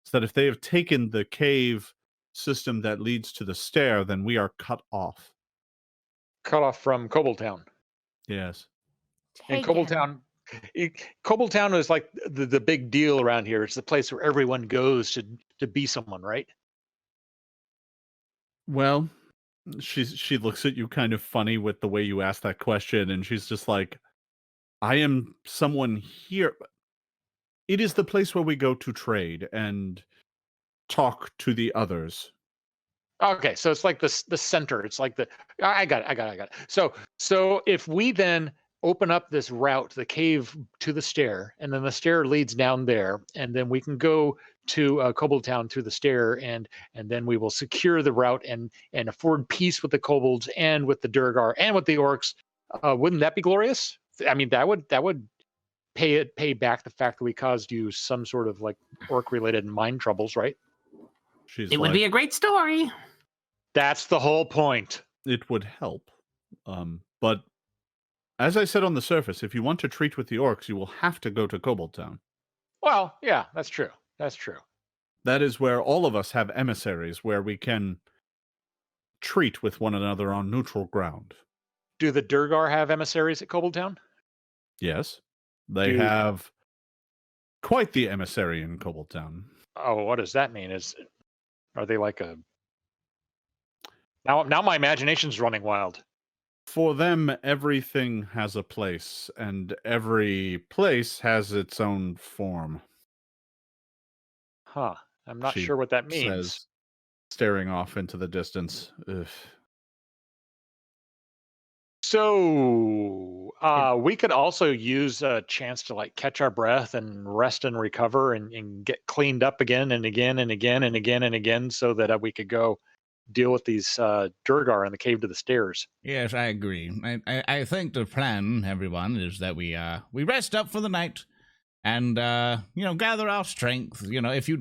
is that if they have taken the cave system that leads to the stair, then we are cut off. Cut off from Kobol Town. Yes. And Taken. Kobol Town is like the big deal around here. It's the place where everyone goes to be someone, right? Well, she looks at you kind of funny with the way you ask that question, and she's just like, I am someone here. It is the place where we go to trade and talk to the others. Okay, so it's like the center. It's like I got it. So if we then open up this route, the cave to the stair, and then the stair leads down there, and then we can go to Kobol Town through the stair, and then we will secure the route and afford peace with the kobolds and with the Durgar and with the orcs. Wouldn't that be glorious? I mean, that would pay back the fact that we caused you some sort of like orc related mind troubles, right? She's It would be a great story. That's the whole point. it would help. But as I said on the surface, if you want to treat with the orcs, you will have to go to Kobol Town. Well, yeah, that's true. That's true. That is where all of us have emissaries, where we can treat with one another on neutral ground. Do the Durgar have emissaries at Kobol Town? Yes, they Do- have quite the emissary in Kobol Town. Oh, what does that mean? Are they like a? Now my imagination's running wild. For them, everything has a place, and every place has its own form. Huh. I'm not She sure what that means. Says, staring off into the distance. Ugh. So we could also use a chance to like catch our breath and rest and recover and get cleaned up again and again and again and again and again, so that we could go deal with these Durgar in the cave to the stairs. Yes, I agree. I think the plan, everyone, is that we rest up for the night, and gather our strength. If you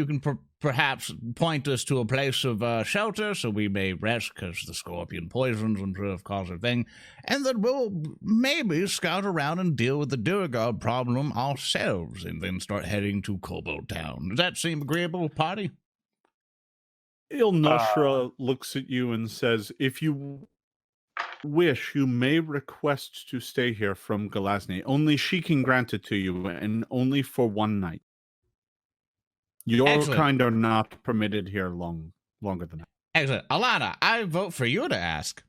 can perhaps point us to a place of shelter, so we may rest, because the scorpion poisons I'm sure have caused a thing, and then we'll maybe scout around and deal with the Durgar problem ourselves, and then start heading to Kobol Town. Does that seem agreeable, party? Il Noshra looks at you and says, if you wish, you may request to stay here from Galazni. Only she can grant it to you, and only for one night. Your Excellent. kind are not permitted here longer than that. Excellent. Ilana, I vote for you to ask.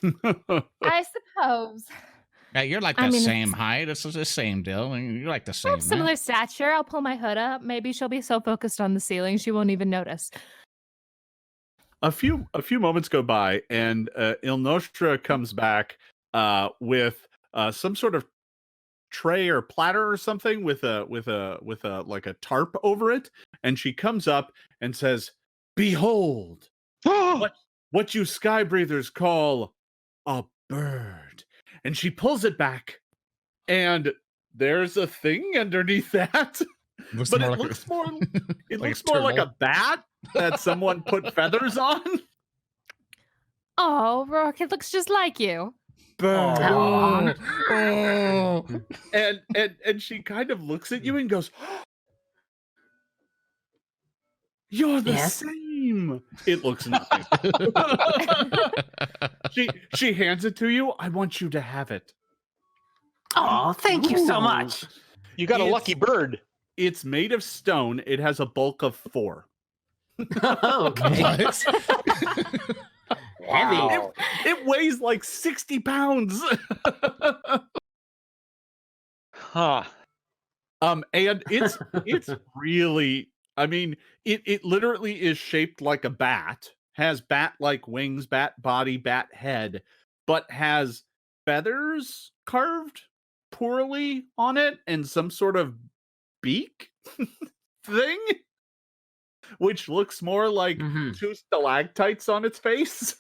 I suppose. Yeah, you're like the same height. It's the same deal. You're like the same. We're of similar stature. I'll pull my hood up. Maybe she'll be so focused on the ceiling she won't even notice. A few moments go by, and Ilnostra comes back with some sort of tray or platter or something with a like a tarp over it, and she comes up and says, "Behold, what you sky breathers call a bird." And she pulls it back, and there's a thing underneath that. But it looks more like a bat that someone put feathers on. Oh, Roark, it looks just like you. Bird. Oh. And she kind of looks at you and goes, "You're the same." It looks nothing. She hands it to you. "I want you to have it." Oh, thank you so much. You got a lucky bird. It's made of stone. It has a bulk of 4. Okay. Heavy. It weighs like 60 pounds. Huh. And it's really, I mean, it literally is shaped like a bat, has bat-like wings, bat body, bat head, but has feathers carved poorly on it and some sort of beak thing, which looks more like 2 stalactites on its face.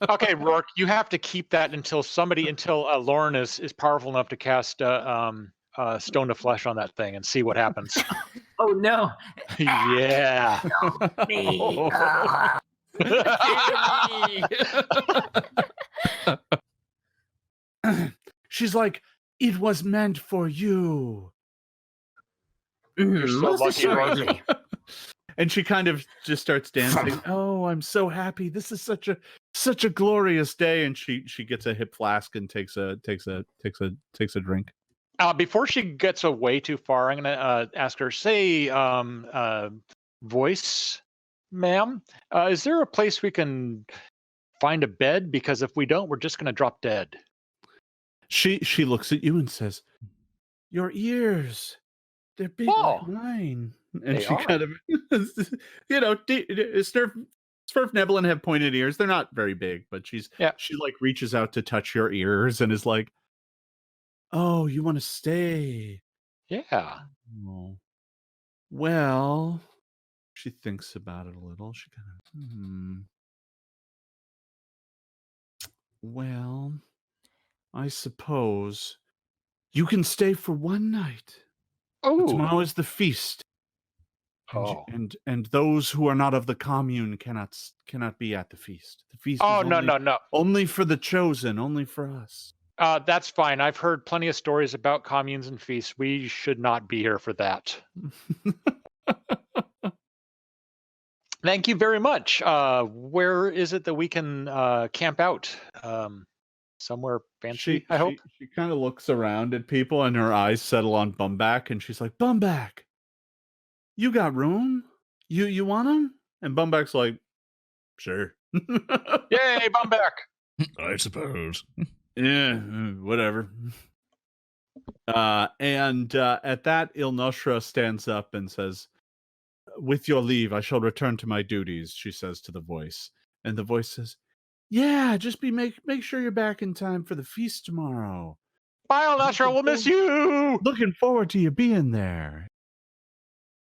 Okay, Roark, you have to keep that until Lauren is powerful enough to cast Stone to Flesh on that thing and see what happens. Oh no. Yeah. She's like, "It was meant for you." You're so Most lucky, assuredly. Roark. And she kind of just starts dancing. "Oh, I'm so happy. This is such a glorious day." And she gets a hip flask and takes a drink. Before she gets away too far, I'm gonna ask her, say, voice, ma'am, is there a place we can find a bed? Because if we don't, we're just gonna drop dead. She looks at you and says, "Your ears, they're big like mine." And They she are. kind of, Smurf Nebulin have pointed ears. They're not very big, but she like reaches out to touch your ears and is like, "Oh, you want to stay?" Yeah. Oh. Well, she thinks about it a little. She kind of, well, I suppose you can stay for one night. But tomorrow is the feast. And those who are not of the commune cannot be at the feast. The feast is No. only for the chosen, only for us. That's fine. I've heard plenty of stories about communes and feasts. We should not be here for that. Thank you very much. Where is it that we can camp out? Somewhere fancy, I hope. She kind of looks around at people and her eyes settle on Bumback and she's like, "Bumback, you got room? You want him?" And Bumback's like, "Sure." Yay, Bumback! I suppose. Yeah, whatever. And at that, Ilnostra stands up and says, "With your leave, I shall return to my duties," she says to the voice. And the voice says, "Yeah, just make sure you're back in time for the feast tomorrow. Bye, Ilnostra, we'll miss you! Looking forward to you being there.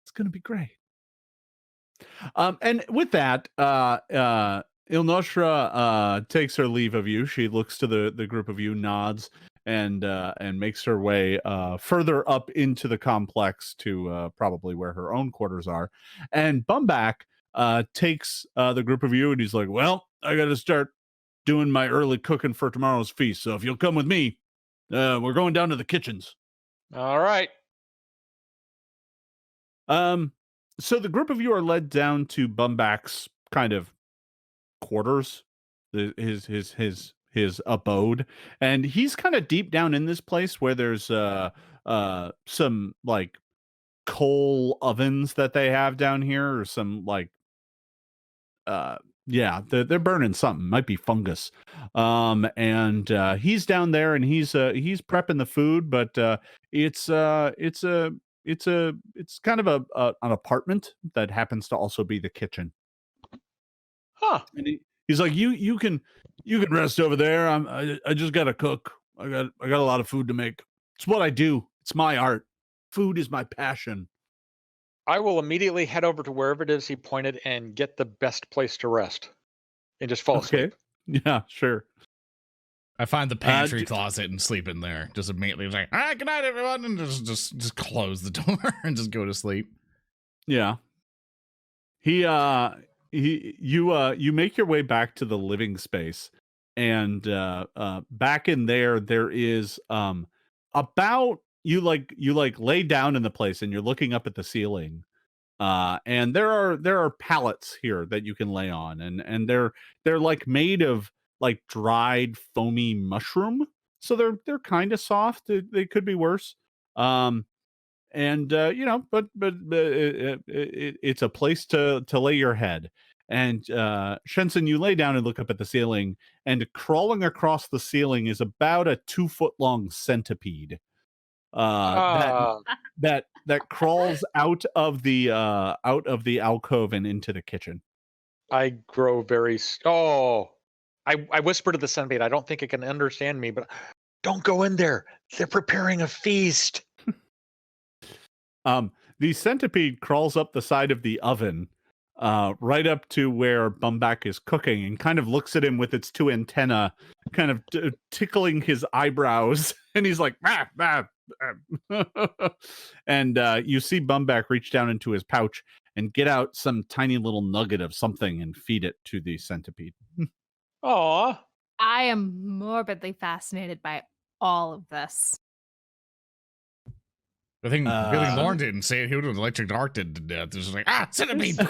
It's going to be great." And with that, Ilnostra takes her leave of you. She looks to the group of you, nods, and makes her way further up into the complex to probably where her own quarters are. And Bumback takes the group of you, and he's like, "Well, I got to start doing my early cooking for tomorrow's feast. So if you'll come with me, we're going down to the kitchens." All right. So the group of you are led down to Bumback's kind of quarters, his abode, and he's kind of deep down in this place where there's some like coal ovens that they have down here, or some like yeah, they're burning something. Might be fungus. And he's down there and he's prepping the food, but it's kind of an apartment that happens to also be the kitchen. Huh. And he's like, you can rest over there. I just gotta cook. I got a lot of food to make. It's what I do. It's my art. Food is my passion. I will immediately head over to wherever it is he pointed and get the best place to rest and just fall asleep. Yeah, sure. I find the pantry closet and sleep in there. Just immediately like, all right, good night, everyone, and just close the door and just go to sleep. Yeah. You make your way back to the living space, and back in there is about you lay down in the place and you're looking up at the ceiling. And there are pallets here that you can lay on, and they're like made of like dried foamy mushroom, so they're kind of soft. They could be worse. And but it's a place to lay your head. And Shensen, you lay down and look up at the ceiling, and crawling across the ceiling is about a 2-foot long centipede. That crawls out of the alcove and into the kitchen. I grow very. I whisper to the centipede. I don't think it can understand me, but don't go in there. They're preparing a feast. The centipede crawls up the side of the oven, right up to where Bumback is cooking, and kind of looks at him with its 2 antennae, kind of tickling his eyebrows, and he's like, bah, bah. And you see Bumback reach down into his pouch and get out some tiny little nugget of something and feed it to the centipede. Aw. I am morbidly fascinated by all of this. I think Billy Lauren didn't say it. He would have electric arced to death. It was like, centipede.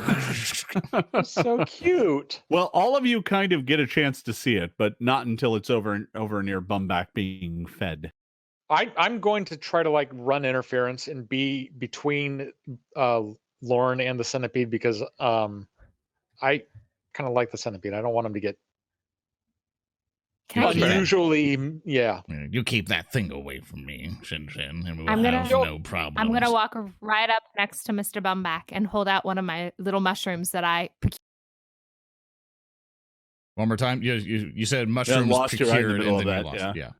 So cute. Well, all of you kind of get a chance to see it, but not until it's over near Bumback being fed. I'm going to try to run interference and be between Lauren and the centipede, because I kind of like the centipede. I don't want him to get unusually. Yeah. You keep that thing away from me, Shensen, and we will I'm gonna- have no problem. I'm going to walk right up next to Mr. Bumback and hold out one of my little mushrooms that I... One more time. You said mushrooms lost you right in the procured, middle and then of you that, lost. Yeah.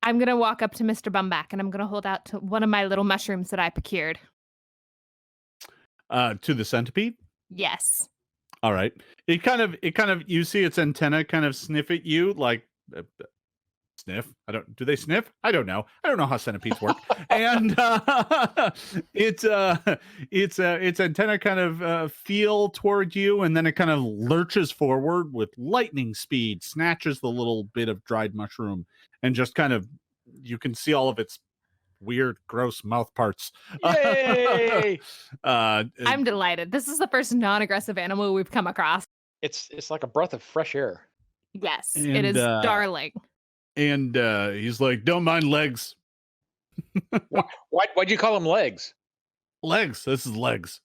I'm going to walk up to Mr. Bumback and I'm going to hold out to one of my little mushrooms that I procured. To the centipede? Yes. All right. It kind of you see its antenna kind of sniff at you, like sniff. Do they sniff? I don't know. I don't know how centipedes work. And its antenna kind of feel toward you, and then it kind of lurches forward with lightning speed, snatches the little bit of dried mushroom, and just kind of, you can see all of its weird, gross mouth parts. Yay! I'm delighted. This is the first non-aggressive animal we've come across. It's like a breath of fresh air. Yes, And, it is darling. And he's like, don't mind legs. Why'd you call them legs? Legs. This is legs.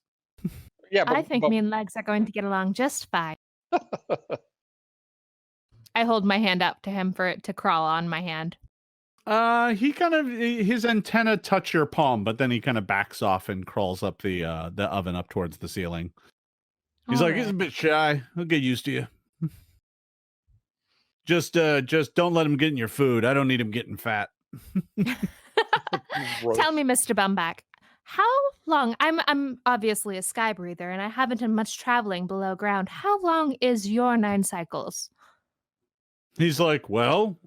Yeah, I think me and Legs are going to get along just fine. I hold my hand up to him for it to crawl on my hand. His antenna touch your palm, but then he kind of backs off and crawls up the oven up towards the ceiling. He's like, he's a bit shy. He'll get used to you. Just don't let him get in your food. I don't need him getting fat. Tell me, Mr. Bumback, how long? I'm obviously a sky breather, and I haven't done much traveling below ground. How long is your 9 cycles? He's like, well,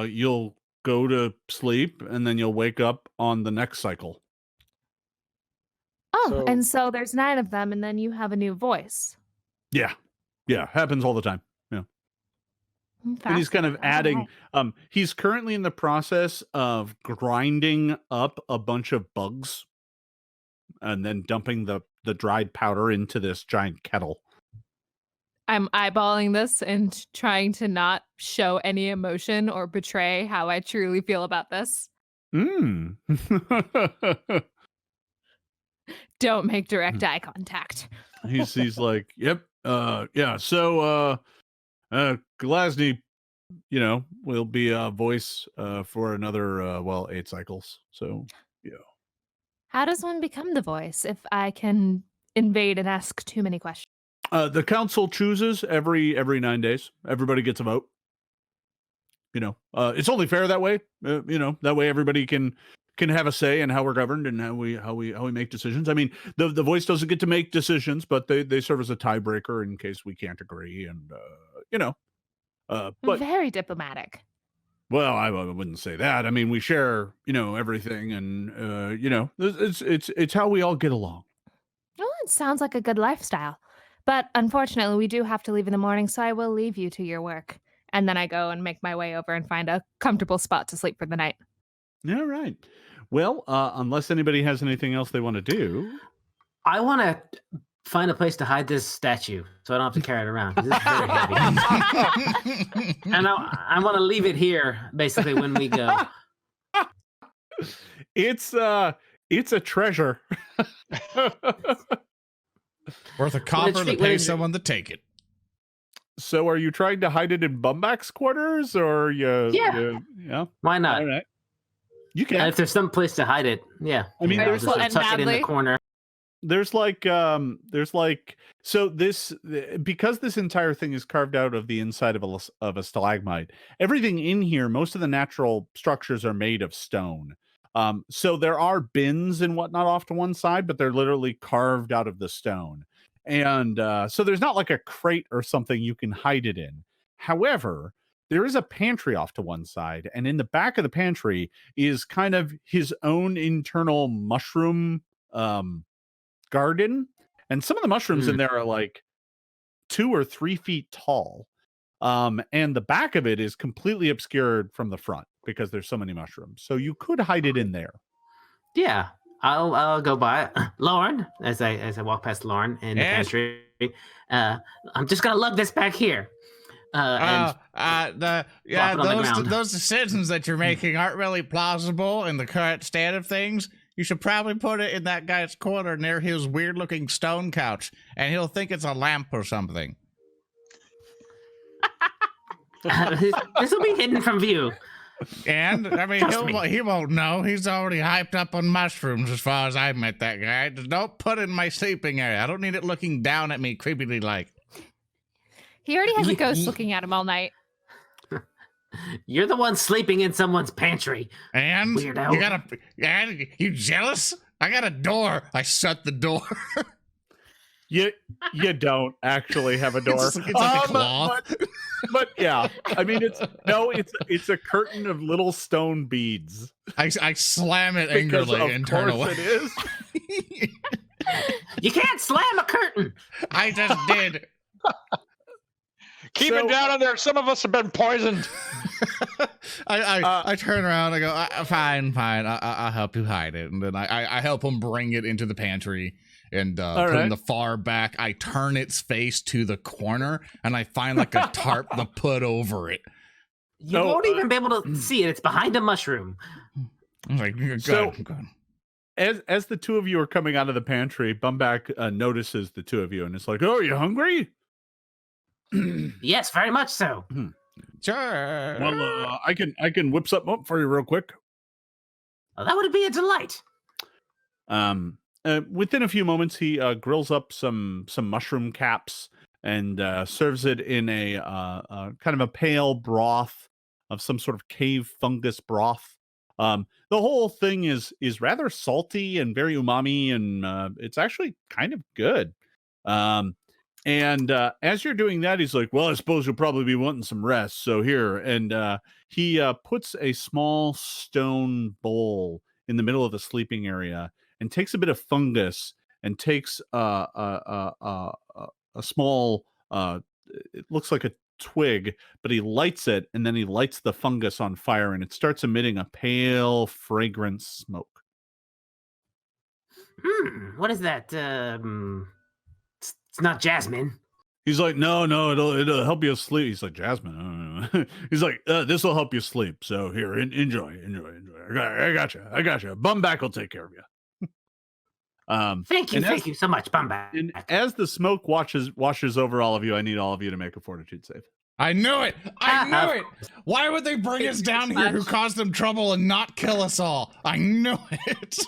you'll go to sleep, and then you'll wake up on the next cycle. Oh, and so there's 9 of them, and then you have a new voice. Yeah, happens all the time. Yeah. And he's kind of adding, he's currently in the process of grinding up a bunch of bugs and then dumping the dried powder into this giant kettle. I'm eyeballing this and trying to not show any emotion or betray how I truly feel about this. Don't make direct eye contact. He's like, yep, Yeah. So, Glasny, will be a voice for another 8 cycles. So, yeah. How does one become the voice if I can invade and ask too many questions? The council chooses every 9 days. Everybody gets a vote. It's only fair that way. That way everybody can have a say in how we're governed and how we make decisions. I mean, the voice doesn't get to make decisions, but they serve as a tiebreaker in case we can't agree. And but Very diplomatic. well, I wouldn't say that. I mean, we share everything, and it's how we all get along. Well, it sounds like a good lifestyle. But unfortunately, we do have to leave in the morning, so I will leave you to your work. And then I go and make my way over and find a comfortable spot to sleep for the night. All right. Well, unless anybody has anything else they want to do. I want to find a place to hide this statue so I don't have to carry it around. 'Cause it's very heavy. And I want to leave it here, basically, when we go. It's a treasure. Worth a copper to pay someone to take it. So are you trying to hide it in Bumback's quarters, or Yeah. Why not? All right. You can. If there's some place to hide it, yeah. I mean, I'll just tuck it in the corner. There's so this, because this entire thing is carved out of the inside of a stalagmite. Everything in here, most of the natural structures are made of stone. So there are bins and whatnot off to one side, but they're literally carved out of the stone. And so there's not like a crate or something you can hide it in. However, there is a pantry off to one side, and in the back of the pantry is kind of his own internal mushroom garden. And some of the mushrooms in there are like 2 or 3 feet tall. And the back of it is completely obscured from the front because there's so many mushrooms. So you could hide it in there. Yeah, I'll go by Lauren as I walk past Lauren in the pantry. I'm just gonna lug this back here. Those decisions that you're making aren't really plausible in the current state of things. You should probably put it in that guy's corner near his weird-looking stone couch, and he'll think it's a lamp or something. This will be hidden from view. And, I mean, he won't know. He's already hyped up on mushrooms as far as I met that guy. Just don't put it in my sleeping area. I don't need it looking down at me creepily like. He already has a ghost looking at him all night. You're the one sleeping in someone's pantry. And weirdo. You jealous? I got a door. I shut the door. You don't actually have a door. It's like a cloth. But yeah, I mean it's a curtain of little stone beads. I slam it angrily and turn away. It is. You can't slam a curtain. I just did. Keep it down in there. Some of us have been poisoned. I turn around. I go, fine. I'll help you hide it, and then I help him bring it into the pantry. And put in the far back, I turn its face to the corner, and I find like a tarp to put over it. You won't even be able to see it. It's behind a mushroom. I'm like, good. As the two of you are coming out of the pantry, Bumback notices the two of you, and it's like, "Oh, are you hungry?" Yes, very much so. Sure. Well, I can whip something up for you real quick. Well, that would be a delight. Within a few moments, he grills up some mushroom caps and serves it in a kind of a pale broth of some sort of cave fungus broth. The whole thing is rather salty and very umami, and it's actually kind of good. And as you're doing that, he's like, "Well, I suppose you'll probably be wanting some rest. So here," and he puts a small stone bowl in the middle of the sleeping area and takes a bit of fungus and takes a small, it looks like a twig, but he lights it, and then he lights the fungus on fire, and it starts emitting a pale, fragrant smoke. What is that? It's not jasmine. He's like, no, it'll help you sleep. He's like, jasmine. I don't know. He's like, this will help you sleep. So here, enjoy. I got you. Bumback will take care of you. Thank you so much, Bumback. And as the smoke washes over all of you, I need all of you to make a fortitude save. I knew it. I knew it. Why would they bring us down here who caused them trouble and not kill us all? I knew it.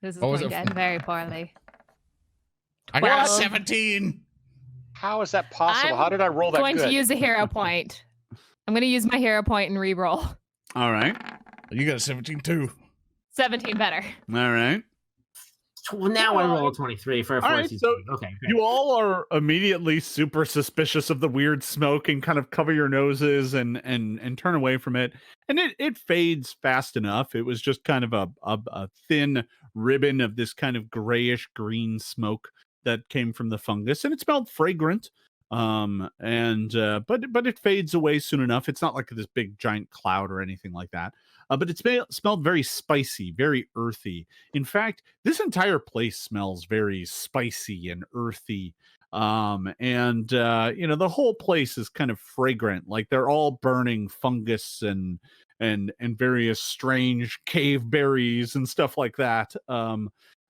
This is What was going to end very poorly. I got a 17. How is that possible? I'm How did I roll that going good? to use a hero point. I'm going to use my hero point and re-roll. All right. You got a 17 too. 17 better. All right. Now I roll a 23 for a All right, 14. so Okay. Great. You all are immediately super suspicious of the weird smoke and kind of cover your noses and turn away from it. And it fades fast enough. It was just kind of a thin ribbon of this kind of grayish green smoke that came from the fungus, and it smelled fragrant. But it fades away soon enough. It's not like this big giant cloud or anything like that. But it smelled very spicy, very earthy. In fact, this entire place smells very spicy and earthy. The whole place is kind of fragrant, like they're all burning fungus and various strange cave berries and stuff like that.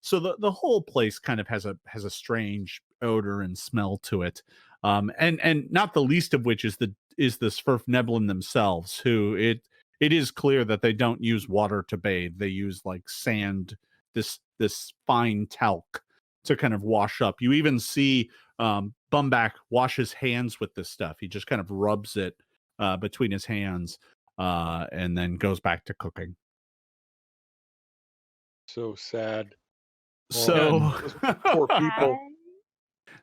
So the whole place kind of has a strange odor and smell to it. And not the least of which is the Sverfneblin themselves, who it is clear that they don't use water to bathe. They use like sand, this fine talc to kind of wash up. You even see Bumback wash his hands with this stuff. He just kind of rubs it between his hands and then goes back to cooking. So sad. So Poor people.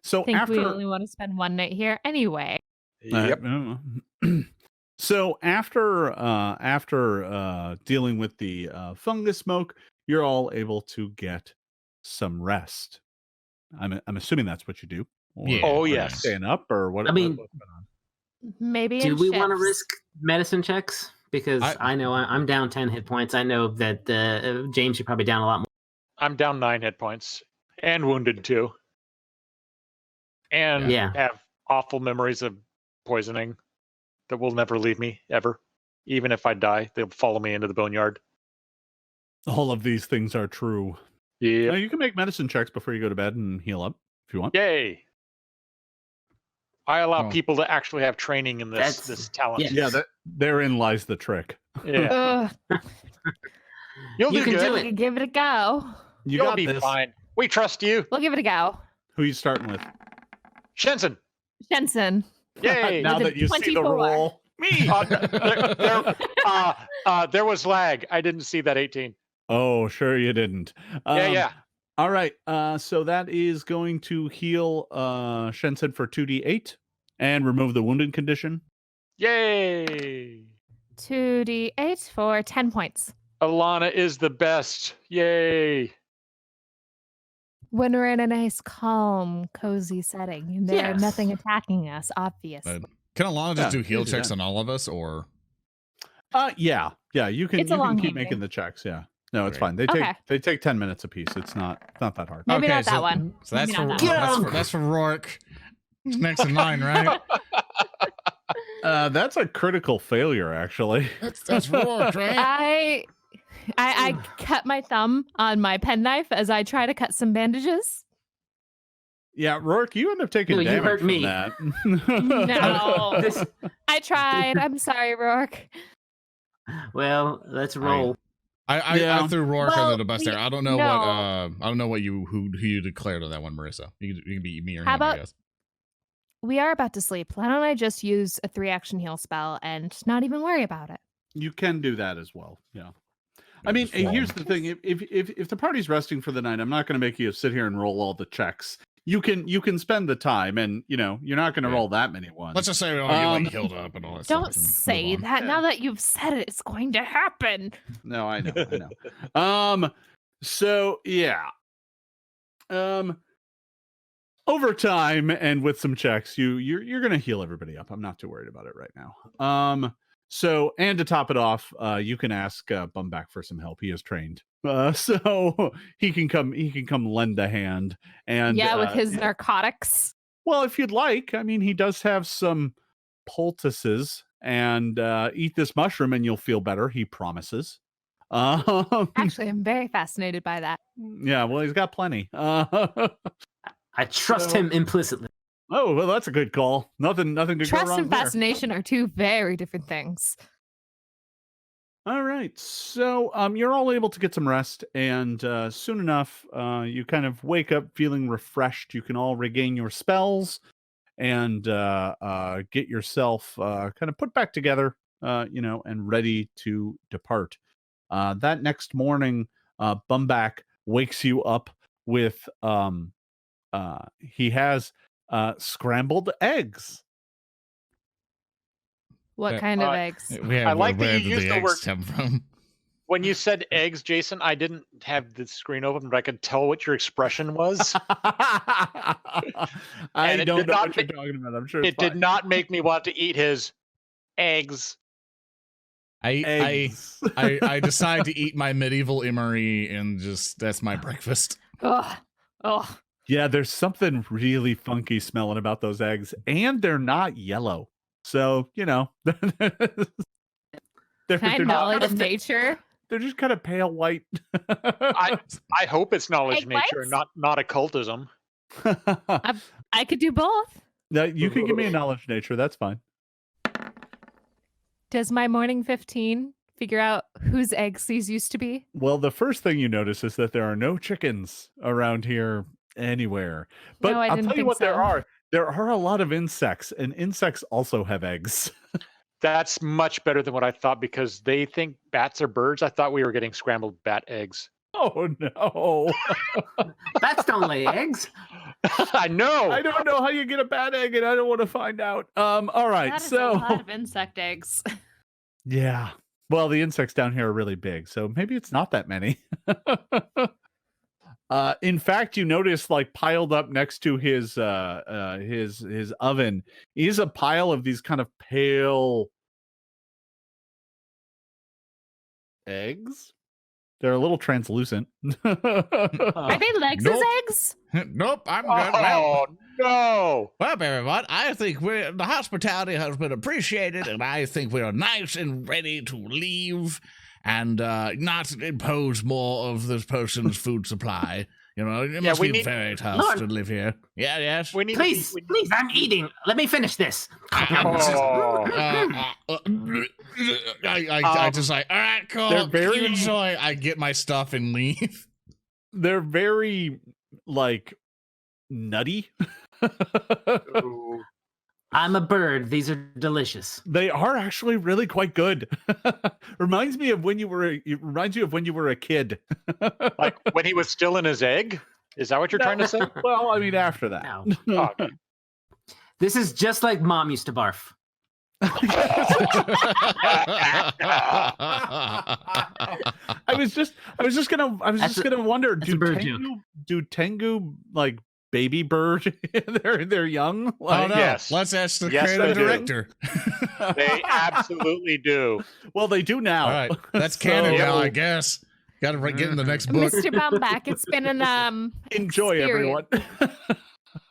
So I think after we only want to spend one night here anyway. Yep. So after dealing with the fungus smoke, you're all able to get some rest. I'm assuming that's what you do. Or Yeah. Oh, are you yes. staying up or what? I mean, what's going on? Maybe Do in we want to shifts. risk medicine checks? Because I know I'm down 10 hit points. I know that James, you're probably down a lot more. I'm down 9 hit points and wounded too. And Yeah. have awful memories of poisoning that will never leave me ever. Even if I die, they'll follow me into the boneyard. All of these things are true. Yeah. You can make medicine checks before you go to bed and heal up if you want. Yay. I allow Oh. people to actually have training in That's- this talent. yes. Yeah, therein lies the trick. Yeah. Ugh, You'll You do can good. do we it. can give it a go. You You'll got be this. fine. We trust you. We'll give it a go. Who are you starting with? Shensen. Shensen. Yay. Now With a that you see the 24. roll. Me. There was lag. I didn't see that 18. Oh, sure you didn't. Yeah. All right. So that is going to heal Shensen for 2d8 and remove the wounded condition. Yay. 2d8 for 10 points. Ilana is the best. Yay. When we're in a nice, calm, cozy setting, and there's Yes. nothing attacking us, obviously. Can Alana just Yeah, do heal you do checks that. on all of us, or Yeah. You can It's a you can long keep game. making the checks. Yeah. No, it's Great. fine. Okay. They take 10 minutes apiece. It's not that hard. Maybe not so, that one. So that's Maybe for not that one. that's for Roark. He's next in line, right? That's a critical failure, actually. That's Roark, right? I cut my thumb on my penknife as I try to cut some bandages. Yeah, Roark, you end up taking No, you damage hurt from me. that. No. This- I tried. I'm sorry, Roark. well, let's roll. I Yeah. threw Roark Well, under the bus there. I don't know no. what who you declared on that one, Maryssa. You can be me or How him, I about- guess. We are about to sleep. Why don't I just use a 3-action heal spell and not even worry about it? You can do that as well. Yeah. I Yeah, mean, just fall. here's the thing: if the party's resting for the night, I'm not going to make you sit here and roll all the checks. You can spend the time, and you're not going to Yeah. roll that many ones. Let's just say we all get like healed up and all that Don't stuff. and say move on. that. Yeah. Now that you've said it, it's going to happen. No, I know. So yeah. Over time and with some checks, you're gonna heal everybody up. I'm not too worried about it right now. So and to top it off, you can ask Bumback for some help. He is trained. So he can come lend a hand. And Yeah, with his narcotics. well, if you'd like, I mean, he does have some poultices, and eat this mushroom and you'll feel better. He promises. Actually, I'm very fascinated by that. Yeah, well, he's got plenty. I trust him implicitly. Oh, well, that's a good call. Nothing could go Trust wrong and there. fascination are two very different things. All right, so you're all able to get some rest, and soon enough, you kind of wake up feeling refreshed. You can all regain your spells and get yourself kind of put back together, and ready to depart. That next morning, Bumback wakes you up with he has scrambled eggs. What kind of eggs? I like that where you did used the the eggs word- come from? When you said eggs, Jason, I didn't have the screen open, but I could tell what your expression was. I And it don't did know not what you're ma- talking about. I'm sure it's It did fine. not make me want to eat his eggs. Eggs. I decide to eat my medieval emery and that's my breakfast. Ugh. Oh, Yeah, there's something really funky smelling about those eggs, and they're not yellow. So, they're can I not- knowledge of nature? they're just kind of pale white. I hope it's knowledge Egg of nature whites? and not occultism. I could do both. Now, you can give me a knowledge of nature. That's fine. Does my morning 15 figure out whose eggs these used to be? Well, the first thing you notice is that there are no chickens around here anywhere. But No, I I'll didn't tell you think what there so. are. There are a lot of insects, and insects also have eggs. That's much better than what I thought because they think bats are birds. I thought we were getting scrambled bat eggs. Oh, no. Bats don't lay eggs. I know. I don't know how you get a bad egg, and I don't want to find out. All right, That is so a lot of insect eggs. yeah. Well, the insects down here are really big, so maybe it's not that many. In fact, you notice, like, piled up next to his oven is a pile of these kind of pale eggs. They're a little translucent. Are they legs Nope. as eggs? Nope, I'm good. Well, Oh no! well, everyone, I think the hospitality has been appreciated, and I think we are nice and ready to leave and not impose more of this person's food supply. It must we be need- very tough Lord. to live here. Yeah, yes. We need Please, please, I'm eating. Let me finish this. Oh. I just like, all right, cool. They're very- You enjoy. I get my stuff and leave. They're very, like, nutty. I'm a bird. These are delicious. They are actually really quite good. Reminds you of when you were a kid. Like when he was still in his egg? Is that what you're trying to say? Well, I mean, after that. No. Oh, okay. This is just like Mom used to barf. I was just gonna wonder, that's a bird joke. do Tengu like baby bird they're young? Oh Like, no! Yes. Let's ask the Yes, creative they do. director. They absolutely do. well, they do now. All right, that's So- canon now, I guess. Got to get in the next book. Mr. Bumback, it's been an Enjoy, experience. everyone.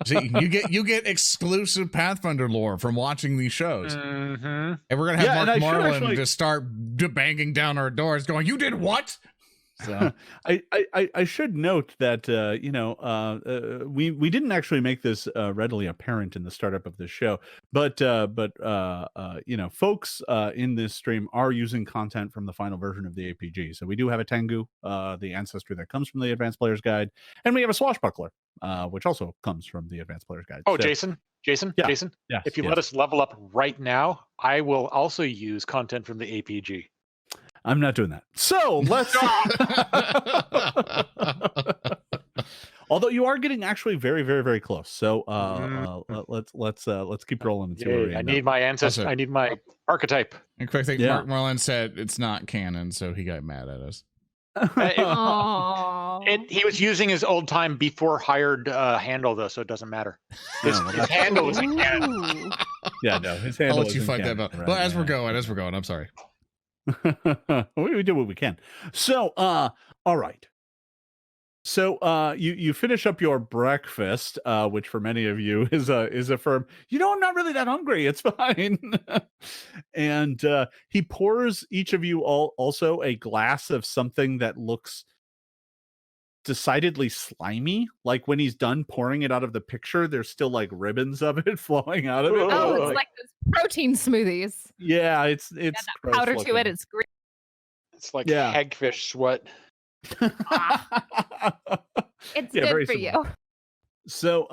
See, you get exclusive Pathfinder lore from watching these shows, Mm-hmm. and we're gonna have Yeah, and I Mark should Marlin actually- just start banging down our doors, going, "You did what?" So I should note that we didn't actually make this readily apparent in the startup of this show, but folks in this stream are using content from the final version of the APG. So we do have a Tengu, the ancestry that comes from the Advanced Player's Guide, and we have a Swashbuckler, which also comes from the Advanced Player's Guide. Oh, So- Jason. Yeah. Jason. yes, If you yes. let us level up right now, I will also use content from the APG. I'm not doing that. So let's. Although you are getting actually very, very, very close. So let's keep rolling and see where we Yay, I end need up. my ancestor. Also- I need my archetype. and quick thing, Yeah. Mark Marlin said it's not canon, so he got mad at us. Aww. He was using his old time before hired handle though, so it doesn't matter. His, Oh, well, his handle is in canon. Ooh. Yeah, no, his I'll handle let you isn't fight that canon, out. right, Well, as yeah. we're going. I'm sorry. we do what we can. So, all right. So you finish up your breakfast, which for many of you is a firm. I'm not really that hungry. It's fine. And he pours each of you all also a glass of something that looks decidedly slimy. Like when he's done pouring it out of the picture, there's still like ribbons of it flowing out of it. Oh, it's Ugh. like those protein smoothies. Yeah, it's Add that gross powder to looking. it. It's green. It's like Yeah. hagfish sweat. It's Yeah, very good for similar. you. So,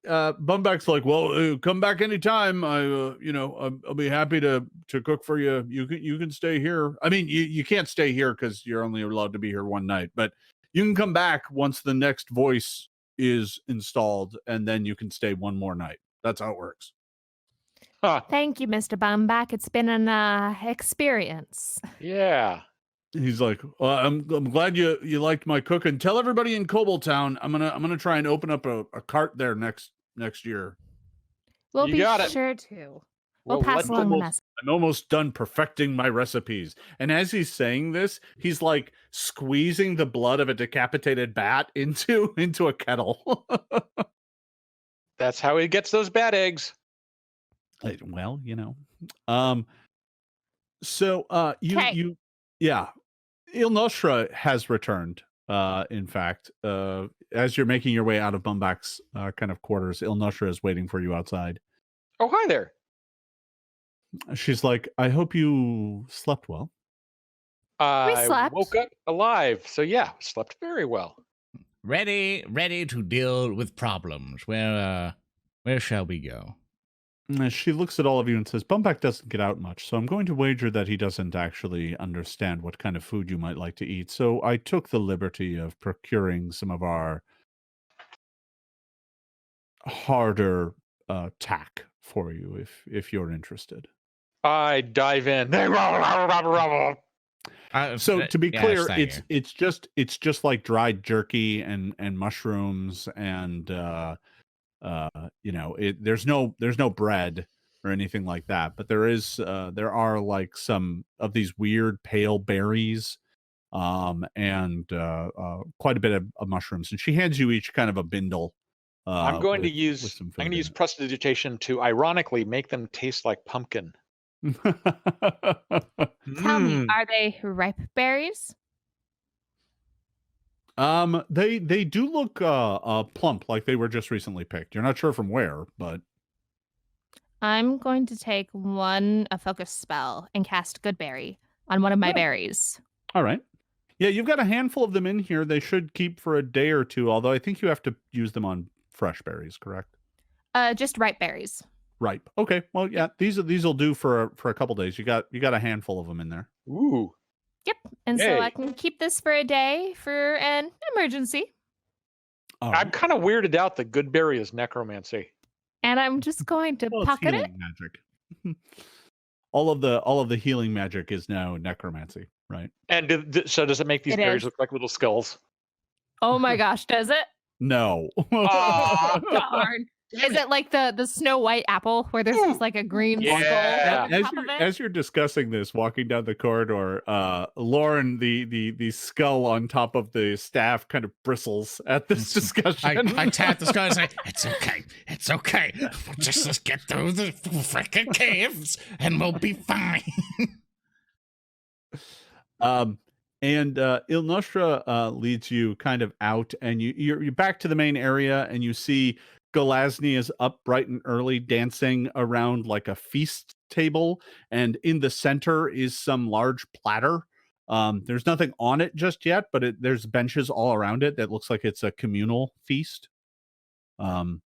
Bumback's like, well, come back anytime. I'll be happy to cook for you. You can stay here. I mean, you can't stay here because you're only allowed to be here one night, but you can come back once the next voice is installed, and then you can stay one more night. That's how it works. Huh. Thank you, Mr. Bumback. It's been an experience. Yeah. He's like, well, I'm glad you liked my cooking. Tell everybody in Kobol Town I'm gonna try and open up a cart there next year. We'll You be got it. sure to. Well, We'll pass let along the Kobol- message. I'm almost done perfecting my recipes. And as he's saying this, he's like squeezing the blood of a decapitated bat into a kettle. That's how he gets those bad eggs. Well, So yeah, Il Nostra has returned. In fact, as you're making your way out of Bumback's kind of quarters, Il Nostra is waiting for you outside. Oh, hi there. She's like, I hope you slept well. I slept. woke up alive. So yeah, slept very well. Ready to deal with problems. Where shall we go? She looks at all of you and says, Bumback doesn't get out much, so I'm going to wager that he doesn't actually understand what kind of food you might like to eat. So I took the liberty of procuring some of our harder tack for you, if you're interested. I dive in. So to be yes, clear, thank you. it's just like dried jerky and mushrooms and there's no bread or anything like that, but there are like some of these weird pale berries and quite a bit of mushrooms, and she hands you each kind of a bindle. I'm going to with use some I'm going food to use prestidigitation to ironically make them taste like pumpkin. in it. Tell me, Mm. are they ripe berries? They do look plump, like they were just recently picked. You're not sure from where, but I'm going to take a focus spell and cast Good Berry on one of my Oh. berries. all right. Yeah, you've got a handful of them in here. They should keep for a day or two, although I think you have to use them on fresh berries, correct? Just ripe berries. Ripe. Okay. Well, yeah, these'll do for a couple days. You got a handful of them in there. Ooh. And so I Yay. can keep this for a day for an emergency. All I'm right. kind of weirded out that good berry is necromancy. And I'm just going to Well, it's pocket it. healing magic. all of the healing magic is now necromancy, right? And so does it make these It berries is. look like little skulls? Oh my gosh, does it? No. Aw, Darn. Is it like the Snow White apple where there's just like a green Yeah. skull on as top of it? as you're discussing this, walking down the corridor, Lauren, the skull on top of the staff, kind of bristles at this discussion. I tap the skull and say, it's okay. Let's get through the freaking caves and we'll be fine. And Il Nostra leads you kind of out, and you're back to the main area, and you see Golazny is up bright and early, dancing around like a feast table, and in the center is some large platter. There's nothing on it just yet, but there's benches all around it that looks like it's a communal feast. And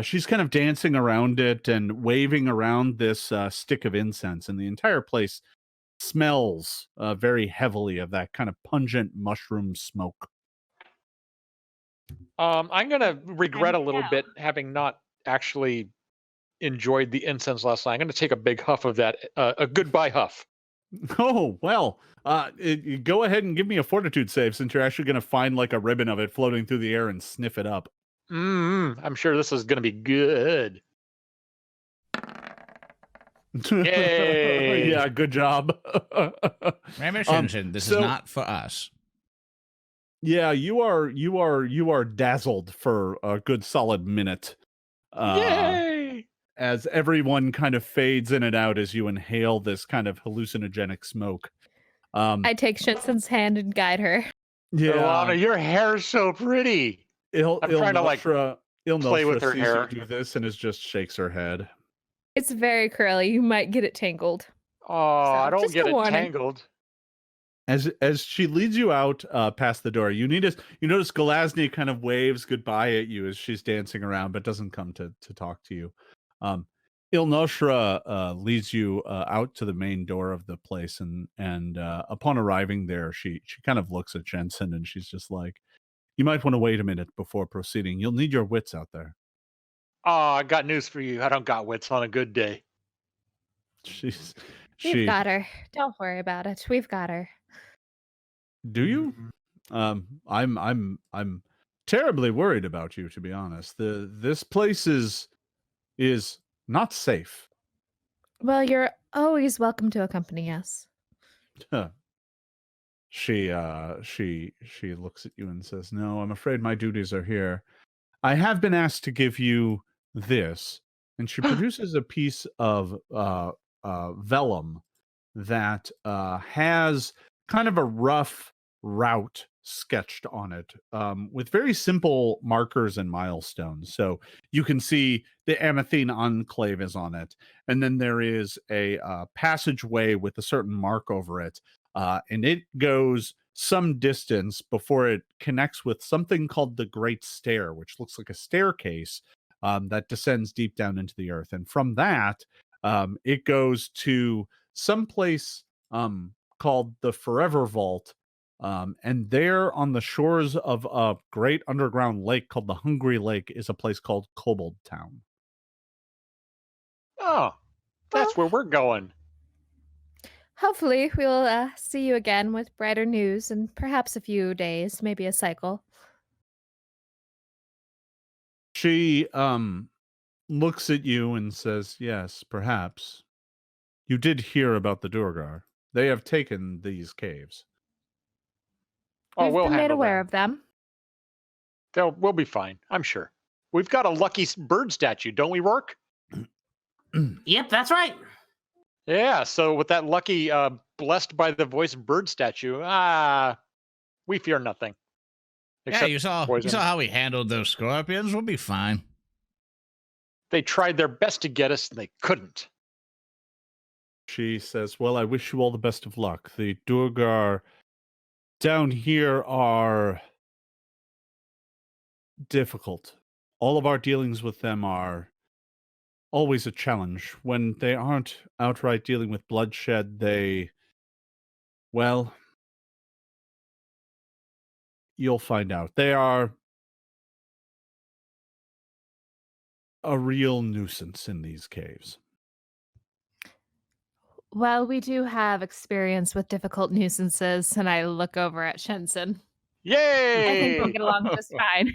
she's kind of dancing around it and waving around this stick of incense, and the entire place smells very heavily of that kind of pungent mushroom smoke. I'm gonna regret a little tell. bit having not actually enjoyed the incense last night. I'm gonna take a big huff of that, a goodbye huff. Oh, well, go ahead and give me a fortitude save, since you're actually going to find like a ribbon of it floating through the air and sniff it up. I'm sure this is gonna be good. Yay. Yeah, good job. Remember, Shensen, this so- is not for us. Yeah, you are dazzled for a good solid minute. Yay! As everyone kind of fades in and out as you inhale this kind of hallucinogenic smoke. I take Shensen's hand and guide her. Yeah, Ilana, your hair's so pretty. I'm trying to like play with her sees hair. you do this and just shakes her head. It's very curly. You might get it tangled. Oh, I don't just get a it warning. tangled. As she leads you out past the door, you notice Galasny kind of waves goodbye at you as she's dancing around, but doesn't come to talk to you. Ilnoshra leads you out to the main door of the place, and upon arriving there, she kind of looks at Shensen and she's just like, "You might want to wait a minute before proceeding. You'll need your wits out there." Oh, I got news for you. I don't got wits on a good day. We've got her. Don't worry about it. We've got her. Do you? I'm terribly worried about you, to be honest. This place is not safe. Well, you're always welcome to accompany us. She looks at you and says, "No, I'm afraid my duties are here. I have been asked to give you this." And she produces a piece of vellum that has kind of a rough route sketched on it, with very simple markers and milestones. So you can see the Amathene Enclave is on it, and then there is a passageway with a certain mark over it, and it goes some distance before it connects with something called the Great Stair, which looks like a staircase that descends deep down into the earth. And from that, it goes to some place called the Forever Vault. And there on the shores of a great underground lake called the Hungry Lake is a place called Kobol Town. Oh, that's where we're going. Hopefully, we'll see you again with brighter news in perhaps a few days, maybe a cycle. She looks at you and says, "Yes, perhaps. You did hear about the Durgar. They have taken these caves." Oh, We've we'll been made handle aware of them. We'll be fine, I'm sure. We've got a lucky bird statue, don't we, Roark? Yep, that's right. Yeah, so with that lucky blessed by the voice bird statue, we fear nothing. Yeah, you saw poison. how we handled those scorpions. We'll be fine. They tried their best to get us and they couldn't. She says, "Well, I wish you all the best of luck. The Durgar down here are difficult. All of our dealings with them are always a challenge. When they aren't outright dealing with bloodshed, well, you'll find out. They are a real nuisance in these caves." Well, we do have experience with difficult nuisances, and I look over at Shensen. Yay! I think we'll get along just fine.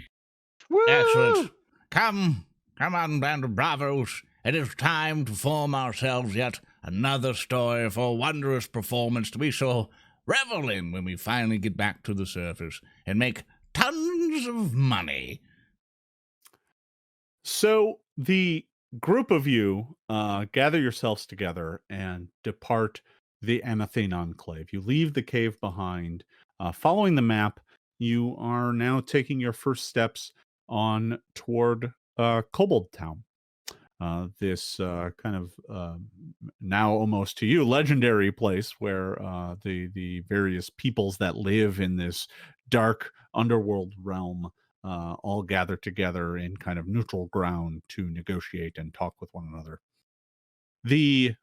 Woo! Excellent. Come on, band of bravos. It is time to form ourselves yet another story for wondrous performance to be so revel in when we finally get back to the surface and make tons of money. So the group of you gather yourselves together and depart the Amathene Enclave. You leave the cave behind. Following the map, you are now taking your first steps on toward Kobol Town. This kind of now almost to you legendary place where the various peoples that live in this dark underworld realm all gather together in kind of neutral ground to negotiate and talk with one another. The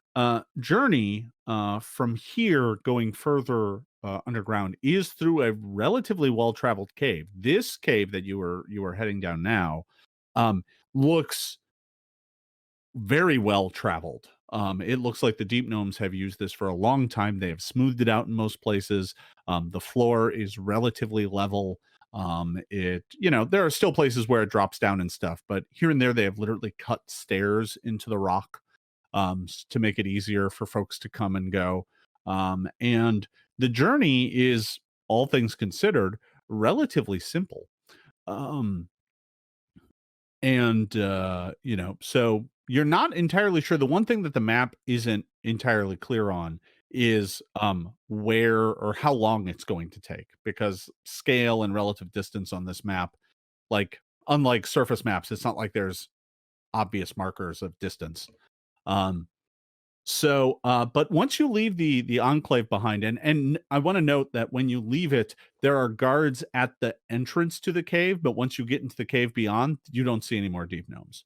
journey from here going further underground is through a relatively well-traveled cave. This cave that you are heading down now looks very well traveled. It looks like the deep gnomes have used this for a long time. They have smoothed it out in most places. The floor is relatively level. There are still places where it drops down and stuff, but here and there they have literally cut stairs into the rock to make it easier for folks to come and go. And the journey is, all things considered, relatively simple. So you're not entirely sure. The one thing that the map isn't entirely clear on is where or how long it's going to take, because scale and relative distance on this map, like unlike surface maps, it's not like there's obvious markers of distance. But once you leave the enclave behind, and I want to note that when you leave it, there are guards at the entrance to the cave, but once you get into the cave beyond, you don't see any more deep gnomes.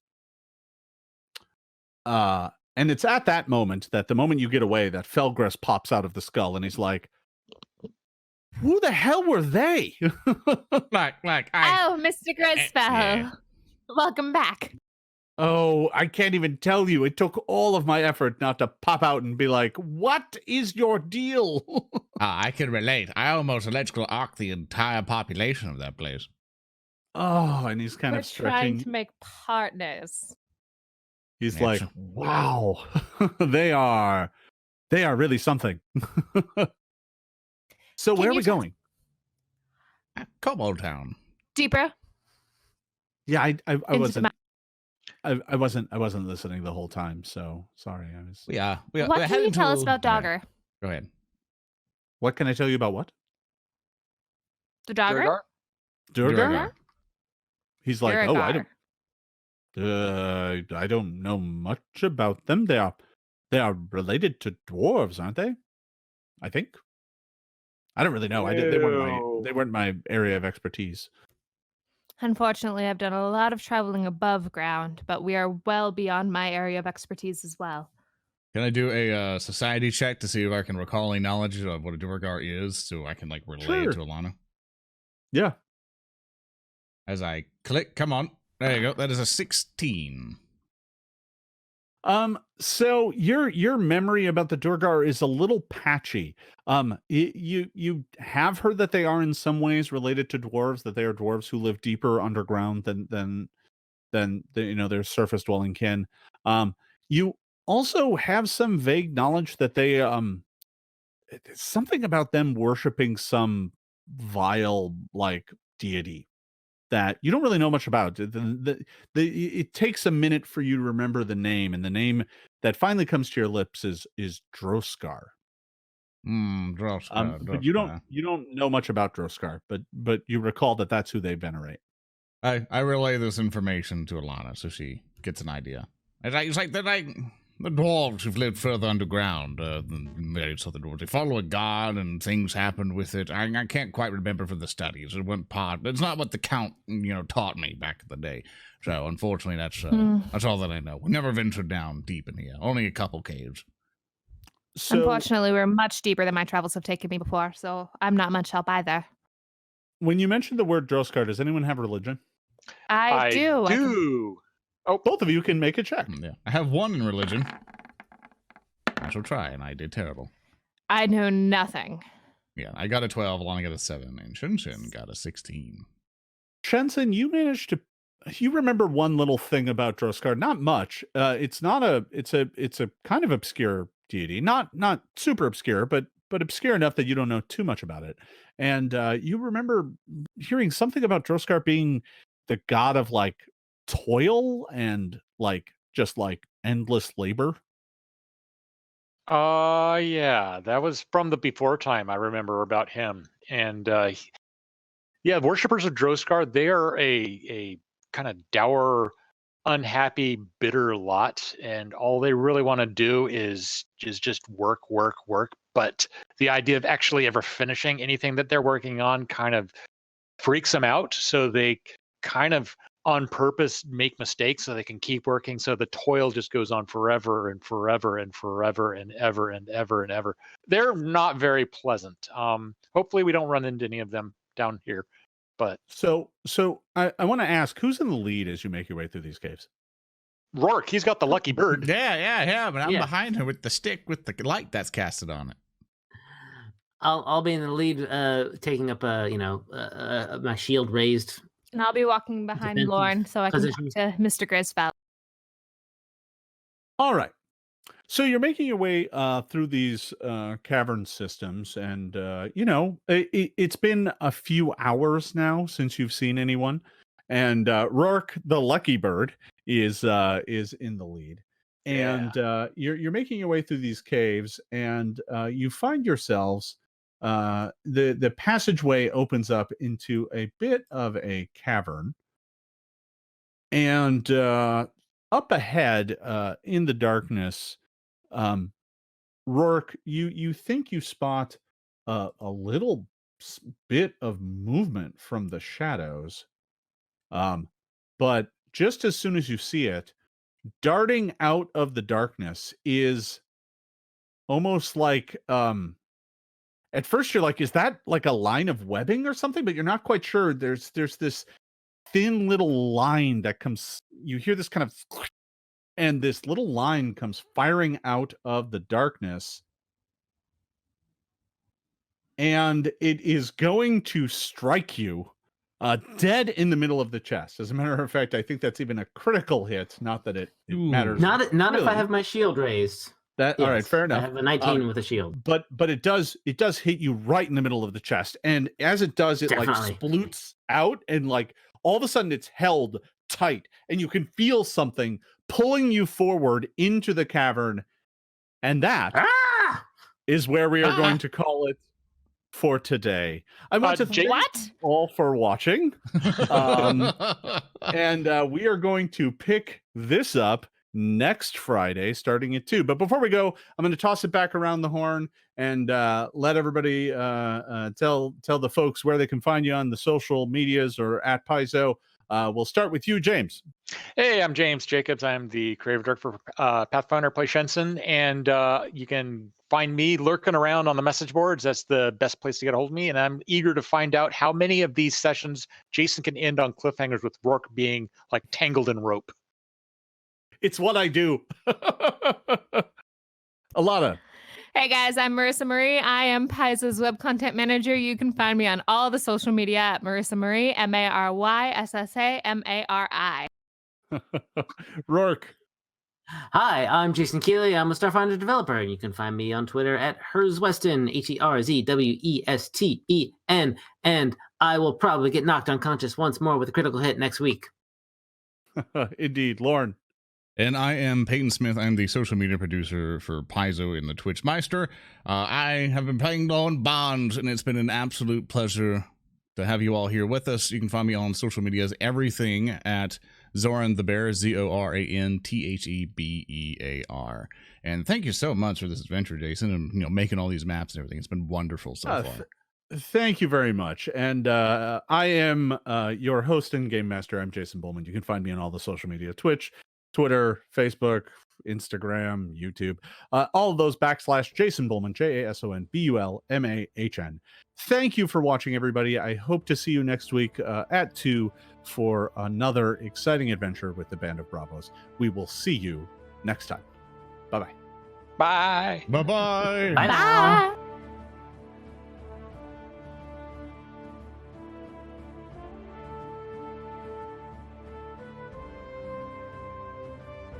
And it's at that moment that the moment you get away, that Felgress pops out of the skull, and he's like, "Who the hell were they?" Oh, Mr. Grisfell. Yeah. Welcome back. Oh, I can't even tell you. It took all of my effort not to pop out and be like, "What is your deal?" I can relate. I almost electrical arc the entire population of that place. Oh, and he's kind We're of trying stretching. to make partners. He's That's like, a- "Wow, they are really something." So where are you we tell- going? Kobol Town. Deeper Yeah, I into the wasn't. map. I wasn't listening the whole time. So sorry. We are. What can you tell us about Dogger? Go ahead. What can I tell you about what? The Dogger? Durgar? He's like, "Oh, I Duragar. don't know much about them. They are related to dwarves, aren't they? I think. I don't really know. They weren't my area of expertise." Unfortunately, I've done a lot of traveling above ground, but we are well beyond my area of expertise as well. Can I do a society check to see if I can recall any knowledge of what a Durgar is, so I can relay Sure. it to Ilana? Yeah. As I click, come on, there you go. That is a 16. So your memory about the Durgar is a little patchy. You have heard that they are in some ways related to dwarves, that they are dwarves who live deeper underground than their surface dwelling kin. You also have some vague knowledge that they something about them worshiping some vile deity that you don't really know much about. It takes a minute for you to remember the name, and the name that finally comes to your lips is Droskar. Droskar. But you don't know much about Droskar, but you recall that that's who they venerate. I relay this information to Ilana so she gets an idea. It's like the dwarves who've lived further underground than various other dwarves. They follow a god and things happened with it. I can't quite remember from the studies. It went part. It's not what the count taught me back in the day. So unfortunately, that's all that I know. We never ventured down deep in here. Only a couple caves. So, Unfortunately, we're much deeper than my travels have taken me before, so I'm not much help either. when you mentioned the word Droskar, does anyone have religion? I do. Oh, both of you can make a check. Yeah, I have 1 in religion. I shall try, and I did terrible. I know nothing. Yeah, I got a 12, Ilana got a 7, and Shensen got a 16. Shensen, you remember one little thing about Droskar, not much. It's a kind of obscure deity, not super obscure, but obscure enough that you don't know too much about it. And you remember hearing something about Droskar being the god of toil and just endless labor. Yeah, that was from the before time. I remember about him, and worshippers of Droskar, they are a kind of dour, unhappy, bitter lot, and all they really want to do is just work. But the idea of actually ever finishing anything that they're working on kind of freaks them out. So they kind of on purpose make mistakes so they can keep working. So the toil just goes on forever and forever and forever and ever and ever and ever. They're not very pleasant. Hopefully we don't run into any of them down here. But so I want to ask, who's in the lead as you make your way through these caves? Roark, he's got the lucky bird. Yeah, but I'm Yeah. behind her with the stick with the light that's casted on it. I'll be in the lead, taking up my shield raised. And I'll be walking behind Defensive Lorne so I can talk position. to Mr. Grisfell. All right. So you're making your way through these cavern systems, and it's been a few hours now since you've seen anyone. And Roark, the lucky bird, is in the lead. And you're making your way through these caves, and you find yourselves. The passageway opens up into a bit of a cavern, and up ahead, in the darkness. Um, Rourke, you think you spot a little bit of movement from the shadows, um, but just as soon as you see it, darting out of the darkness is almost like at first you're like, is that like a line of webbing or something? But you're not quite sure. There's this thin little line that comes. You hear this kind of, and this little line comes firing out of the darkness. And it is going to strike you dead in the middle of the chest. As a matter of fact, I think that's even a critical hit. Not that it Ooh. matters. Not if I really. have my shield raised. That all right, Yes, fair enough. I have a 19 with a shield. But it does hit you right in the middle of the chest, and as it does, it Definitely. like sploots out, and like all of a sudden it's held tight, and you can feel something pulling you forward into the cavern, and that is where we are going to call it for today. I want to thank What? you all for watching, and we are going to pick this up next Friday, starting at 2. But before we go, I'm going to toss it back around the horn and let everybody tell the folks where they can find you on the social medias or at Paizo. We'll start with you, James. Hey, I'm James Jacobs. I'm the creative director for Pathfinder, play Shensen, and you can find me lurking around on the message boards. That's the best place to get a hold of me, and I'm eager to find out how many of these sessions Jason can end on cliffhangers with Roark being like tangled in rope. It's what I do. Alana. Hey guys, I'm Maryssa Marie. I am Paizo's web content manager. You can find me on all the social media at Maryssa Marie, MarySsaMari. Roark. Hi, I'm Jason Keeley. I'm a Starfinder developer, and you can find me on Twitter at Herzweston, HerzWesten, and I will probably get knocked unconscious once more with a critical hit next week. Indeed, Lauren. And I am Peyton Smith. I'm the social media producer for Paizo in the Twitch Meister. I have been playing on Bonds, and it's been an absolute pleasure to have you all here with us. You can find me on social medias, everything at Zoran the Bear, ZORANTHEBEAR. And thank you so much for this adventure, Jason, and making all these maps and everything. It's been wonderful so far. Thank you very much. And I am your host and game master. I'm Jason Bulmahn. You can find me on all the social media, Twitch, Twitter, Facebook, Instagram, YouTube, all of those / Jason Bulmahn, JASONBULMAHN. Thank you for watching, everybody. I hope to see you next week at 2 for another exciting adventure with the Band of Bravos. We will see you next time. Bye-bye. Bye. Bye-bye. Bye now.